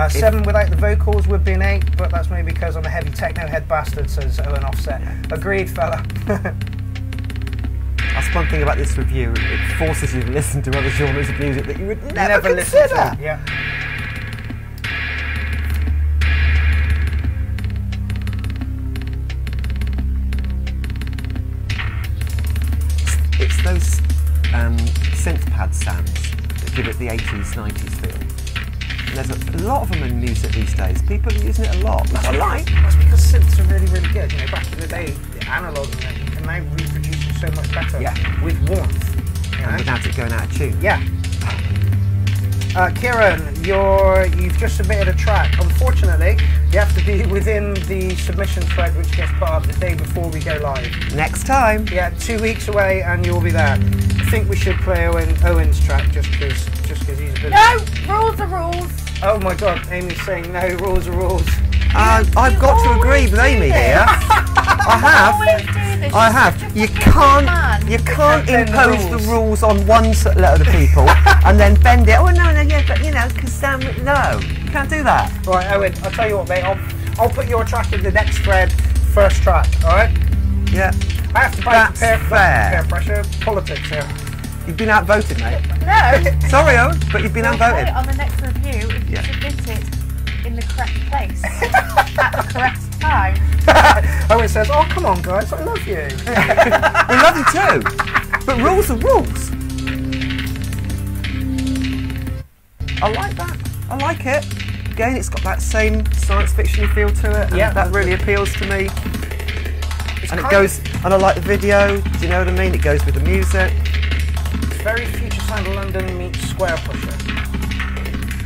7 without the vocals would be an 8, but that's maybe because I'm a heavy techno head bastard, says Owen Offset. Agreed, fella. That's one thing about this review, it forces you to listen to other genres of music that you would never listen consider. to. Yeah. It's those synth pad sounds that give it the 80s, 90s feel. And there's a lot of them in music these days. People are using it a lot, which I like. That's because synths are really, really good. You know, back in the day, the analog and that, you can now reproduce it so much better with warmth. You know? And without it going out of tune. Yeah. Kieran, you've just submitted a track. Unfortunately, you have to be within the submission thread which gets put up the day before we go live. Next time. Yeah, 2 weeks away and you'll be there. I think we should play Owen's track just because he's a bit... No! Rules are rules! Oh my god, Amy's saying no, rules are rules. I've got to agree with Amy here. I have. You can't impose the rules on one lot of the people and then bend it. Oh no, yeah, but you know, because no, you can't do that. Right, Owen, I'll tell you what, mate. I'll put your track in the next thread, first track. All right? Yeah. I have to That's fair. peer pressure, politics here. You've been outvoted, mate. No! Sorry, Owen, but you've been We'll play outvoted. it on the next review if you submit it in the correct place at the correct time. Owen says, "Oh, come on, guys, I love you." We love you too, but rules are rules. I like that. I like it. Again, it's got that same science fiction feel to it, and that really appeals to me. And it goes, and I like the video. Do you know what I mean? It goes with the music. It's very Future Sound London meets Square Pusher.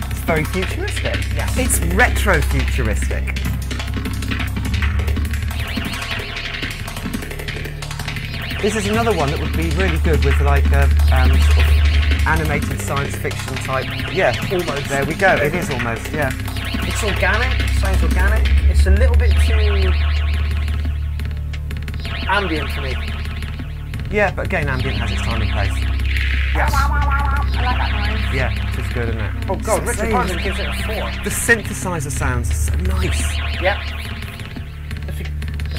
It's very futuristic. Yes. It's retro futuristic. This is another one that would be really good with like a sort of animated science fiction type. Yeah, almost. There we go. It is almost. Yeah. It's organic. It sounds organic. It's a little bit too ambient for me. Yeah, but again, ambient has its time and place. Yes. I like that noise. Yeah, it's good, isn't it? Oh god, Richard Harden gives it a 4. The synthesizer sounds are so nice. Yeah. It's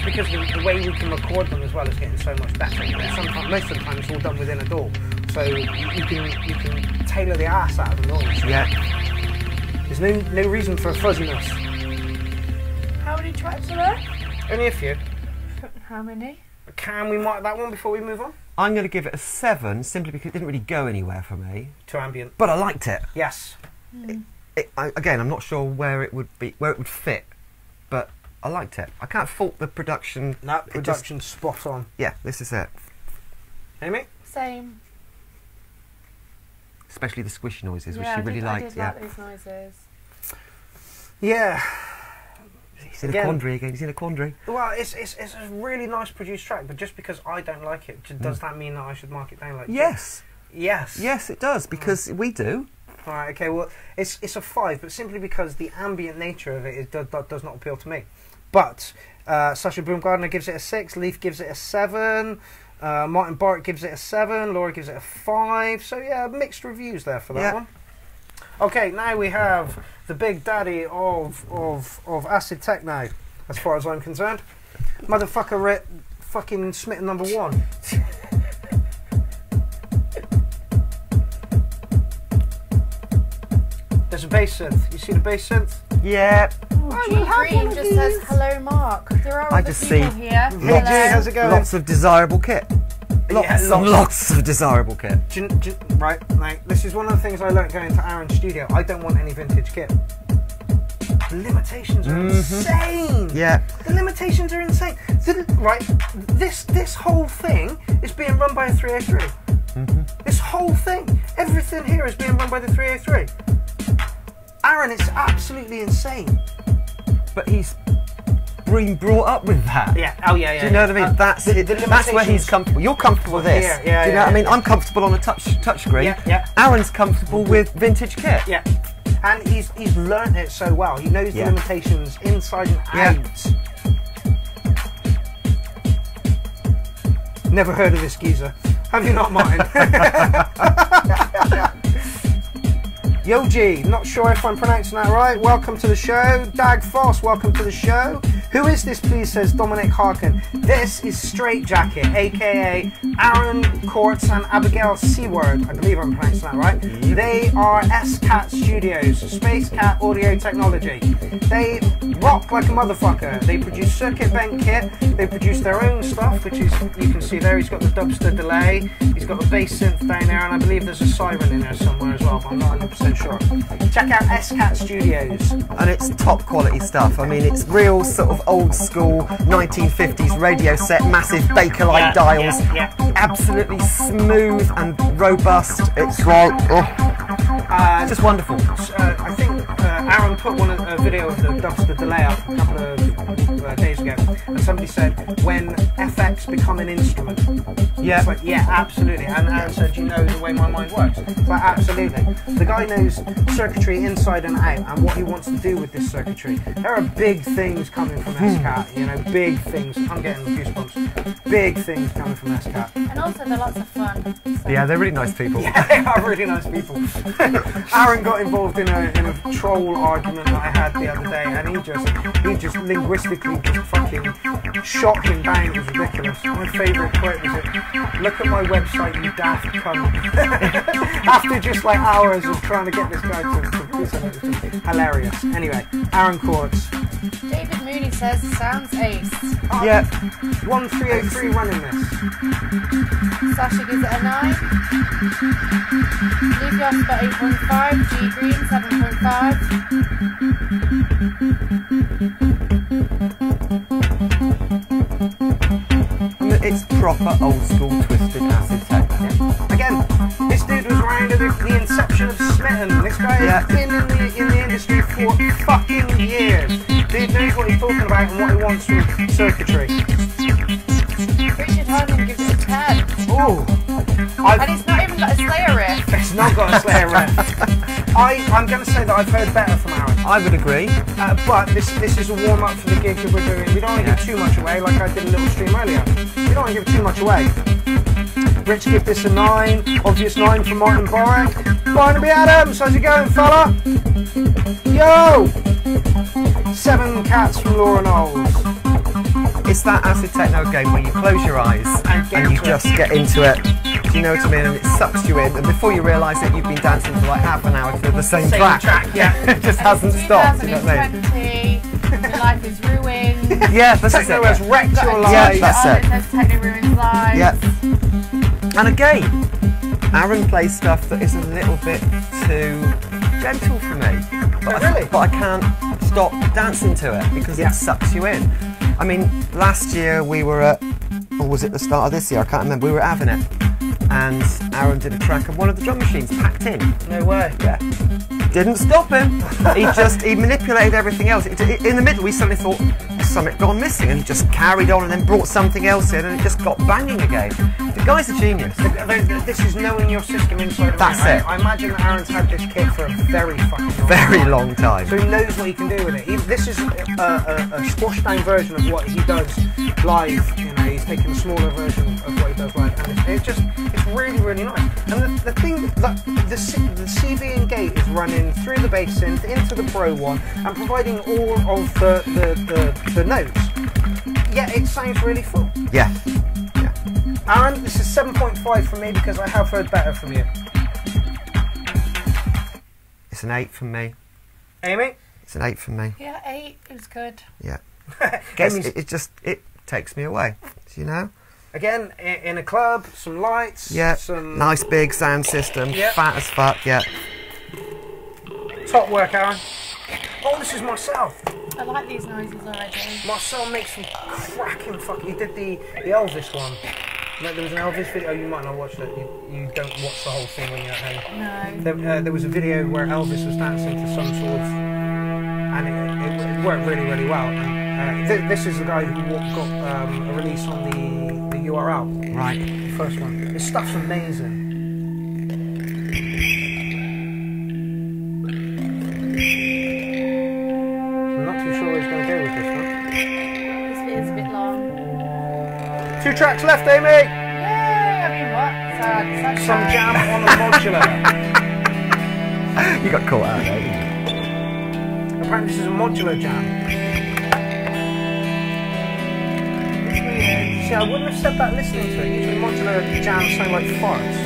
because the way we can record them as well is getting so much better. You know, sometimes, most of the time, it's all done within a DAW, so you can tailor the ass out of the noise. Yeah. There's no reason for fuzziness. How many tracks are there? Only a few. How many? Can we mark that one before we move on? I'm going to give it a 7 simply because it didn't really go anywhere for me. To ambient. But I liked it. Yes. Again, I'm not sure where it would fit, but I liked it. I can't fault the production. That production's spot on. Yeah, this is it. Amy? Same. Especially the squish noises, which Yeah, she really I liked. did Yeah. like these noises. Yeah. He's in a quandary again. He's in a quandary. Well, it's a really nice produced track, but just because I don't like it, does that mean that I should mark it down like Yes. Yes. Yes, it does, because we do. Alright, okay, well, it's a 5, but simply because the ambient nature of it does not appeal to me. But Sasha Baumgartner gives it a 6, Leaf gives it a 7, Martin Bart gives it a 7, Laura gives it a 5, so yeah, mixed reviews there for that one. Okay, now we have the big daddy of acid techno, as far as I'm concerned. Motherfucker fucking Smitten #1. there's a bass synth. You see the bass synth? Yeah. G Green just says hello, Mark. There are I other just people see here. Hey G, how's it going? Lots of desirable kit. Lots of desirable kit. Right, like, this is one of the things I learned going to Aaron's studio. I don't want any vintage kit. The limitations are insane. Yeah. The limitations are insane. Right, this whole thing is being run by a 303. This whole thing, everything here is being run by the 303. Aaron, it's absolutely insane. But he's been brought up with that. Yeah. Oh yeah. Do you know what I mean? That's it. That's where he's comfortable. You're comfortable with this. Yeah, Do you know what I mean? I'm comfortable on a touch screen. Yeah. Aaron's comfortable with vintage kit. Yeah. And he's learnt it so well. He knows the limitations inside and out. Never heard of this geezer. Have you not, Martin? Yo G, not sure if I'm pronouncing that right. Welcome to the show. Dag Foss, welcome to the show. Who is this, please, says Dominic Harkin. This is Straight Jacket, aka Aaron Courts and Abigail Seaward. I believe I'm pronouncing that right. They are S-Cat Studios, Space Cat Audio Technology. They rock like a motherfucker. They produce circuit bent kit. They produce their own stuff, which is, you can see there, he's got the dubster delay. He's got the bass synth down there, and I believe there's a siren in there somewhere as well, but I'm not 100% sure. Check out S-Cat Studios. And it's top quality stuff. I mean, it's real sort of old school 1950s radio set, massive Bakelite dials. Absolutely smooth and robust. It's like, it's just wonderful. I think Aaron put a video of the dubster delay up a couple of days ago, and somebody said, when FX become an instrument. Yeah. It's like, yeah, absolutely. And Aaron said, you know the way my mind works. It's like, absolutely. The guy knows circuitry inside and out and what he wants to do with this circuitry. There are big things coming from S-Cat, you know, big things. I'm getting goosebumps. Big things coming from S-Cat. And also they're lots of fun. So. Yeah, they're really nice people. Yeah, they are really nice people. Aaron got involved in a troll argument that I had the other day, and he just linguistically just fucking shot him down. It was ridiculous. My favourite quote was it, look at my website, you daft cunt. After just like hours of trying to get this guy to do something, it was hilarious. Anyway, Aaron Courts. David Mooney says, sounds ace. Yeah. 1303 running this. Sasha gives it a 9. Leave Jasper 8.5. G Green 7.5. It's proper old school twisted acid techno. Again, this dude was around at the inception of Smitten. This guy has been in the industry for fucking years. Dude knows what he's talking about and what he wants with circuitry. Richard Harmon gives it a 10. Oh, and it's not even got a Slayer riff. It's not got a Slayer riff. I'm going to say that I've heard better from Aaron. I would agree. But this is a warm up for the gig that we're doing. We don't want to give too much away, like I did a little stream earlier. We don't want to give too much away. Rich give this a 9. Obvious 9 from Martin Borek. Barnaby Adams, how's it going, fella? Yo! 7 cats from Laura Knowles. It's that acid techno game where you close your eyes and you just get into it. Do you know what I mean? And it sucks you in, and before you realise it, you've been dancing for like half an hour to the same track. Yeah. It just hasn't stopped. You know what I mean? Your life is ruined. Yeah, that's Techno it. has wrecked your life. Yeah, that's it. It says Techno ruins lives. Yeah. And again, Aaron plays stuff that is a little bit too gentle for me. But I can't stop dancing to it because it sucks you in. I mean, last year we were at, or was it the start of this year? I can't remember. We were having it, and Aaron did a track of one of the drum machines packed in. No way. Yeah. Didn't stop him. He manipulated everything else. In the middle, we suddenly thought there's something gone missing, and he just carried on and then brought something else in, and it just got banging again. The guy's a genius. This is knowing your system inside and out. That's it. I imagine that Aaron's had this kit for a very fucking long time. So he knows what he can do with it. This is a squashed down version of what he does live. You know, he's taking a smaller version of what he does live, and it's really, really nice. And the thing that the CV and gate is running through the bass synth into the Pro one and providing all of the notes. Yeah, it sounds really full. Yeah. Aaron, this is 7.5 from me because I have heard better from you. It's It's an 8 from me. Amy? It's an 8 from me. Yeah, 8. It was good. Yeah. Amy's- it takes me away. You know. Again, in a club, some lights. Yeah. Some Nice big sound system. Yeah. Fat as fuck. Yeah. top work, Aaron. Oh, this is Marcel. I like these noises already. Marcel makes some cracking fuck. He did the Elvis one. Like, there was an Elvis video. Oh, you might not watch it. You don't watch the whole thing when you're at home. No. There was a video where Elvis was dancing to some sort of, and it worked really, really well. And, this is the guy who got a release on the URL. Right. The first one. This stuff's amazing. I'm not too sure where he's going to go with this one. This bit is a bit long. 2 tracks left, Amy. Yay! I mean, what? Sad. Some jam on the modular. You got caught out there, didn't you? Apparently, this is a modular jam. It's weird. See, I wouldn't have said that listening to it. Usually, modular jams sound like farts.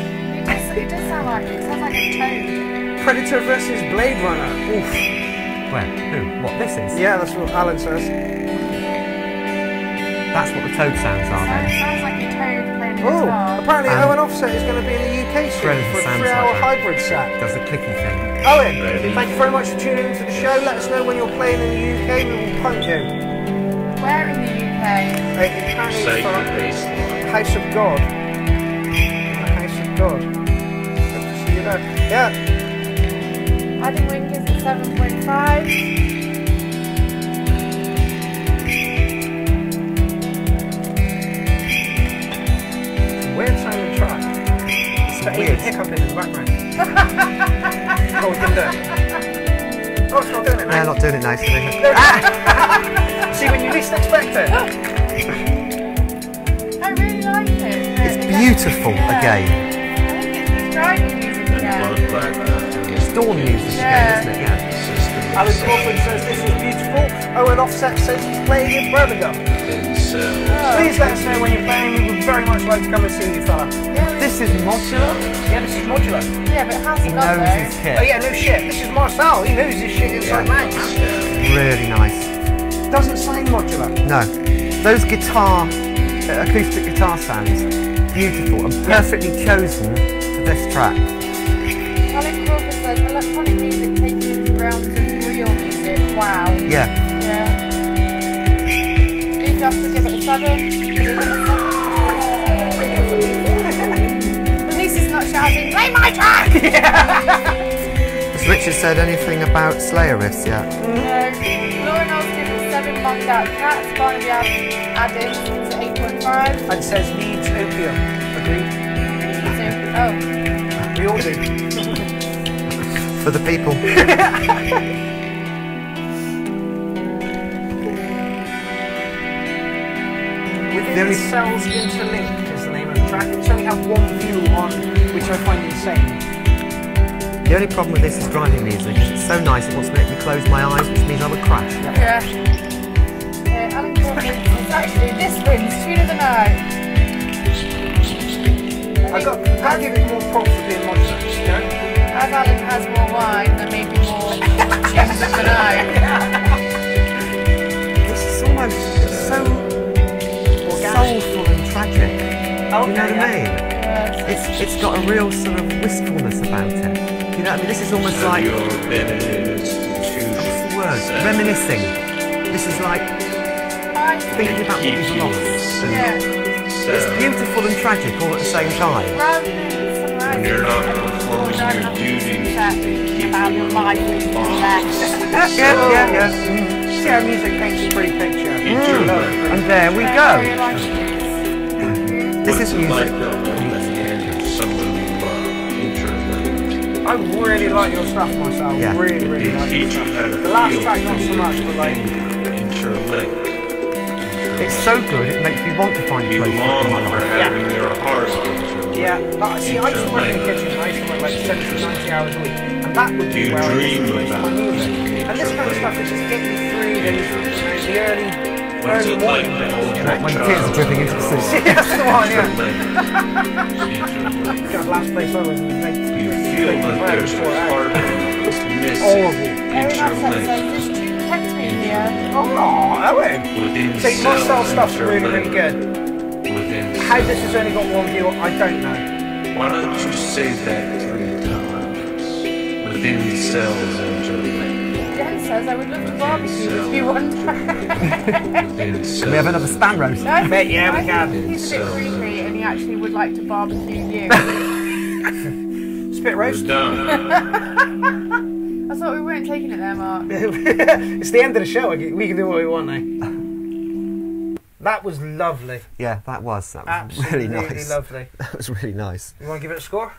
It does sound like it. It sounds like a toad. Predator versus Blade Runner. Oof. Where? Who? What this is? Yeah, that's what Alan says. That's what the toad sounds are then. Sounds like a toad playing a Oh, guitar. apparently Owen Offset is going to be in the UK soon Predator for a sounds 3-hour like that. hybrid set. Does the clicky thing. Owen, thank you very much for tuning into the show. Let us know when you're playing in the UK. We will punt you. Where in the UK? Apparently it's for House of God. The House of God. Good to see you there. Yeah. Adding Wing is at 7.5. Weird sounding track. It's got even hiccup in the background. Oh, we can do it. Oh, it's not doing it now. Yeah, not doing it nicely. See, when you least expect it. I really like it. It's beautiful again. I think it's driving music again. It's dawn music again, isn't it? Yeah. Alan Crawford says this is beautiful. Owen Offset says he's playing in Birmingham. Please let us know when you're playing. We would very much like to come and see you, fella. This is modular. Yeah, this is modular. Yeah, but how's He it gone knows though? his kit. Oh yeah, no shit. This is Marcel. He knows his shit inside out, man. Really nice. Doesn't sound modular. No. Those acoustic guitar sounds, beautiful and perfectly chosen for this track. Alan Crawford says electronic music taking into the realms of real music. Wow. Yeah. Yeah. Please have to give it a 7. Police is not shouting, play my track! Has Richard said anything about Slayer riffs yet? No. Lauren O's given 7 bombed out cats. Barnaby added to 8.5. And says needs opium. Agreed. Oh. We all do. For the people. Within the Cells Interlinked is the name of the track. It's only have one view on, which I find insane. The only problem with this is driving music. It's so nice it wants to make me close my eyes, which means I would crash. Yeah. Alan Crawford, it's actually this wins Tune of the Night. I'll give it more props for being modular, you know? As Alan has more wine, there may be more tunes of the night. This is almost so soulful and tragic. You know what I mean? Yes. It's got a real sort of wistfulness about it. You know what I mean? This is almost like, what's the word? Reminiscing. This is like thinking about what we've lost. Yeah. It's beautiful and tragic all at the same time. Rather than When you're not performing your duties, they keep about your life and Yeah. See how music paints a pretty picture. And there we go. This is music. I really like your stuff myself. Yeah. Really, really like your stuff. The last track not so much, but like... It's so good, it makes me want to find a place in my life. Yeah, but see, I used to work in the kitchen. I used to work like 70, 90 hours a week. And that would be where I used to my music. And this kind of stuff is just getting you through the early morning bits. When tears are dripping into the sea. Yeah, that's the one, yeah. God, last place I was in, like, You feel that there's a part of was missing Horrible. Very nice interlinked episode. This protects me in the end. Oh, Owen. within See, my style cells stuff's really, really interlinked good. within How this has only got one view, I don't know. Why don't you say that 3 times? Within cells interlinked. Jen says I would love to barbecue with you one day. Within cells. We have another spam roast. I think, yeah, we I can. think he's a bit freaky and he actually would like to barbecue you. Spit roast. We're done. I thought we weren't taking it there, Mark. It's the end of the show. We can do what we want now. That was lovely. Yeah, that was Absolutely really nice. lovely. That was really nice. You want to give it a score?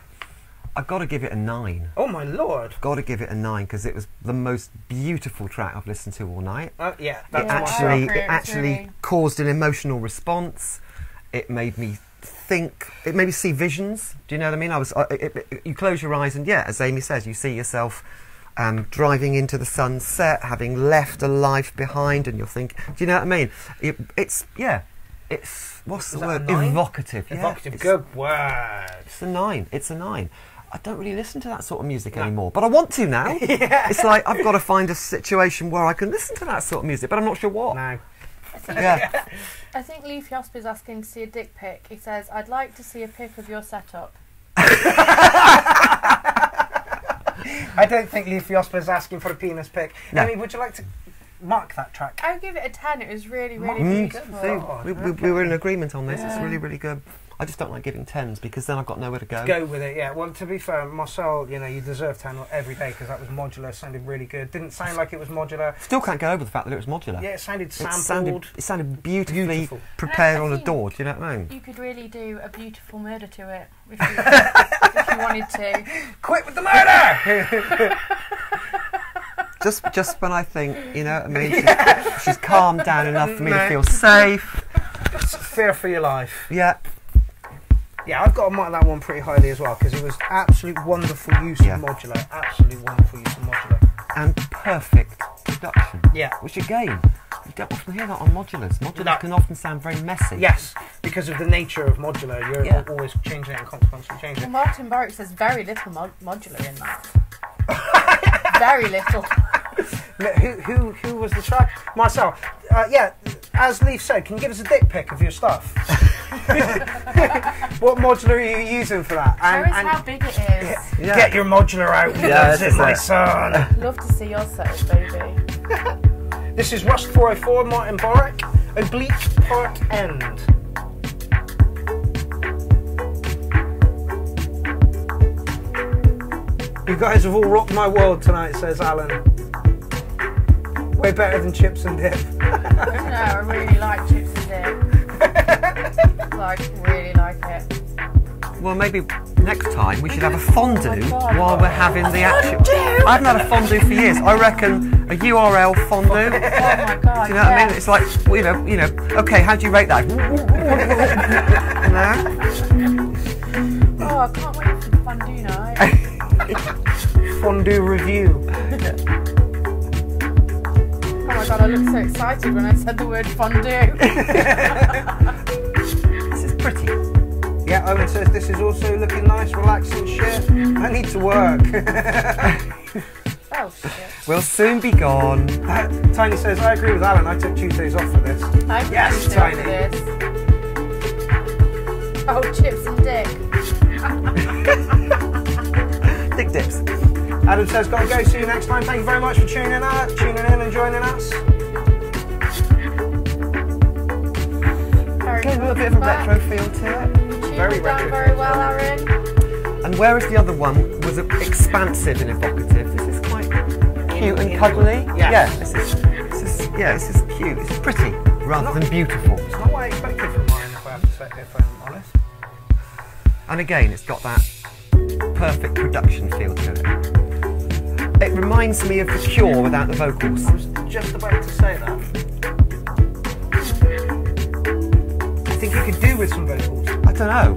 I've got to give it a 9. Oh my lord. Got to give it a 9 because it was the most beautiful track I've listened to all night. Yeah, Yeah, that's I my agree. It actually really- caused an emotional response. It made me think. It made me see visions. Do you know what I mean? You close your eyes and yeah, as Amy says, you see yourself driving into the sunset, having left a life behind, and you'll think, do you know what I mean? It's what's the that word? a 9? Evocative. Yeah, Evocative. it's- Good word. It's a 9. It's a 9. I don't really listen to that sort of music anymore, but I want to now. It's like I've got to find a situation where I can listen to that sort of music, but I'm not sure what. No. Yeah. I think Leaf Yosp is asking to see a dick pic. He says, I'd like to see a pic of your setup. I don't think Leaf Yosper's asking for a penis pic. No. Amy, would you like to mark that track? I would give it a 10. It was really, really beautiful. See, Oh, we were in agreement on this. It's Yeah. really, really good. I just don't like giving 10s because then I've got nowhere to go. Go with it, yeah. Well, to be fair, Marcel, you know, you deserve 10 every day because that was modular, sounded really good. Didn't sound like it was modular. Still can't get over the fact that it was modular. Yeah, it sounded It sampled. sounded beautifully Beautiful. prepared And I on a think- door. Do you know what I mean? You could really do a beautiful murder to it if you, if you wanted to. Quit with the murder! Just when I think, you know what I mean, she's calmed down enough for me to feel safe. Fear for your life. Yeah. Yeah, I've got to mark that one pretty highly as well because it was absolute wonderful use Yeah. of modular. Absolutely wonderful use of modular. And perfect production. Yeah. Which again, you don't often hear that on modulars. Modulars No. can often sound very messy. Yes, because of the nature of modular, you're Yeah. always changing it and constantly changing Well, it. Martin Barrett says very little modular in that. Very little. Who was the track? Marcel. Yeah, as Leaf said, can you give us a dick pic of your stuff? What modular are you using for that? Show us how big it is. Yeah. Get your modular out. Yeah, That's this it, is my it. son. Love to see your setup, baby. This is Rust 404, Martin Boric, Oblique Park End. You guys have all rocked my world tonight, says Alan. Way better than chips and dip. I don't know, I really like chips and dip. Like, really like it. Well, maybe next time we should have a fondue Oh my God. while we're having the action. I haven't had a fondue for years. I reckon a URL fondue. Oh my God. Do you know what I mean? It's like, well, you know. Okay, how do you rate that? No? Oh, I can't wait for the fondue night. Fondue review. Oh my God, I looked so excited when I said the word fondue. This is pretty. Yeah, Owen says this is also looking nice, relaxing shit. I need to work. Oh shit. We'll soon be gone. Tiny says, I agree with Alan, I took Tuesdays off for this. I'm Yes, really Tiny. doing this. Oh, chips and dick. Dick dips. Adam says, gotta go, see you next time. Thank you very much for tuning in and joining us. Very Gave a little bit of a back. retro feel to it. Very Very done retro. very well, Aaron. And whereas the other one was expansive and evocative, this is quite cute and cuddly. Yes. Yeah, this is cute. This is pretty rather than beautiful. It's not what I expected from mine, if I have to say, if I'm honest. And again, it's got that perfect production feel to it. It reminds me of The Cure without the vocals. I was just about to say that. I think you could do with some vocals. I don't know.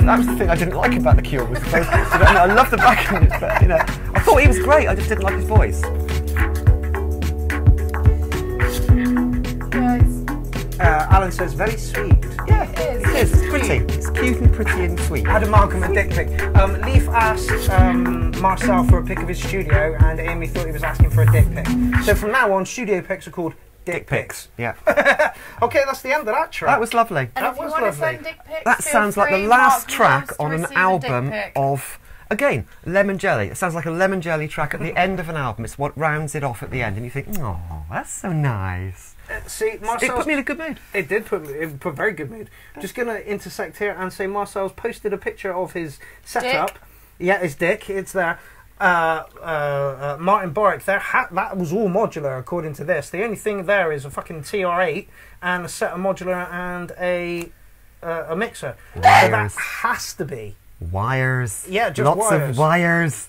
That was the thing I didn't like about The Cure was the vocals. You know, I love the backing, but you know, I thought he was great. I just didn't like his voice. Yes. Alan says, very sweet. Yeah, It is. it is. It's pretty. It's cute and pretty and sweet. Adam Malcolm, a dick pic. Leaf asked Marcel for a pic of his studio, and Amy thought he was asking for a dick pic. So from now on, studio pics are called dick pics. Yeah. Okay, that's the end of that track. That was lovely. And That if you was want to lovely. send dick pics, That feel sounds like the free. last Mark track loves to on an receive a album dick pic. of, again, Lemon Jelly. It sounds like a Lemon Jelly track at the end of an album. It's what rounds it off at the end, and you think, oh, that's so nice. See, Marcel's... It put me in a good mood. It did put me in a very good mood. Just going to intersect here and say Marcel's posted a picture of his setup. Dick. Yeah, his dick. It's there. Martin Boric there. That was all modular according to this. The only thing there is a fucking TR8 and a set of modular and a mixer. So that Wires. has to be. Wires. Yeah, just lots wires. of wires.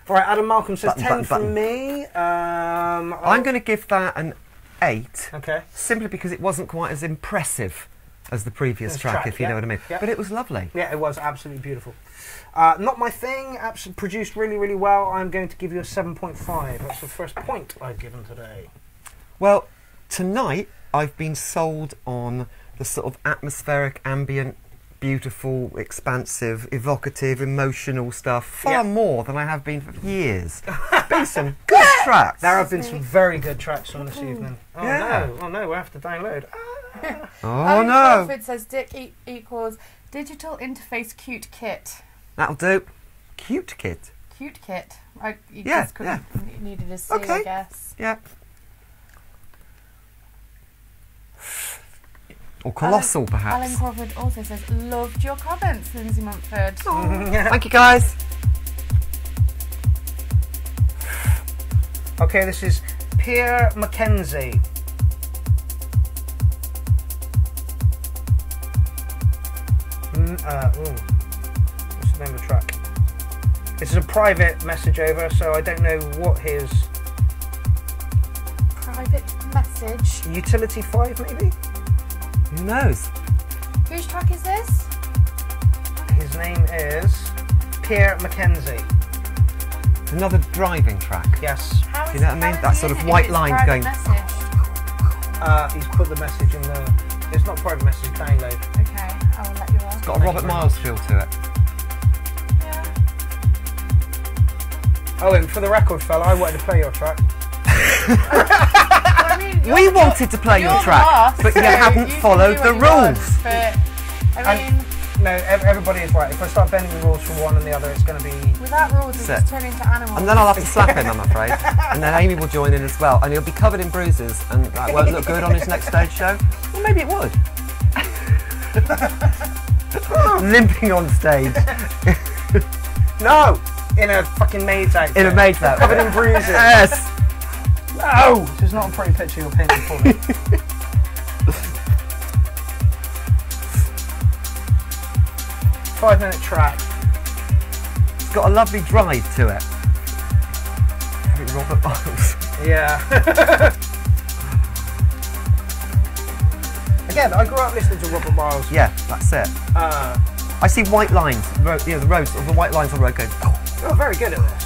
All right, Adam Malcolm says 10 Button. from me. I'm going to give that an 8. Okay. Simply because it wasn't quite as impressive as the previous This track, track, if you yeah. know what I mean. Yeah. But it was lovely. Yeah, it was absolutely beautiful. Not my thing. Produced really, really well. I'm going to give you a 7.5. That's the first point I've given today. Well, tonight I've been sold on the sort of atmospheric, ambient, beautiful, expansive, evocative, emotional stuff far more than I have been for years. Been some good tracks. There have been some very good tracks on this evening. Oh Yeah. no! Oh no! We have to download. Oh Alan no! Crawford says dick equals digital interface cute kit. That'll do. Cute kid. Cute kit. You Yeah, just couldn't needed a C, Okay. I guess. Yeah. Or colossal, Alan perhaps. Crawford also says, loved your comments, Lindsay Mumford. Thank you, guys. Okay, this is Pierre Mackenzie. What's the name of the track? This is a private message over, so I don't know what his... Private message. Utility 5 maybe? Who knows? Whose track is this? His name is Pierre Mackenzie. Another driving track. Yes. How is Do you know what I mean? how That is sort he of in it white if it's line private going- Message? He's put the message in the... It's not private message, download. Okay, I will let you off. Got a Robert Miles feel to it. Yeah. Oh, and for the record, fella, I wanted to play your track. I mean, We wanted to play your you're track, boss, but you so haven't can followed do the what you want, rules. But, I mean, No, everybody is right. If I start bending the rules for one and the other, it's going to be... without rules, we Sit. just turn into animals. And then I'll have to slap him, I'm afraid. And then Amy will join in as well, and he'll be covered in bruises, and that won't look good on his next stage show. Well, maybe it would. Limping on stage. No! In a fucking maid's outfit. In a maid's outfit. Covered in bruises. Yes! No! This is not a pretty picture you're painting for me. Five-minute track. It's got a lovely drive to it. Very Robert Miles. Yeah. Again, I grew up listening to Robert Miles. Yeah, that's it. I see white lines, the roads, the white lines on the road going, You're very good at this.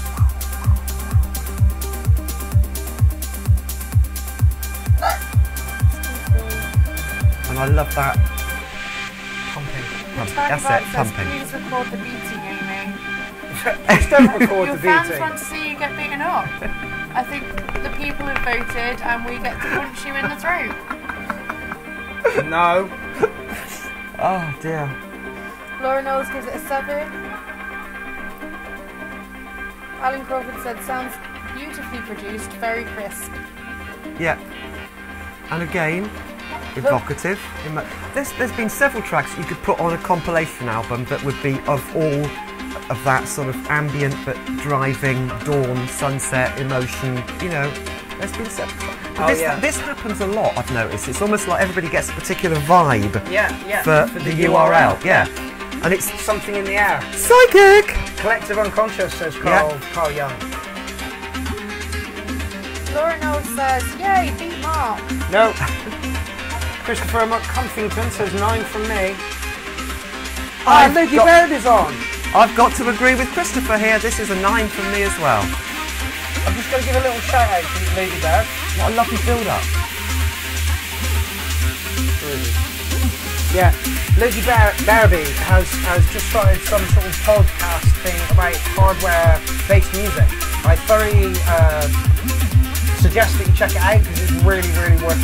and I love that. Pumping. That's it, pumping. Please record the beating, Amy. Please don't record Your the fans beating. want to see you get beaten up. I think the people have voted and we get to punch you in the throat. No. Oh dear. Laura Knowles gives it a 7. Alan Crawford said, sounds beautifully produced, very crisp. Yeah. And again, evocative. There's been several tracks you could put on a compilation album that would be of all of that sort of ambient but driving, dawn, sunset, emotion, you know. There's been several. This happens a lot, I've noticed. It's almost like everybody gets a particular vibe Yeah. for the URL. Yeah. And it's Something in the air. psychic! Collective unconscious, says Yeah. Carl Young. Laura Knowles says, yay, beat Mark. No. Christopher McCumpington says 9 from me. I've Lady got- Bird is on. I've got to agree with Christopher here. This is a 9 from me as well. I'm just going to give a little shout out to Lady Bird. What a lovely build-up. Yeah. Logie Barabee has just started some sort of podcast thing about hardware-based music. I thoroughly suggest that you check it out because it's really, really worth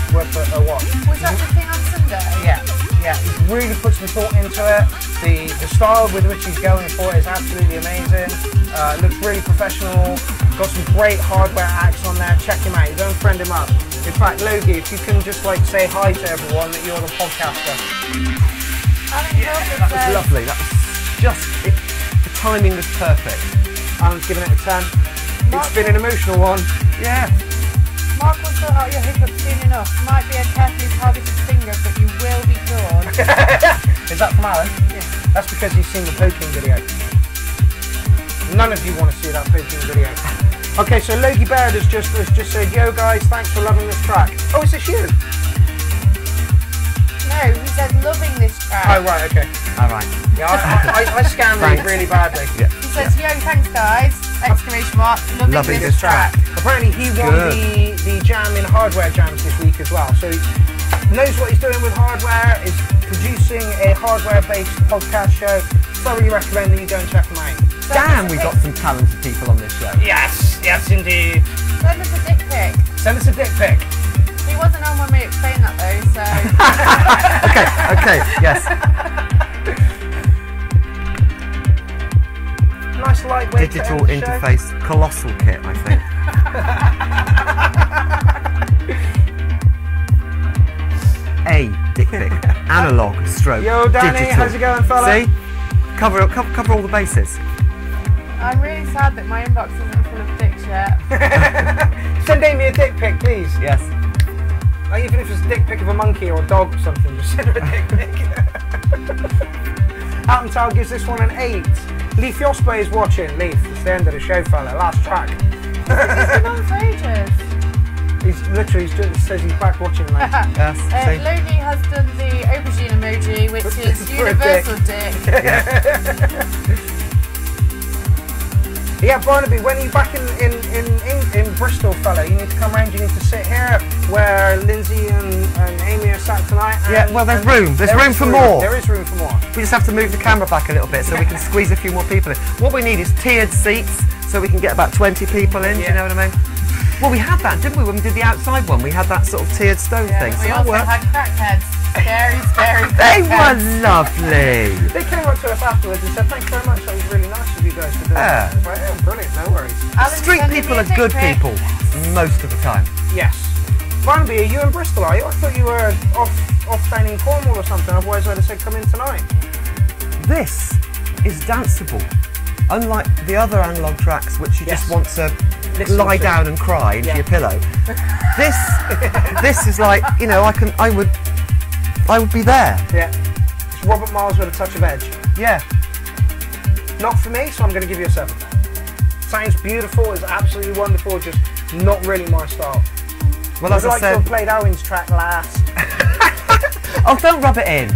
a watch. Was that the thing on Sunday? Yeah, he's really put some thought into it. The style with which he's going for it is absolutely amazing. It looks really professional. Got some great hardware acts on there. Check him out. Go and friend him up. In fact, Logie, if you can just like say hi to everyone that you're the podcaster. That was lovely. That was just the timing was perfect. Alan's giving it a 10. It's been an emotional one. Yeah. Mark will sort out your hiccups soon enough. Might be a carefully targeted finger, but you will be cured. Is that from Alan? Yeah. That's because he's seen the poking video. None of you want to see that poking video. Okay, so Logie Baird has just said, yo guys, thanks for loving this track. Oh, is this you? No, he said loving this track. Oh, right, okay. All right. Yeah, I scam read really badly. Yeah. He says, yo, thanks guys! Exclamation mark, loving this track. Apparently he won the jam in hardware jams this week as well. So knows what he's doing with hardware, is producing a hardware-based podcast show. Thoroughly recommend that you go and check him out. Damn, we've got some talented people on this show. Yes, yes indeed. Send us a dick pic. Send us a dick pic. He wasn't on when we explained that though, so... Okay, yes. Nice lightweight Digital interface colossal kit, I think. A dick pic. Analog stroke. Yo, Danny, digital. how's it going, fella? See? Cover all the bases. I'm really sad that my inbox isn't full of dicks yet. Send Amy a dick pic, please. Yes. Like, even if it's a dick pic of a monkey or a dog or something, just send her a dick pic. Alton gives this one an 8. Leaf Yospe is watching. Leaf, it's the end of the show, fella. Last track. He's been on for ages. He's literally says he's back watching. Like. Yes. See? Logie has done the aubergine emoji, which is For a universal dick. Yeah, Barnaby, when are you back in Bristol, fella? You need to come round, you need to sit here where Lindsay and Amy are sat tonight. Yeah, well, there's room. There's room for more. There is room for more. We just have to move the camera back a little bit so we can squeeze a few more people in. What we need is tiered seats so we can get about 20 people in, do you know what I mean? Well, we had that, didn't we, when we did the outside one? We had that sort of tiered stone thing. We So that also worked. had crackheads. Scary, scary They crackheads. were lovely. They came up to us afterwards and said, thanks very much, that was really nice of you guys to do that. I was like, oh, brilliant, no worries. Alan's Street sending people me a are dick good pic. people most of the time. Yes. Barnaby, are you in Bristol, are you? I thought you were off down in Cornwall or something, otherwise I'd have said come in tonight. This is danceable. Unlike the other analog tracks, which you just want to lie down and cry into your pillow. This is like, you know, I would be there. Yeah. It's Robert Miles with a touch of edge. Yeah. Not for me, so I'm going to give you a 7. Sounds beautiful, it's absolutely wonderful, just not really my style. Well, I'd as I like to said, have played Owen's track last. oh, don't rub it in.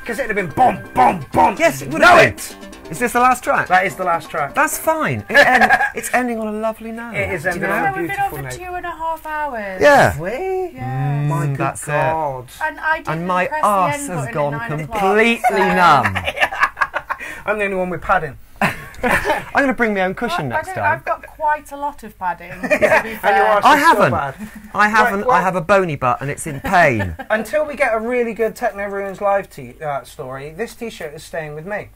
Because it'd have been bomb, bomb, bomb. Yes, it would know have been. it. Is this the last track? That is the last track. That's fine. It's ending on a lovely note. It is ending you know? on a We've been on beautiful for note. 2.5 hours. Yeah. We? Yeah. My good that's God. And I didn't And my press the arse end has button gone at 9 o'clock, completely so- numb. I'm the only one with padding. I'm going to bring my own cushion next time. I've got quite a lot of padding, to be And your fair. arse I is so haven't. bad. I haven't. Right, well- I have a bony butt and it's in pain. Until we get a really good Techno Ruins live story, this t-shirt is staying with me.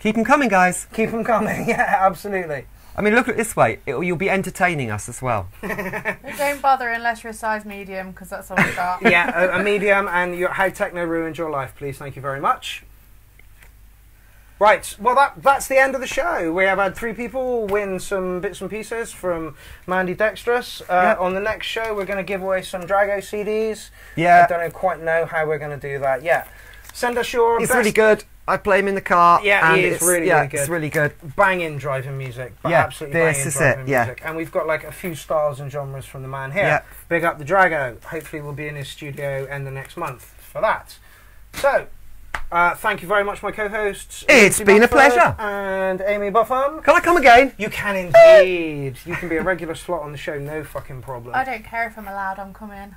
Keep them coming, guys. Keep them coming, yeah, absolutely. I mean, look at it this way. You'll be entertaining us as well. Don't bother unless you're a size medium, because that's all we got. Yeah, a medium and how Techno ruined your life, please. Thank you very much. Right, well that's the end of the show. We have had 3 people win some bits and pieces from Mandy Dexterous. On the next show we're going to give away some Drago CDs. Yeah. I don't quite know how we're going to do that yet. Send us your It's best really good. I play him in the car. Yeah, and he is it's, really, yeah, really good. It's really good. banging driving music. Yeah, Absolutely this banging is driving it, yeah. music. And we've got like a few styles and genres from the man here. Yeah. Big up the Drago. Hopefully we'll be in his studio end of next month for that. So, thank you very much, my co-hosts. It's Lindsay been a Mumford pleasure. And Amy Buffum. Can I come again? You can indeed. You can be a regular slot on the show, no fucking problem. I don't care if I'm allowed, I'm coming.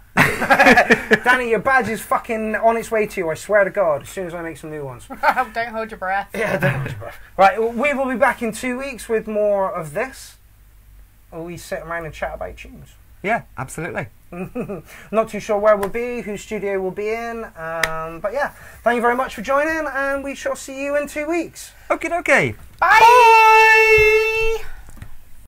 Danny, your badge is fucking on its way to you, I swear to God, as soon as I make some new ones. Don't hold your breath. Yeah, don't hold your breath. Right, we will be back in 2 weeks with more of this. We sit around and chat about tunes. Yeah, absolutely. Not too sure where we'll be, whose studio we'll be in, but yeah, thank you very much for joining, and we shall see you in 2 weeks. Okie dokie. Bye!